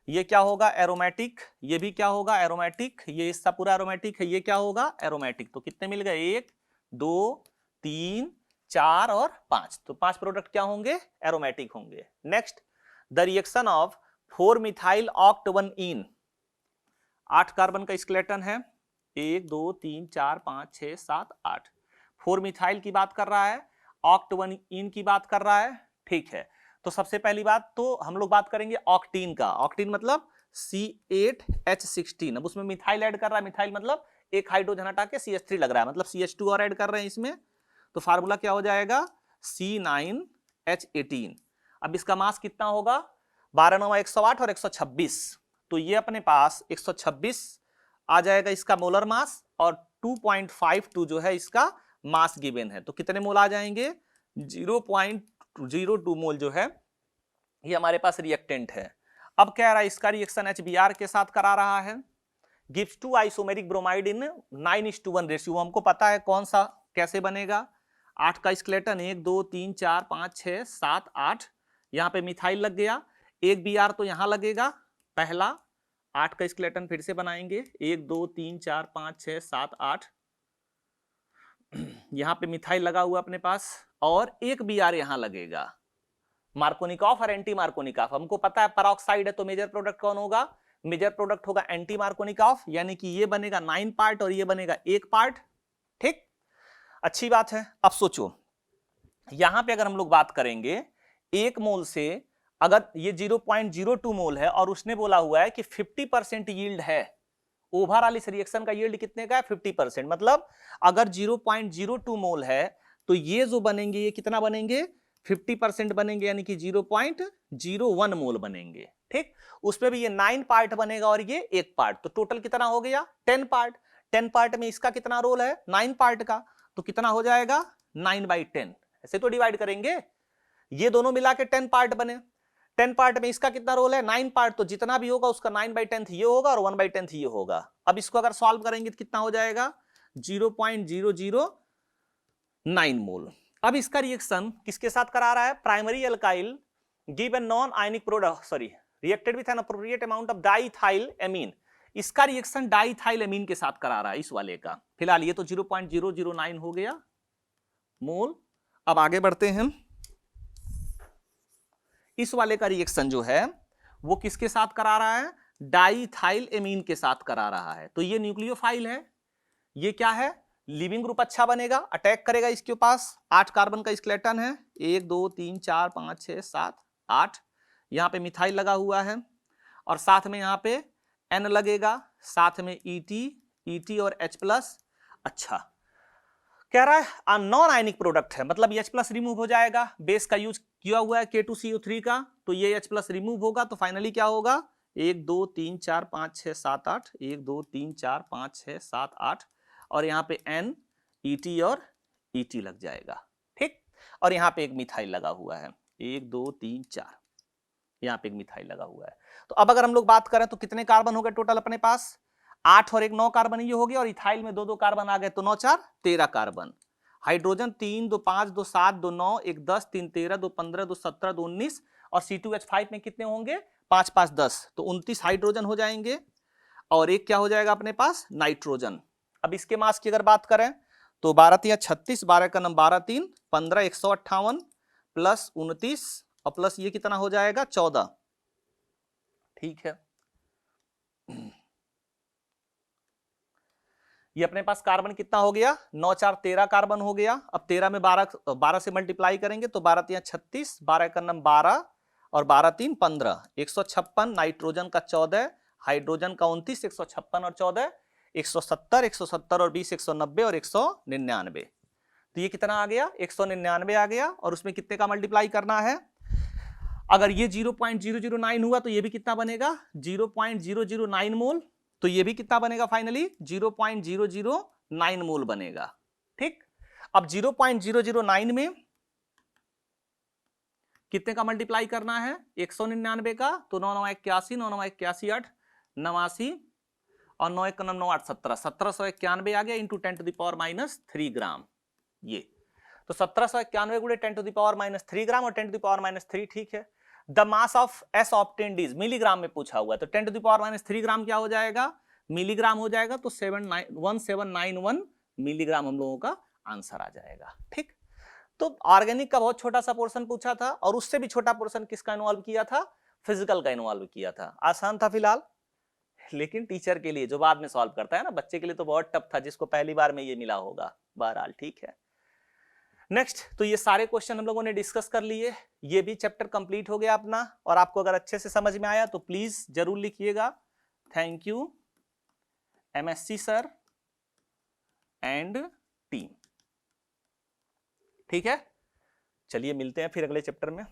ये क्या होगा, एरोमेटिक। ये भी क्या होगा, एरोमेटिक। ये हिस्सा पूरा एरोमेटिक है, ये क्या होगा, एरोमेटिक। तो कितने मिल गए, 1 2 3 4 और 5। तो 5 प्रोडक्ट क्या होंगे, एरोमेटिक होंगे। Next, the reaction of 4 methyl oct one yne. 8 carbon का स्केलेटन है, 1 2 3 4 5 6 7 8। 4 मिथाइल की बात कर रहा है, ऑक्ट-1-इन की बात कर रहा है। ठीक है, तो सबसे पहली बात तो हम लोग बात करेंगे ऑक्टीन का। ऑक्टीन मतलब C8H16। अब उसमें मिथाइल ऐड कर रहा है, मिथाइल मतलब एक हाइड्रोजन हटा के CH3 लग रहा है, मतलब CH2 और ऐड कर रहे हैं इसमें। तो फार्मूला क्या हो जाएगा, C9H18। अब इसका मास कितना होगा, 12 9 108 और 126। तो ये अपने पास 126 आ जाएगा इसका मोलर मास, और 2.52 जो है इसका मास गिवन है। तो कितने मोल आ जाएंगे, 0.02 मोल जो है ये हमारे पास रिएक्टेंट है। अब कह रहा है इसका रिएक्शन HBr के साथ करा रहा है, गिव्स 2 आइसोमेरिक ब्रोमाइड इन 9:1 रेशियो। हमको पता है कौन सा कैसे बनेगा। 8 का स्केलेटन, 1 2 3 4 5 6 7 8। यहाँ पे मिथाइल लग गया, एक Br तो यहाँ लगेगा पहला। 8 का स्केलेटन फिर से बनाएंगे, 1 2 3 4 5 6 7 8। यहाँ पे मिथाइल लगा हुआ अपने पास, और एक Br यहाँ लगेगा। मार्कोनिकॉफ और एंटी मार्कोनिकॉफ, हमको पता है पेरोक्साइड है तो मेजर प्रोडक्ट कौन होगा, मेजर प्रोडक्ट होगा एंटी मार्कोनिकॉफ, यानी कि ये बनेगा 9 पार्ट और ये बनेगा 1 पार्ट। ठीक, अच्छी बात है। अब सोचो, यहां पे अगर हम लोग बात करेंगे, 1 मोल से अगर ये 0.02 मोल है और उसने बोला हुआ है कि 50% यील्ड है, ओवरऑल इस रिएक्शन का यील्ड कितने का है, 50%। मतलब अगर 0.02 मोल है तो ये जो बनेंगे ये कितना बनेंगे, 50% बनेंगे, यानी कि 0.01 मोल बनेंगे। ठीक, उसमें भी ये 9 पार्ट बनेगा और ये 1 पार्ट, तो टोटल कितना हो गया, 10 पार्ट। 10 पार्ट में इसका कितना रोल है, 9 पार्ट का, तो कितना हो जाएगा, 9/10। ऐसे तो डिवाइड करेंगे, ये दोनों मिला के 10 पार्ट बने। 10 पार्ट में इसका कितना रोल है, 9 पार्ट, तो जितना भी होगा उसका 9/10 ये होगा और 1/10 ये होगा। अब इसको अगर सॉल्व करेंगे तो कितना हो जाएगा, 0.009 मोल। अब इसका रिएक्शन किसके साथ करा रहा है, primary alkyl give a non ionic product, reacted with an appropriate amount of diethyl amine. इसका रिएक्शन डाइथाइल एमीन के साथ करा रहा है इस वाले का। फिलहाल ये तो 0.009 हो गया मोल। अब आगे बढ़ते हैं, इस वाले का रिएक्शन जो है वो किसके साथ करा रहा है, डाइथाइल एमीन के साथ करा रहा है। तो ये न्यूक्लियोफाइल है, ये क्या है, लिविंग ग्रुप अच्छा बनेगा, अटैक करेगा इसके पास। 8 कार्बन का स्केलेटन है, 1 2 3 4 5 6 7 8। यहाँ पे मिथाइल लगा हुआ है और साथ में यहाँ पे N लगेगा, साथ में ET और H+। अच्छा, कह रहा है नॉन आयनिक प्रोडक्ट है, मतलब H+ रिमूव हो जाएगा। बेस का यूज किया हुआ है K2CO3 का, तो ये H+ रिमूव होगा, तो फाइनली क्या होगा, 1 2 3 4 5 6 7 8, 1 2 3 4 5 6 7 8, और यहाँ पे N ET और ET लग जाएगा। ठीक, और यहाँ पे एक मिथाइल लगा हुआ है, 1 2 3 4, यहाँ पे एक मिथाइल लगा हुआ है। तो अब अगर हम लोग बात करें तो कितने कार्बन हो गए टोटल अपने पास, 8 और 1 9 कार्बन ये हो गया, और इथाइल में 2 2 कार्बन आ गए, तो 9 4 13 कार्बन। हाइड्रोजन 3 2 5 2 7 2 9 1 10 3 13 2 15 2 17 2 19, और C2H5 में कितने होंगे, 5 5 10, तो 29 हाइड्रोजन हो जाएंगे, और एक क्या हो जाएगा अपने पास, नाइट्रोजन। अब इसके मास की अगर बात करें तो 12 3 36, 12 का नंबर 12 3 15, 158 प्लस 29 और प्लस ये कितना हो जाएगा, 14। ठीक है, ये अपने पास कार्बन कितना हो गया, 9 4 13 कार्बन हो गया। अब 13 में 12 से मल्टीप्लाई करेंगे तो 12 3 36, 12 का नंबर 12 और 12 3 15, 156। नाइट्रोजन का 14, हाइड्रोजन का 29, 156 और 14 170, 170 और 20 190 और 199। तो ये कितना आ गया, 199 आ गया। और उसमें कितने का मल्टीप्लाई करना है, अगर ये 0.009 हुआ तो ये भी कितना बनेगा, 0.009 मोल। तो ये भी कितना बनेगा फाइनली, 0.009 मोल बनेगा। ठीक, अब 0.009 में कितने का मल्टीप्लाई करना है, 199 का, तो 9 9 81, 9 9 81 8 89 और 9 1 9 8 17, 1791 आ गया इंटू 10⁻³ ग्राम। ये तो 1791 गुणे 10⁻³ ग्राम और 10⁻³ ठीक है। The mass of S obtained is, milligram में पूछा हुआ है, तो 10⁻³ ग्राम क्या हो जाएगा, मिलीग्राम हो जाएगा। तो 1791 मिलीग्राम हम लोगों का आंसर आ जाएगा। ठीक, तो ऑर्गेनिक का बहुत छोटा सा पोर्शन पूछा था और उससे भी छोटा पोर्शन किसका इन्वॉल्व किया था, फिजिकल का इन्वॉल्व किया था। आसान था फिलहाल, लेकिन टीचर के लिए जो बाद में सॉल्व करता है ना, बच्चे के लिए तो बहुत टफ था जिसको पहली बार में ये मिला होगा। बहरहाल ठीक है। नेक्स्ट, तो ये सारे क्वेश्चन हम लोगों ने डिस्कस कर लिए, ये भी चैप्टर कंप्लीट हो गया अपना। और आपको अगर अच्छे से समझ में आया तो प्लीज जरूर लिखिएगा, thank you MSc sir and team. ठीक है, चलिए मिलते हैं फिर अगले चैप्टर में।